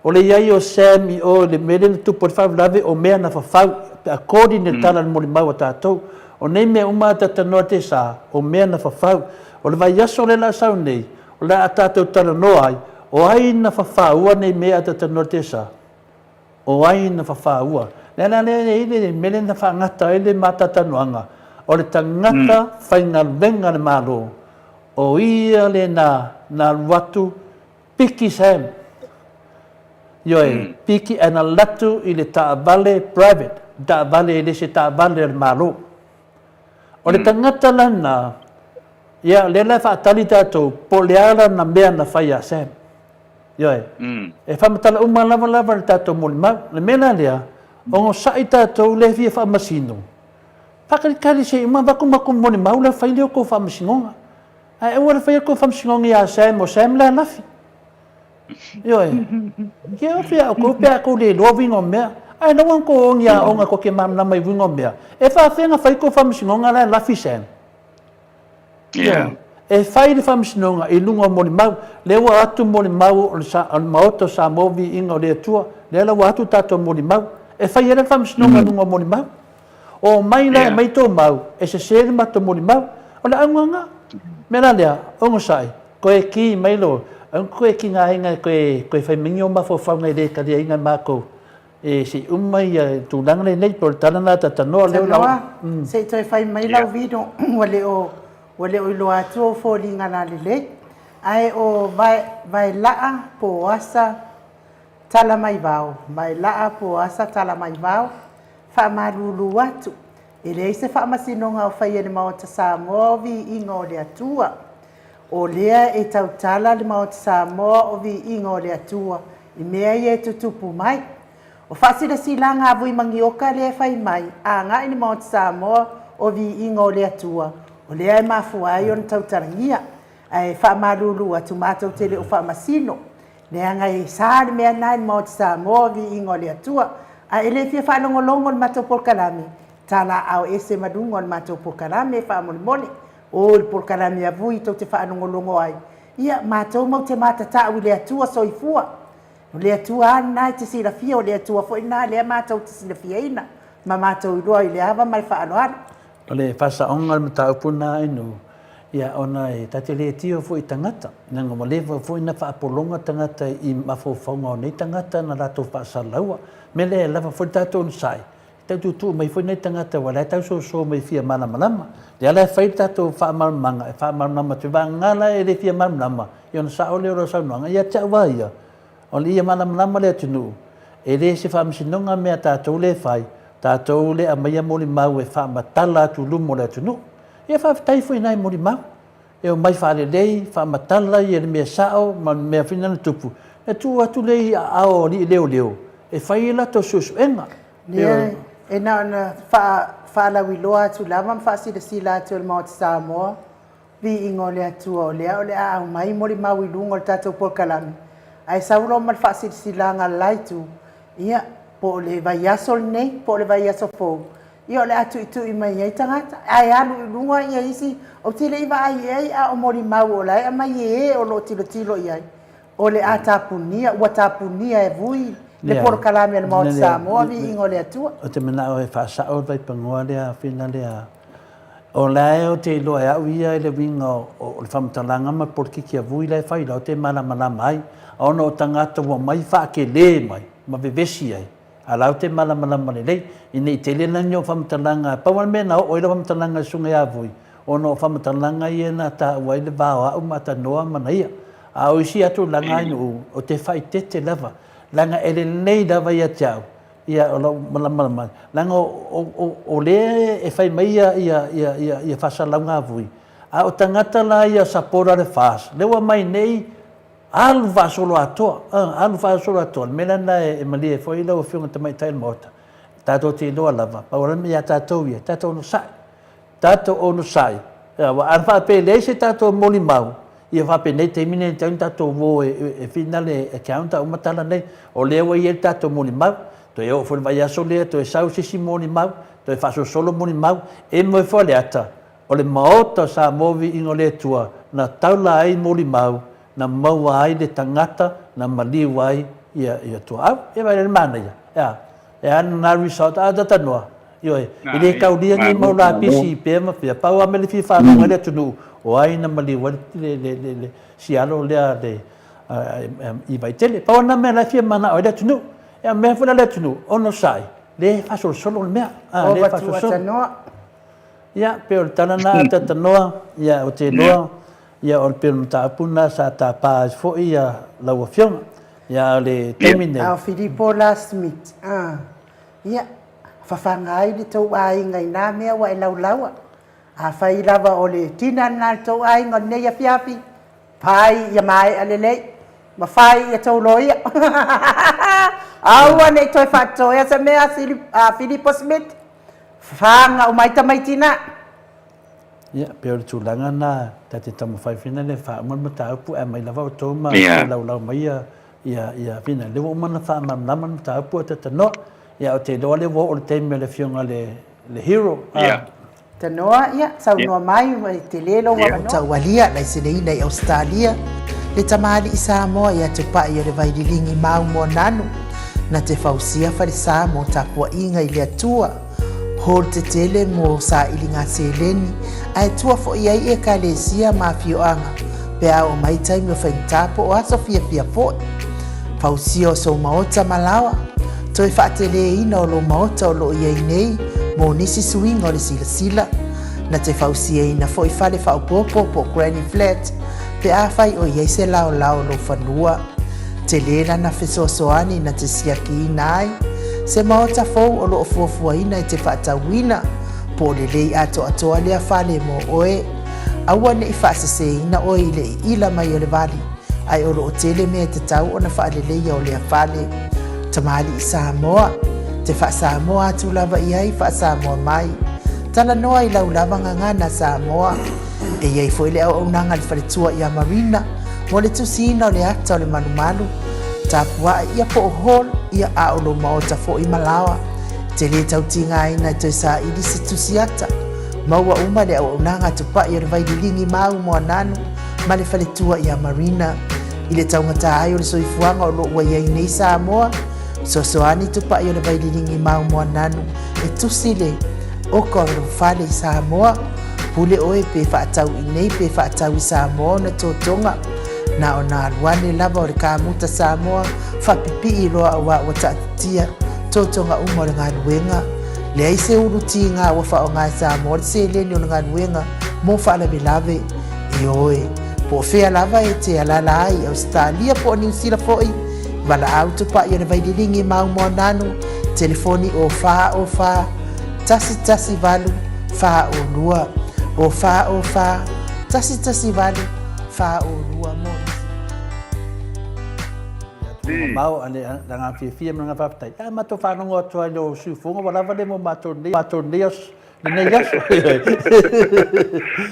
O le iai o Sam i o le mele tu por fau lave o mea na fau. According le tala moni mau tātou. O nei mea umata tanoa te sa, o mea na fau. O le vai aso le la sau nei. O le tātou tala noa ai, o ai na whawhaua nei mea tātou te sa. O ai na whawhaua. Nena le mele na whangata e le mātatanoanga. O le tangata whainga venga le mālo. O ia le na watu piki Sam. Ioe, piki ana latu i le taavale private. Taavale e le se taavale le mālo. O le tangata lana, ia le la whaatali tātou, po le ala na mea na whai a Sam. Ioe, e whamatala lava le tātou moli mau, le mena lea, ongo sai tātou le fia whamasino. Whakarikari se ima waku moli mau le whai leo ko whamasingonga. Ai ua le whai ko whamasingonga i a Sam, o Sam le anafi. Ioe, kia o fia, ko pia ko le lovingo mea, ai nawan ko ongi a onga ko ke mamna mai wingo mea. E wha whenga whai ko whamasingonga le lafi Sam. Yeah. e fai le whamisinonga i lunga moni mau, le wa atu moni mau o maoto sa movi inga o le atua, le ala wa atu tato moni mau, e fai ele whamisinonga lunga moni mau. O mai la e mai tō mau, e se sere mato moni mau, o le anganga. Mera lea, ongo sai, koe ki mai lo, koe ki ngā inga koe whai mingi o mafo whaunga i le ka rea inga mākou. E si umai tu langa le nei por tana na tatanoa leo la. Se toi fai mai lau vido wale o ilo atu o fo linga na le. Ai o vai laa po asa tala mai vao. Vai laa po asa tala mai vao. Fa marulu atu. E le se fa masinonga o fai ene mao ta Samoa vi inga o le atua. O lea e tau tala le mao ta Samoa o vi inga o le atua. I mea i e tutupu mai. O whasira sila ngā vui mangioka lea whai mai, a ngā ini mao te Samoa o vi inga o lea tua. O lea e mafua ai o na tautarangia, ai whamarulu atu mātou tele o whamasino. Lea ngai sāri mea nai mao te Samoa o vi inga o lea tua. A ele fia whanongolongo na mātou porkarami. Tala au ese madungo na mātou porkarami e whamolimone. O il porkarami a vui tau te whanongolongo ai. Ia mātou mau te mātatau i lea tua soifua. O lea tua ana te silafia, o lea tua fo ina lea mātou te silafia ina. Ma mātou i roa i lea hawa mai whaanoara. O le whasaonga le mata upuna inu. Ia ona e tate lea tio fo i tangata. Nanga mo lewa fo ina whaapolonga tangata i mawhawhaunga o nei tangata na rato whaasalaua. Me lea lava fo i tātou nisai. Tau tutu mai fo i nei tangata wala tau so mai fia mana malama. Lea lea whai tātou whaamalmanga. E whaamalmanga te wangala e le fia malmanga. Iona sa o leo ro saunoanga. Ia tia waia. O le ia malama le atunu. E le se whamisinonga mea tātou le whai. Tātou le a maia moli mau e whamatala atu lumo le atunu. Ia whawhitai fo inai moli mau. E o mai whaare lei, whamatala i e le mea sao, ma mea whinana tupu. E tu atu lei a ao li leo leo. E whai e lato susu enga. Lea, e na whaalawi loa atu lama, ma whaasira sila atu le mao te Samoa. Vi ingo le atua o lea, o lea au mai moli mau i lungo le tātou porkalami. Ai sauro mal fasil silanga laitu ia po le vai aso nei po le vai aso fo ia le atu itu i mai ai tangata ai alu lunga ia isi o tile i vai ai a o mori mau o lai a mai e o lo tilo ia o le atapunia o tapunia e vui le por kalame le mau Samoa vi ingo le atua o te mena o e fa sa o vai pangoa le a fina le a o lai o te lo ia ia le winga o le famtalanga ma por ki a vui le fai lo te mala mai ono o tangata wa mai whaake le mai, ma vevesi ai. A lau te malama le lei, ina i te lena nio whamatalanga, pawan mena o oira whamatalanga sunga ia vui. Ono o whamatalanga i ena ta waile vāo au mata noa mana ia. A oisi atu langa inu o te whai tete lava. Langa ele nei lava ia te au. Ia o lau malama. Langa o le e whai mai ia whasalaunga vui. A o tangata la ia sapora le whas. Lewa mai nei, alu solo atoa. Mena na e mali e foi lau fiunga tamai tai mota. Tātou te loa lava. Paurami ia tātou ia. Tātou ono sai. Wa arwha pe le se tātou moli mau. Ia whape nei te mine te tātou wo e finale e kaunta o matala nei. O lewa i e tātou moli mau. To e o fwere vai aso lea. To e sau sisi moli mau. To e whaso solo moli mau. E moe fwale ata. O le maota sa movi ingo le tua. Na taula ai moli mau. Na maua ai le tangata, na maliu ai ia tua au. E vai le mana ia. E ana na resort a data noa. Ioi, i le kaulia ngi maula pisi pe ma pia. Pau amele fi whanonga le tunu. O ai na maliu ai le sialo lea le i vai tele. Pau na mea la fia mana o le tunu. E a mea funa le tunu. Ono sai. Le fasol solo le mea. O batu ata noa. Ia, pe o le tanana ata noa. Ia, o te noa. Ia o le pēr mtaapuna sa tā pās fo ia laua fionga. Ia le temine. Au Filipo last meet. Ia, whawhangai le tau ai ngai nā mea wa e laulaua. A whai lava o le tina nā tau ai ngai nei a fiapi. Pai ia mai a lelei. Ma whai ia tau loia. Aua nei toi whatoia sa mea Filipo Smith. Whanga o mai tamaitina. Ia, pe o le tūlanga nā, tate tamu whai whina le wha umana mataupu, e mai lava o tō ma, e lau mai ia whina. Le wo umana wha mamama mataupu a tata no, ia o te loa le wo o le teime le fionga le hero. Tanoa ia saunoa mai mai te lelo wa taualia na isinei nei Australia le tamali i Samoa ia tupai o le vaililingi mau mo nanu na te fausia farisa mo tapuaʻiga i le atua hol te tele mo saʻiliga seleni ae tua foʻi ai ekalesia mafioaga pea o mai taimi o faigatapo o aso fiafia foʻi fausia o sou maota malawa toe faateleina o lou maota o loo iai nei mo nisi suiga o le silasila na te fausiaina foʻi fale faaupopo po Granny Flat pe a fai o iai se laolao lou fanua te lē lana fesoasoani na te siakiina ai se maota fou o loo fuafuaina i te faatauina po o lelei atoatoa lea fale mo oe aua neʻi faaseseina oe i leʻiila mai o le vali ai o loo tele mea tatau ona faaleleia o lea fale tamali i Samoa te faasamoa atu lava i ai faasamoa mai talanoa i laulava gagana Samoa e iai foi le auaunaga le faletua ia marina mo le tusina o le ata o le malumalu tapuaʻi ia po o hol ia a o lou maota foʻi malawa te lē tautigaina i toe saʻili se tusi ata maua uma le auaunaga tupaʻi o le vaililigi mau moa nanu ma le faletua ia marina i le taugata ai o le soifuaga o loo ua iai nei Samoa soasoani tupaʻi o le vaililigi mau moa nanu e tusi le oka o le fale i Samoa pule oe pe faatauʻi nei pe faatau i Samoa ona totoga na ona aluane lava o le kamuta Samoa faapipii loa auā ua taʻatitia totoga uma o le galuega leai se ulutiga ua faaogā e Samoa le seleni o le galuega mo faalavelave e oe po o fea lava e te alala ai Australia po o niusila foʻi valaau tupaʻi o le vaililigi maumoa nanu telefoni o fā tasi valu fāolua o fā tasi valu fāolua mo mau ane langa fia mga fapatai mato whanongo atua i lo sufonga wala vale mo mato neos nei yaso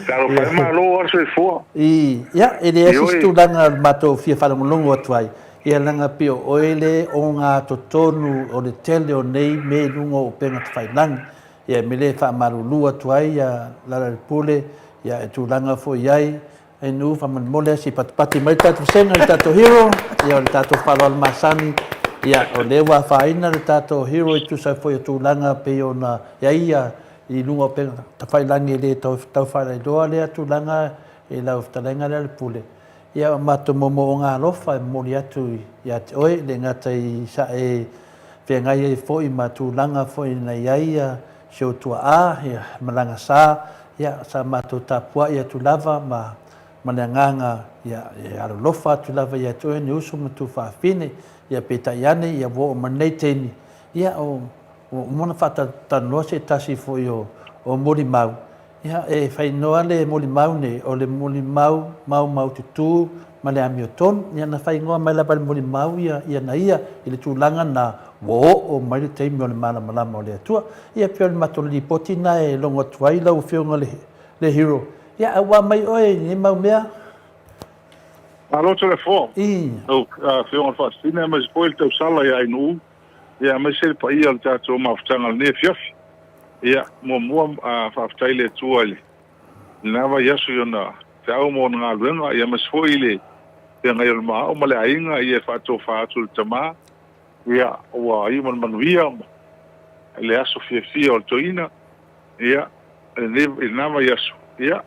Karo whai malo arso e fua ia e le esi tu langa mato fia whanongo atua ia langa pio oele o ngā totonu o le tele o nei me lungo o penga te whailangi ia me le whamarulua atua ia lara pule ia e tu langa fo iai e nu faman mole si pati mai tatu senga le tato hero ia le tato whalo al masani ia o lewa whaina le tato hero i tu sa foi o tu langa pe o na ia i lunga o penga ta whailangi le tau whaile doa lea tu langa e lau whtalenga le pule ia mato momo o ngā lofa e mori atu ia te oe le ngata i sa e whengai e foi ma tu langa foi na ia se o tua a ia malanga sa ia sa mato tapua ia tu lava ma le nganga ia aro lofa tu lava ia te oe ni usu ma tu whaafine ia peta iane ia wo o manei teni ia o mona whata tanoa se tasi foi o mori mau ia e whainoa le moli mau ne o le moli mau tutu ma le amioton ia na whaingoa mai lapa le moli mau ia na ia i le tūlanga na wo o mai le teimi o le malama o le atua ia pio le matolili poti na e longo tuai lau whionga le hero ia awa mai oe ni mau mea Alo telefon o whionga whaastina ma se poil tau sala ia inu ia ma se pa ia le tato mawhtanga ne fiafi ia mua whaafitai le tua ile nawa yasu yona te au mo ngā luenga ia mas foi le te ngai o maa o male ainga ia whaato whaatu le tama ia ua i manuia le aso fia o le toina ia le nawa yasu ia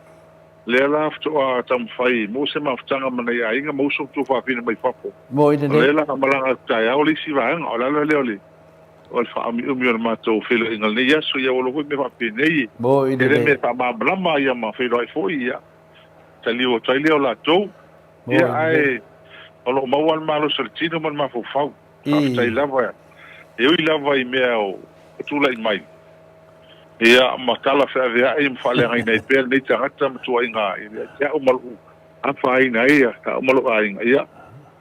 le ala ftoa tamwhai mo se mawhtanga mana ia ainga mo so tu whaapina mai whapo le la malanga tai au li si vaenga o lalo leo le o le whaami umi o le mātou whilo ingal nei aso ia olo hui me whapinei e me whamaablama ia ma whilo ai fōi ia tali o taile o lātou ia ai o lo mauan malo sa le tino man mawhawhau whaftai lava e ui lava i mea o tūla i mai ia matala whawea e mwhalenga i nei pēr nei tangata matua i ngā ia o malu apa aina ia ta o malu aina ia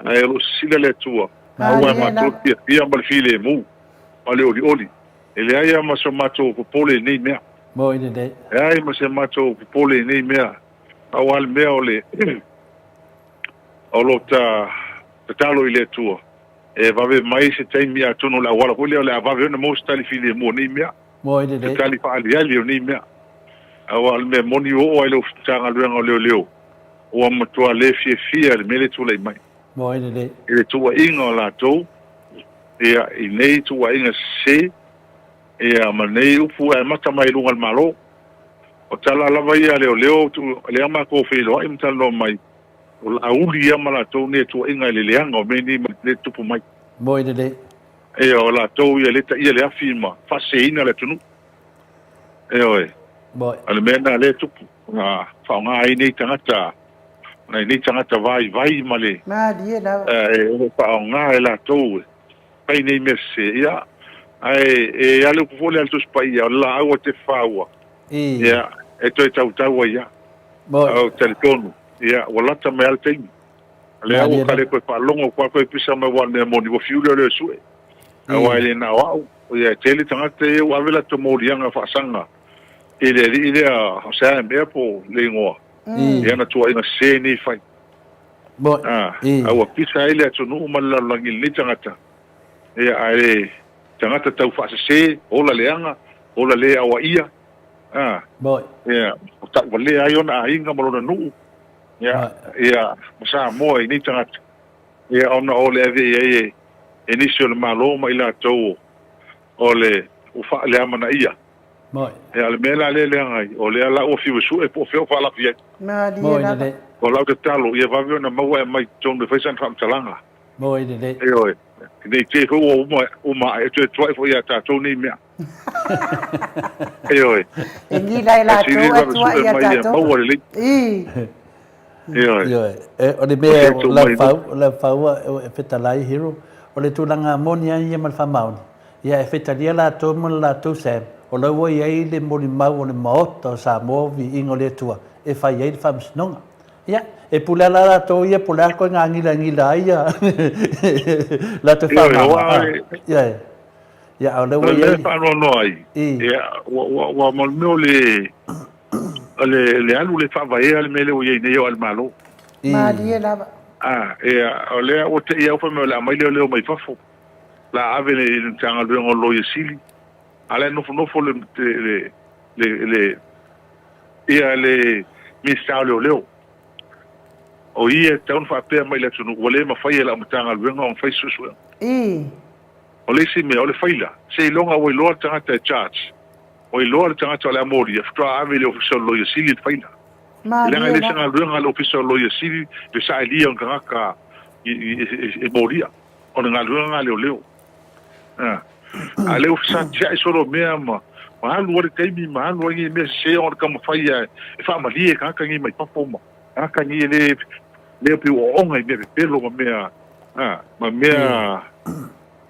ai o sila le tua maua mātou pia malfile mu ale oli ele ai ma so mato popole nei mea mo ine dei ai ma se mato popole nei mea awal mea ole olota talo ile tua e vave mai se tem mea tonu la wala ole ole vave no most tali fili mo nei mea mo ine dei tali fa ali nei mea awa me moni o ai lo tanga luenga leo o matua le fia le mele tu le mai mo le e tu inga la to e i nei tu inga se e a manei upu e mata mai lunga malo o tala lava ia leo tu le ama ko filo im talo mai o auli ia mala to ne tu inga le leanga o meni le tupu mai mo le e o la to ia le afirma fa seina le tunu e oi bo ale mena le tupu fa nga ai nei tangata nei tangata vai male ma dia la e fa nga la to pai nei messe ia ai e ale ku fole alto spaia la agua te faua ia e toi tau ia o telefono ia wala ta me alte le au kale ko pa longo ko pisa me wa ne moni wo fiule le sue au ele na wa ia tele tangata e wa vela to morianga fa sanga ile o sea me po le ngo ia na tua ina se ni fai bo au pisa ile to no mala langi ni tangata ia ai tangata tau fa se ola leanga ola le awa ia bo ia ta wale ayo na inga malo nu ia masa mo ni tangata ia ona ole ave initial malo ma ila to ole ufa le amana ia mo ia le mela le ngai ole ala o fiu su e po feo fa la fie ma dia la o la de talo ia va na maua mai ton de faisan fam talanga mo le oi nei te ko o ma e te toi fo ia ta toni mea oi ngi la to ia ta to o le me la fau e fetalai hero o le tulanga monia ia mal famau ia e fetalia la to mo la to sem o le wo ia le mo mau o le moto sa mo vi ingo le tua e fai ai fam snonga ia e pula la to ia pula ko ngila ia la to famau ia o le wo ia fa no ai ia wa mo no le alu le fa vai ale mele o ia nei o al malo ma dia la ia o le o te ia o me la mai le mai fafo la ave le tanga le ngolo ye sili ale no le ia le mista leo o ia taun fa pe mai le tunu wale ma fai la mtanga le ngo fai susu o le si me o le faila se longa o lo tanga te charge o lo tanga to la mori fra ave le official lo ye sili faila le nga le sanga le ngo official lo ye sili de sa ili on ka e moria o nga le leo ale o sa tia solo mea ma lu o kai mi ma lu ngi me se on ka fai e fa mali ka ngi mai papo ma ka ngi le pi o ngai me pelo ma mea ma mea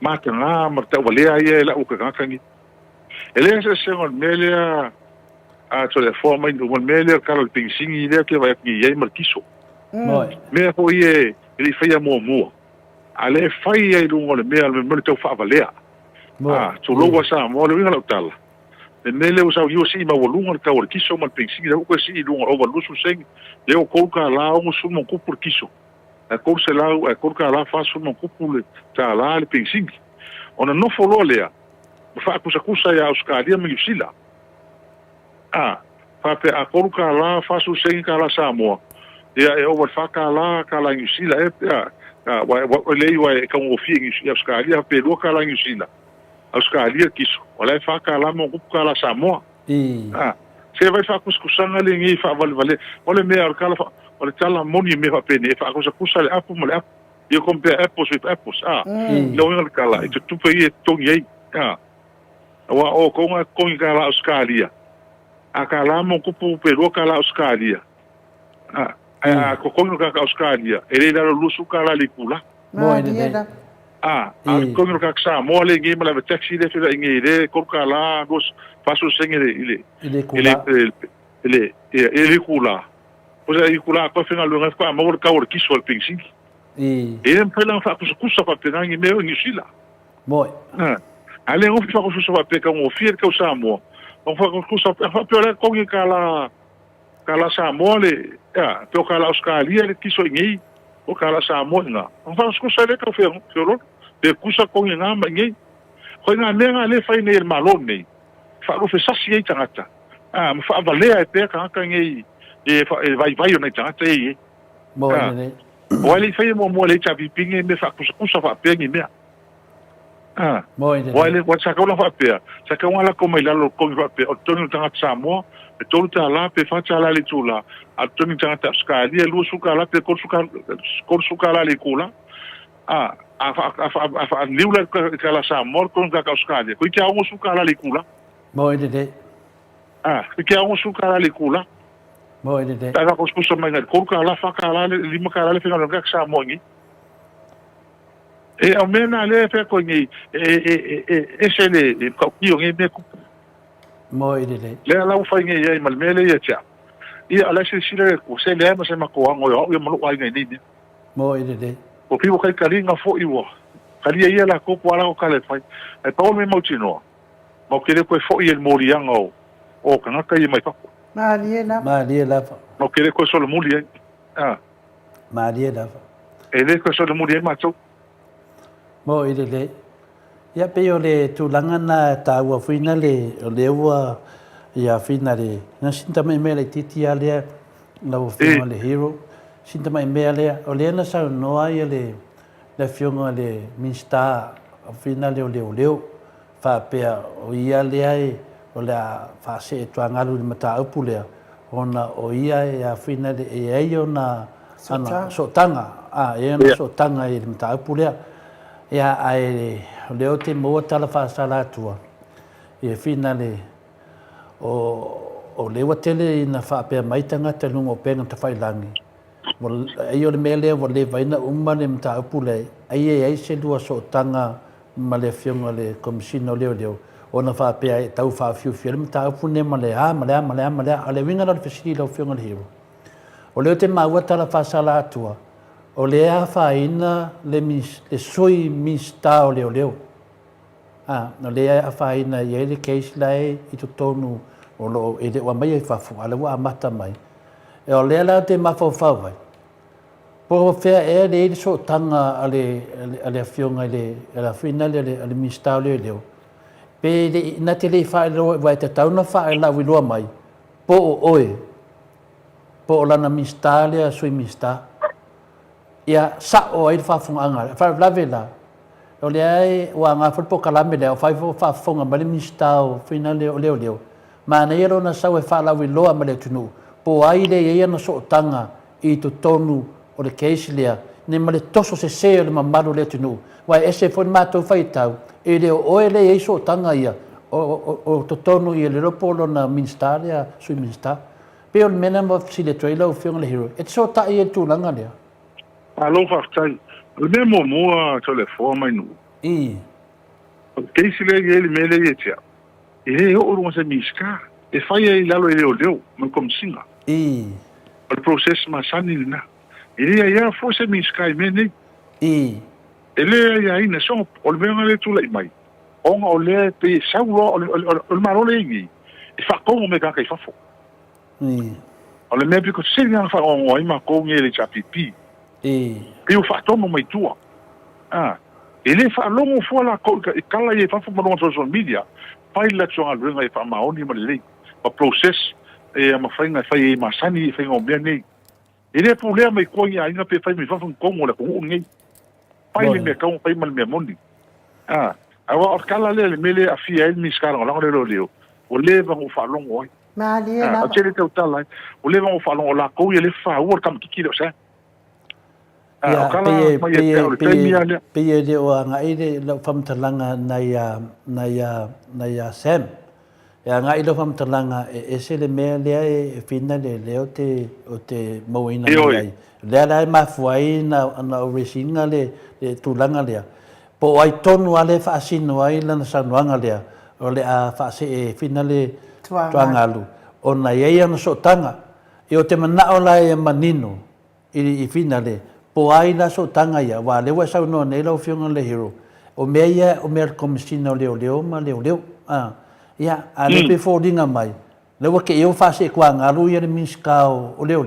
ma ka na ma ta wale ai la o ka ngi ele se on mele a to le forma in o mele ka lo pinsingi le ke vai ngi ai markiso me ho ie ele fai mo ale fai ai lu le mea me to fa valea to lo wa sa mo le ngala tala le mele usa yo si ma volunga ka o kiso mal pinsi da ko si lu o valu su seng le o kolka la o su mo ku por kiso a ko se la a kolka la fa su mo ku le ta la le pinsi ona no folo le fa kusa ya australia mi sila fa pe a kolka la fa su seng ka la sa mo ya e o fa ka la ni sila wa le wa ka mo fi ni australia pe lo ka la ni sila Australia kiso wala fa ka la mo ka la Samoa se vai fa kuskusanga le ngi fa vale wala me ar kala wala tala moni me fa pene fa kusa le apu mo le apu you compare apples with apples lo ngal kala itu tu pe to ngi wa o ko nga ko nga la Australia akala mo kupu pe ro kala Australia ko nga ka Australia ele da lusu kala likula mo dia ko no ka sa mo le ngi mala taxi le fela ngi le ko ka la dos paso sengere ile kula o sea kula ko fena lo ngaf ka mo ka or kiso al pinsi e pela fa ku sa pa pena ngi me ngi sila mo ale o fa ku sa pa pe ka mo fier ka sa mo o fa ku sa pa pe ko ngi ka la sa mo le pe ka la Australia le kiso ngi o ka la sa mo nga o fa ku sa le ka fe de kusa ko nga ngi ko nga le fa nei malone fa lo fe sasi ai tangata ma whaavalea e pēr ka ngei e vai o nei tangata e Mo ine. o ele whai mo le tapipinge me whaakusa whaapengi mea Mo ine. o ele wa sakaula whaapea sakawala ko mai lalo kongi whaapea o tonu tangata Samoa e tolu ta la pe whaata la le tula a tonu tangata Australia lua suka la pe kor suka la le kula a liula ka la Samoa kon ka Australia ko kia o suka la le kula Mo ine. Kia o suka la le kula Mo ine. Ta ko spusa mai ngal ko ka la fa la lima ka la finga ngak Samoa ngi e o mena le pe ko ngi e sele ko ki o ngi me ku Mo ine. le ala u fai ngi e mal mele ye tia ia ala se sile ko se le ma se ma ko ngo yo mo lo ai ngi ni Mo ine. o pivo kai kalinga fo iwo kalia ia la ko ala o kale fai e pa o me mo tino mo kele ko fo i el morianga o kana kai mai pa Malie na. Malie la. mo kele ko solo muli Malie la. e le ko solo muli ma to Mo ine. Ia pe o le tūlanga na tāua whina le ua ia whina le. Nga sinta mai mea le titi a lea lau whiunga le hero. Sinta mai mea lea. O lea na sau noa ia le whiunga le minsta a whina leo leo. Whapea o ia lea e o lea whase e tuangalu ni mata upu lea. Ona o ia e a whina le e ei o na sotanga. E ana sotanga e mata upu lea. Ia ai leo te moa tala whaasala atua. Ia whina le o lewa tele ina whaapea maitanga te lungo penga te whailangi. Ai o le mea lea wa le vaina umma le mta upu le. Ai se lua so tanga ma le whiunga le komisino leo. O na whaapea e tau whaafiu le mta upu ne ma le a le winga la le whisiri lau whiunga le hero. O leo te maua tala whaasala atua. O lea whaina le sui mista o leo. No lea whaina i ele keisi lai i to tonu o lo e le wa mai e whafu, ala wa amata mai. E o lea la te mawhau vai. Po whea e le so tanga ale a whiunga le whina le mista o leo. Pe na te le whae loa vai te tauna whae la wiloa mai. Po o oe. Po o lana mista lea sui mista. Ia sa'o ai whaafunga anga, whaelave la. O le ai, ua ngā whulpo kalame leo, whaafunga ma le mistao, whina leo. Ma na ero na sau e whaalawi loa ma le tunu. Po ai le ia na so tanga i to tonu o le keisi lea, ne ma le toso se o le mamaru le tunu. Wai ese fwoi mātou whaitau, e leo oe le ei so tanga ia, o to tonu i le ropolo na minsta lea, sui minsta. Pe o le mena ma si le trailer o whiunga le hero. E te so tai e tūlanga lea. Alo whaktai, le me mo mua to le fōa mai nu. Keisi le ele mele e tia. E he o urunga se miska. E whai e lalo e leo, mai kom singa. O le process ma sani lina. E rea ia fō se miska i mene. E lea ia ina songa, o le meanga le tula i mai. Onga o lea pe saura, o le marole ingi. E whakongo me kaka i whafo. O le mea piko se nga whakongo i ma kongi e le chapipi. E o whaatomo mai tua. E le whaalongo fua la e kala i e whafu maronga social media, pai la tionga luenga e whaamaoni ma le lei. Ma process e ma whainga whai e masani e whainga o mea nei. E le pulea mai kua i a inga pe whai mai whafu kongo le kongo ngei. Pai le mea kaunga whai ma le mea moni. Awa o kala le mele a fia e miskara o langa leo. O le vango whaalongo ai. Malie na. O tere tau tala. O le vango whaalongo la kou i le whaua kam kiki leo sa. Peye de o nga ide lo famtalanga na ya Sam. Ya nga ide famtalanga e se le mea lea e fina le o te moina ai. Lea lai mafuai na oresinga le tulanga lea. Po ai tonu ale whaasino ai lana sanuanga lea. O le a whaase e fina le tuangalu. O na iei ana so tanga. E o te manao lai e manino i fina le. Po ai la so tanga ia, wa lewa sau no nei lau whiunga le hero. O mea ia, o mea komisina o leo ma leo. Ia, a lepe fōringa mai. Lewa ke eo whase kua ngaru ia le miskao o leo.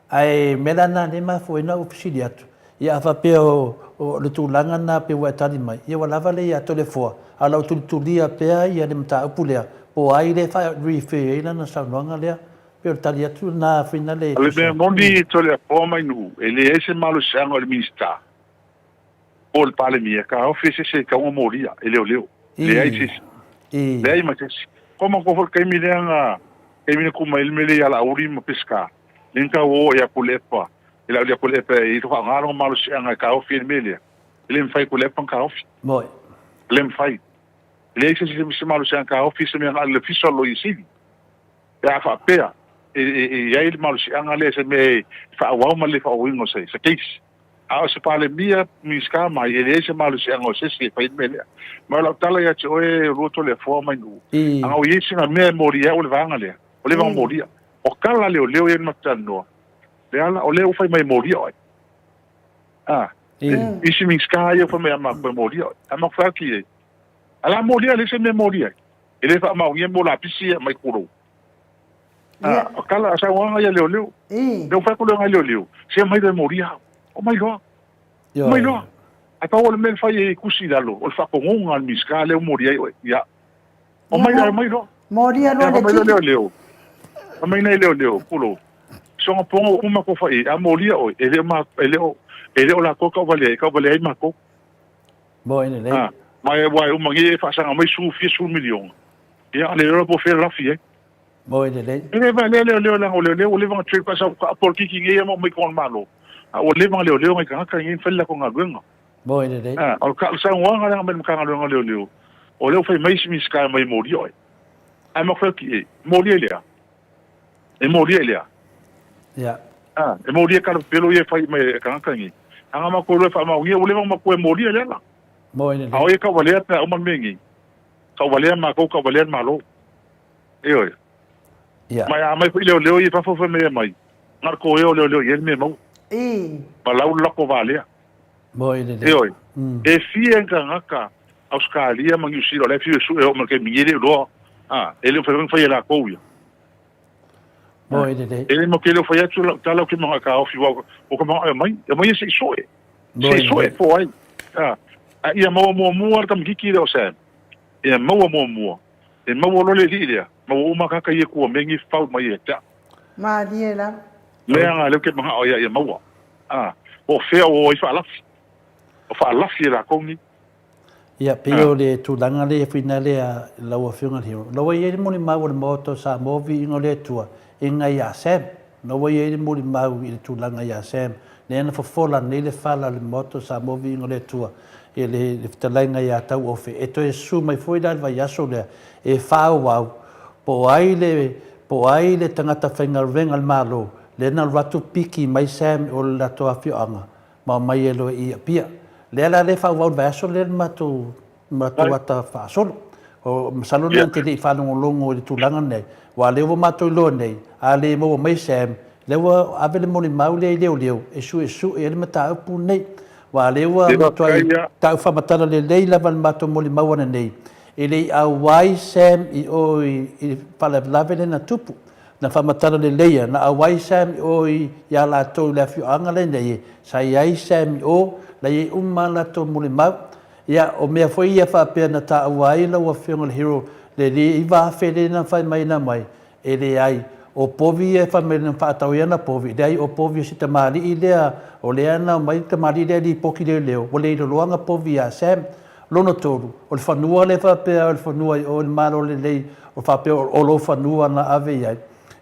Ai mera na le ma fōina o pisiri atu. Ia awha pia o le tūlanga na pe wai tari mai. Ia wa lava le ia to le fōa. A lau tulia pia ia le mta upu lea. po ai le fa refer ina na saunoanga lea pe tali atu na fina le ale me moni to le po mai nu ele ese malo sango le minista o le pale mia ka office se ka o moria ele o leo le ai sis le ai ma sis como ko kai mi lenga kai mi ku mai mele ya la uri mo pesca linka o ya kulepa ele ya kulepa e to ngaro malo sanga ka office mele ele fai kulepa ka office moi ele fai ele se malo sanga ka office me na le fiso lo isi ya fa pea e ai malo sanga le se me fa wa ma le fa wingo se case a se pale mia miska mai ele se malo se anga se fa mele ma la tala ya choe roto le forma nu anga o yesi na me moria o le vanga le o le vanga moria o kala le o leo e matano le ala o leo fa mai moria isi miska ia fa mai ma moria ama fa ki ala moria le se me moria ele fa ma o yembo la pisi mai kuro o kala sa wanga ya leo le fa ko le leo se mai de moria o mai lo mai lo ata o le men fai kusi dalo o fa ko ngonga al miska le moria ya o mai lo moria lo le leo o mai nei leo pulo so ngo pongo uma ko fai a moria o ele o la ko vale ai ma ko bo ene le mai wai uma ngi fa sanga mai su million ya le ro po fer la fie bo ene le ele va le le va trip pa sa por ki ngi mo mai kon malo o le va le ngai ka ngi fella ko ngagunga bo ene le o ka sa wanga nga men ka nga le o le fai mai mi ska mai mori oi ai mo fa ki mori le e mori le ya e mori ka pelo ye fai mai ka ngi anga ma ko le fa ma ye o le ma ko mori le la bo ene le o ye ka vale ta o man mengi ka vale ma ko ka vale ma lo e oi ya mai le ye fa fo me mai ngar ko le ye me mo palau lako vale bo ene le e oi e fie ngaka Australia mangiusiro le fie su e o marke mire lo ele foi la ko ya bo ene le ele mo ke le foi tu tala ki mo ka ofi o ko mai se soe po ai ia mo tam kiki o sa ia mo e mo lo le dia mo ma ka ye ku mengi fa mai ta ma diela le anga le ke ma o ia mo o fe o fa la la ko ni ia peo le tulanga le finale a laua whiunga hiro. Laua i moni mau le moto sa movi ingo le tua inga ia sem. Laua i moni mau i le tulanga ia sem. Ne ana fofola ne le fala le moto sa movi ingo le tua. E le fitalainga ia tau ofe. E to e su mai foi dal vai aso le e whao wau. Po ai le tangata whaingarenga al malo. Le na ratu piki mai sem o le latoa whioanga. Ma mai elo i a pia. Le ala le fa wau vaso le matu ata fa solo o salo le te le fa longo le tulanga nei wa le wo matu lo nei a le mo mai sem le wo ave le moni mau le e su e le mata pu nei wa le wo matu ta fa matala le la val matu moni mau nei e le a wai sem i o i fa le lave na tupu na fa matala le leia na a wai sem o i ya la to le fiu anga le nei sai ai sem o la ye umala to muli mau ia o mea foi ia fa pena ta awai la wa fiona hero le li va fede na fa mai na mai e le ai o povi e fa me na fa ta na povi dai o povi si te mali idea o le ana mai te mali idea di poki le leo o le loanga povi a sem lono toru o le fanua le fa pe o le fanua o le malo le o fa pe o lo fanua na ave ia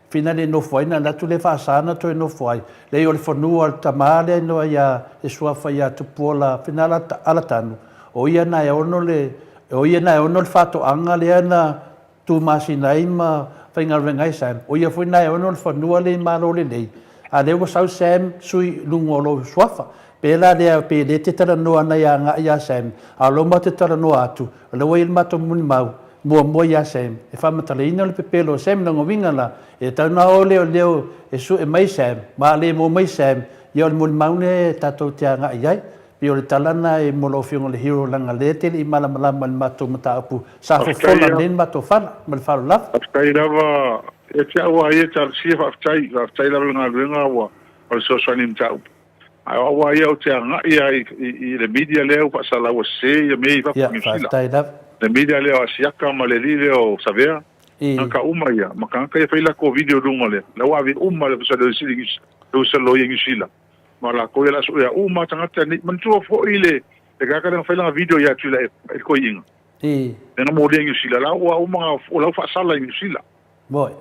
fina le no foi na tu le fa sana to no foi le o le fonua tamale no ia e sua fa ia tu pola fina ala tanu o ia na e ono le fato anga le na tu masinai ma fainga rengai sam o ia foi na e ono le fonua le malo le a le was sam sui lungo lo swafa pela pe le te tara no ana ia nga ia sam a lo ma te tara no atu le o il mato mun mau mo ia sem e fa matalina le pepelo sem no vinga la e ta na ole leo e su e mai sem ma le mo mai sem yo le mun maune tato tia nga ia pio le talana e mo lo fiong le hero langa le te i mala mala mal mato mata apu sa fo fola len mato fala mal fala la aftai lava e tia wa ia tar si aftai la nga wa o so so nim tau a wa ia o tia nga ia i le media leo pa sala wa se ia me va aftai la le media leo asiaka ma le leo savea ka uma ia maka ka fa ila ko video dunga le la wa vi uma le sa de sili do se lo yengi sila ma la ko ila so ya uma tanga tani man tu fo ile e ka ka fa ila video ya tu la e ko yin na mo de yengi sila la wa uma o la fa sala yengi sila boy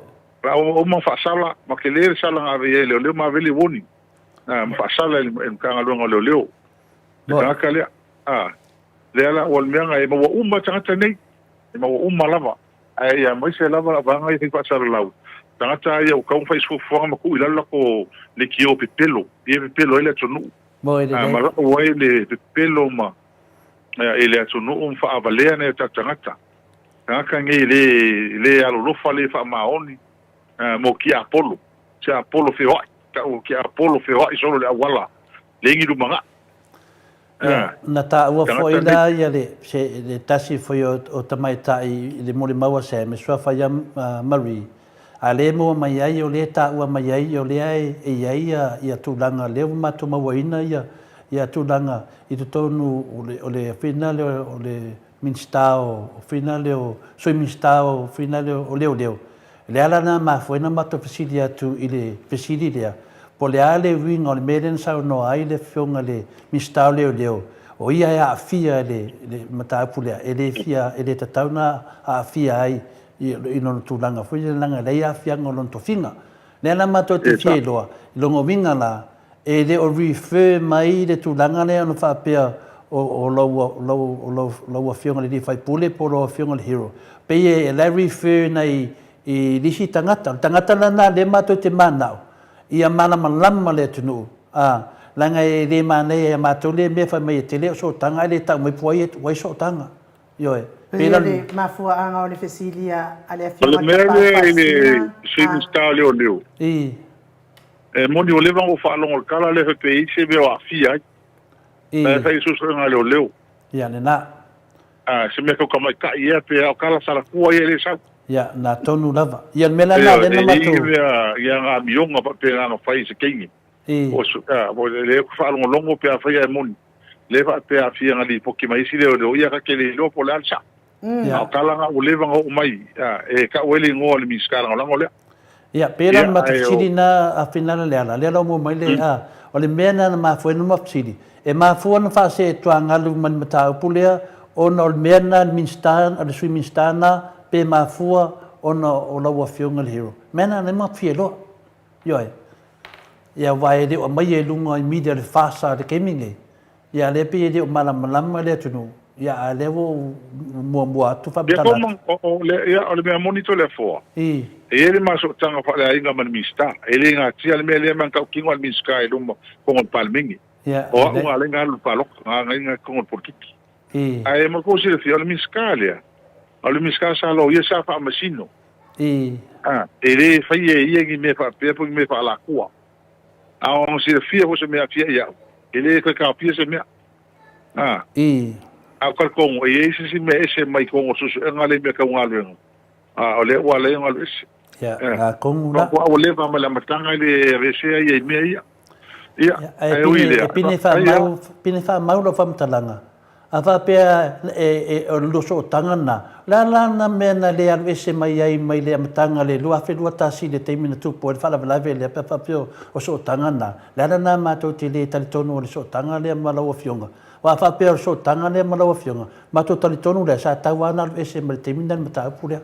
la uma fa sala ma ke le sala nga ve le ma ve le woni ma fa sala en ka nga lo leo ka ka le le ala wal menga e ma wa uma tanga tani e ma wa uma lava ai ya mai se lava vanga i fa sala lau tangata ia o kau fai sfufa ma ku ila ko le kio pepelo ile tonu boy de ma o ile pepelo ma ile tonu fa avalea ne tangata ka ngi le alo lo fa le fa maoni mo ki apollo se apollo fe wa ka o ki apollo fe wa solo le wala le ngi du manga na ta ua foi la ia le tasi foi o tamaitai le mole maua se me sua fa ia mari a le mo mai ai o le ta ua mai ai o le ai e ai ia tulanga le ma to mawaina ia tulanga i to tonu o le finale o le minstao o finale o soi minstao finale o leo le ala na ma foi na mato fisilia tu ile fisilia po le ale wing o le meden sa no ai le fionga le minstao leo o ia ia fia le matapulea ele fia ele tatauna a fia ai i no tulanga foi le langa le ia fia ngolon to finga le na mato te fielo longo vinga la e le o refer mai le tulanga le no fa pe o lo fionga le fai pule po lo fionga le hero pe e le refer nei i lisi tangata na le mato te manao ia mana malama le tunu langa e le mana e mato le me fa mai te le so tanga le ta mai puai wai so tanga yo pela le mafua anga o le fesilia ale afia le mele se sta leo e moni o leva o fa longo kala le pe se be o afia e fa isu so nga leo ya na se me ko mai ka ia pe o kala sala ku ia le sa ya na tonu lava ya mela na le na mato ya nga mionga pa pe nga fa se kingi o su le ko fa longo pe fa ia moni le fa pe afia nga li poki mai si le o ia ka ke le lo po la sa ya kala nga o leva o mai e ka weli ngo le miskala nga le ya pela matchili na a final le ala le mo mai le o le mena na foi no matchili e ma foi no fa se to angalu man mata pulea o no mena minstan al sui minstana pe ma foi o no o la fionga le hero mena na ma fielo yo ya vai de o mai e lungo i media le fasa de gaming ya le pe de o malam le tunu ya le wo mo tu fa beta o le ya o le me monitor le fo ele ma so tanga fa le inga man mista ele nga tia le me le man ka kingo al miska e dum ko on palmingi o nga le nga lu palok nga ko on porkiki ai mo ko si le fi al miska le miska sa lo ye sa fa masino ele fa ye ngi me fa pe me fa la kwa on si le fi ho se me afia ya ele ka pia se me a kar kong e ese me ese mai kong so ngale me ka ngale ole wale ngale ya kong la ko ole va mala matanga le rese ye me ya pine fa mau lo fam talanga ava pe o lo so tangana la na me na le al ese mai ai mai le matanga le lo afe lo tasi le te mina tu po fa la le pe fa pe o so tangana la na ma to te le tal tono le so tangana le mala o fionga wa fa pe so tanga le mala fionga ma to tali tonu le sa tawana e se me terminan mata pura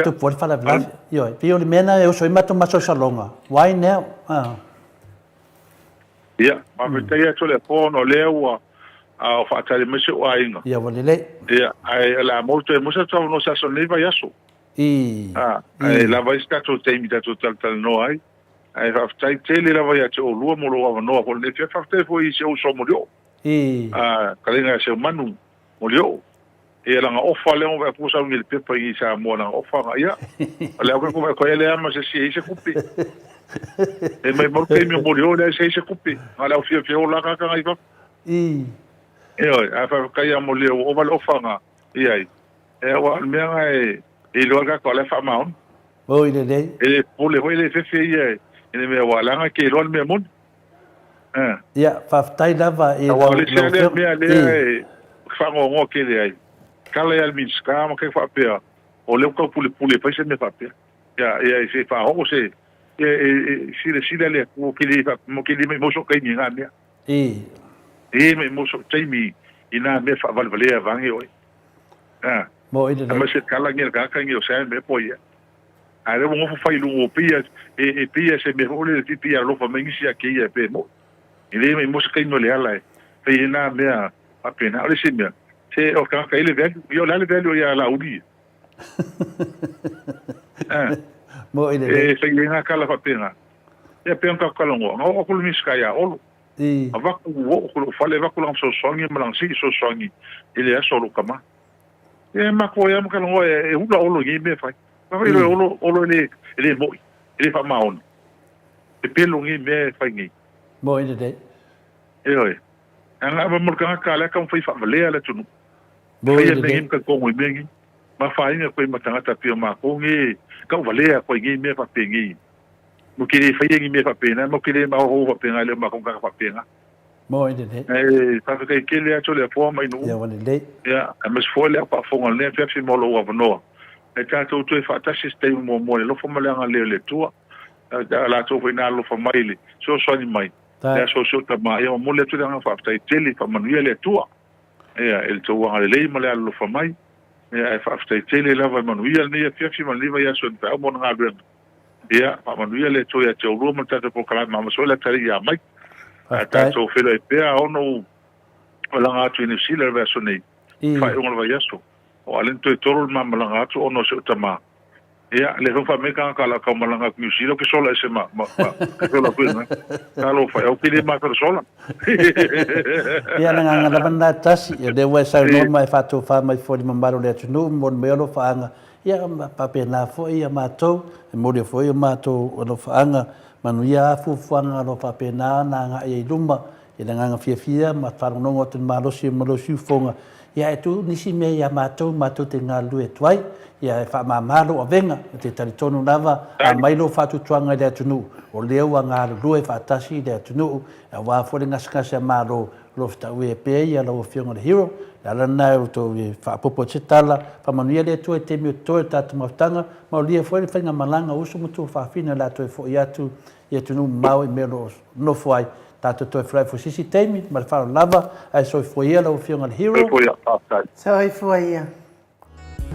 to por fa la vlave yo pe o le mena eu so mato ma so salonga why now ma me te to le fono le wa a fa tali me se wa inga ya vole le ai la molto mo sa to no sa so ne va yaso ai la va sta to te mi da to tal no ai ai fa tai tele la vai o lua mo lo no ko le fa te foi se o so mo dio kalinga se manu mo dio e la nga ofa le o va pusa un il pepa i sa mo na ofa ya le ko ele ama se se kupi e mai mo ke mi mo dio le se kupi ala o fia o la ka ka i fa a fa ka ya mo le o va ofa nga ai e wa me nga e lo ka ko le fa ma on o ile e po le ho le fe ye ine me wala nga ke ron me mon ya fa tai lava e wa le se le me ale fa ngo ke le ai kala ya min ska ma ke fa pe o le ko pule pa se me fa pe ya se fa ho se si le mo ke li mo so kai ni nga me me mo so tai mi ina me fa valvale avangi oi mo ide ma se kala ngi ka ngi o sa me po ya ale mo fa ilu o pia pia se me ole ti pia lo fa me ngi sia ke ya pe mo ile me mo so kai no le ala pe ina me a pena ole se me se o ka ile ve yo la le ve ya la udi mo ide se ngi kala fa pena ya pe ka kala ngo o ko mi ska ya o ava ko fale va ko so songi malang si so songi ile ya solo kama ma ko ya mo kala ngo hula olo ngi me fa ma ile olo le mo ile fa maon pelo ngi me fa ngi mo ide oi anga ba mo kala ka fa vale ala tunu bo ide ngi ka ko mo ngi ma fa ngi ko ma tanga pio ma ko ngi ka vale ko ngi me fa pe ngi mo kiri fa ngi me fa pena mo kiri ma ho fa pena le ma ko ka fa pena mo ide fa ka ke le ato le fo mai no ya wani le ya mas fo le pa fo ngol le fe mo lo wa no e ta to fa ta sistema mo lo fo ma le le tua la to fa na lo fa mai le so ni mai ya so ta ma ya mo le tu nga fa ta tele fa manuel le tua ya el to wa le ma le lo fa mai ya fa ta tele la va manuel ne fe ma le va ya so ta mo nga le ya pa manuel le to ya te ro mo ta po kala ma so le tari ya mai ta to fe le pe ono wala nga tu ni sila va so nei fa ngol va ya so o alen to toro ma malanga tu ono so ta ma ya le fa me ka kala ka malanga ku sila ke sola ese ma ko la ku na kalo fa o pili ma per sola ya nga nga banda tas ya de wa sa no mai fa to fa mai fo di mambaro le tu no mon me lo fa nga ya pa pe na fo ya ma to mo de fo ya ma to lo fa nga manu ya fu anga lo pa pe na nga e lumba ya nga fia ma fa no ngot ma lo si fonga ya tu nisi me ya ma to te nga lu e twai ya fa ma malo venga te tari tonu lava a mai lo fa tu tuanga le tunu o le wa nga lu e fa tasi le tunu wa fo le ngaska se malo lo sta we pe ya lo fiona de hero la na to fa popo chitala fa manuia le tu te mi to ta tanga ma le fo le fanga malanga uso mutu fa fina la to fo ya tu nu mau e melo no foi tato to fly fo sisi temi ma fa lava ai so fo ya lo fiona de hero so foi ya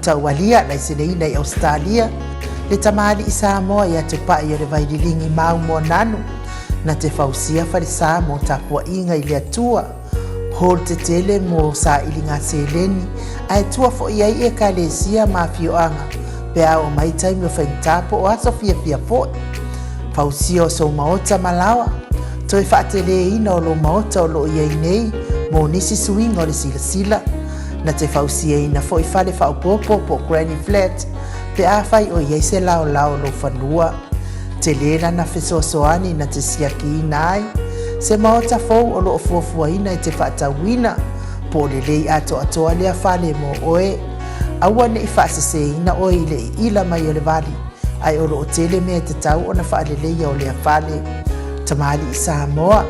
tawalia na sinei na Australia le tamali Samoa ya te pa ia le vaidilingi mau mo nanu na te fausia farisa mo tapua inga ile atua hol te tele mo sa ilinga seleni ai tua fo ia e kalesia mafio anga pe o mai tai mo fentapo o aso fia fo fausia so maota malawa toi fatele ina lo maota lo ia nei mo nisi swing o le sila na te fausia ina foi fale fa popo po granny flat pe a fai o ia se lao lo fanua te lena na fesosoani na te siaki nai se maota fou o lo fuafua ina i te whaatawina po le lei ato atoa lea fale mo oe aua ne i whaasese ina oe i le ila mai o le vali ai o lo o tele mea te tau o na whaale leia o lea fale tamali i Samoa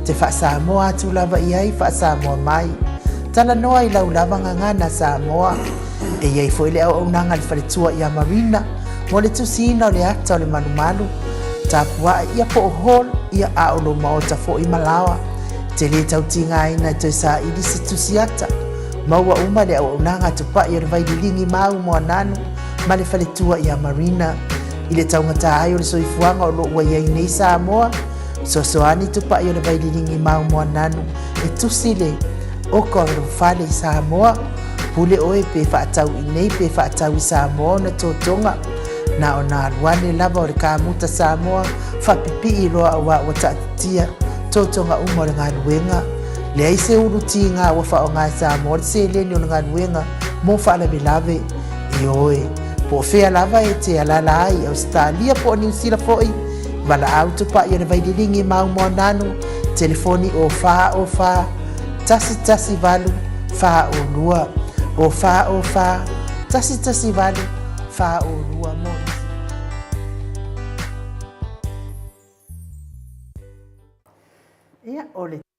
te wha Samoa atu lava i ai wha Samoa mai tala noa i lau lava ngangana Samoa e iai fo i le au nanga le whaletua i a Marina mo le tusina o le ata o le manumalu tapua ia po hol ia a lo maota fo i malawa te le tautinga ina te sa i disi tusiata maua uma le au nanga tupa i le vaidilingi mau mo nanu ma le whaletua i a Marina i le taungata ai o le soifuanga o lo ua iai nei Samoa sosoani tupa i le vaidilingi mau mo nanu e tusile o ko le fale i Samoa pule oe pe whaatau i nei pe whaatau i Samoa na totonga na ona alwane lava o le kamuta Samoa whapipi i loa wa watatia totonga umo le nganuenga le aise uruti ngā wafa o ngā Samoa le se leni o le nganuenga mo whaala lave i oe po fea lava e te alala ai Australia po New Zealand foi wala auto pa i o le vaidilingi mau mo nanu telefoni o wha tasi valu wha o lua o wha tasi valu wha o lua mo ia ole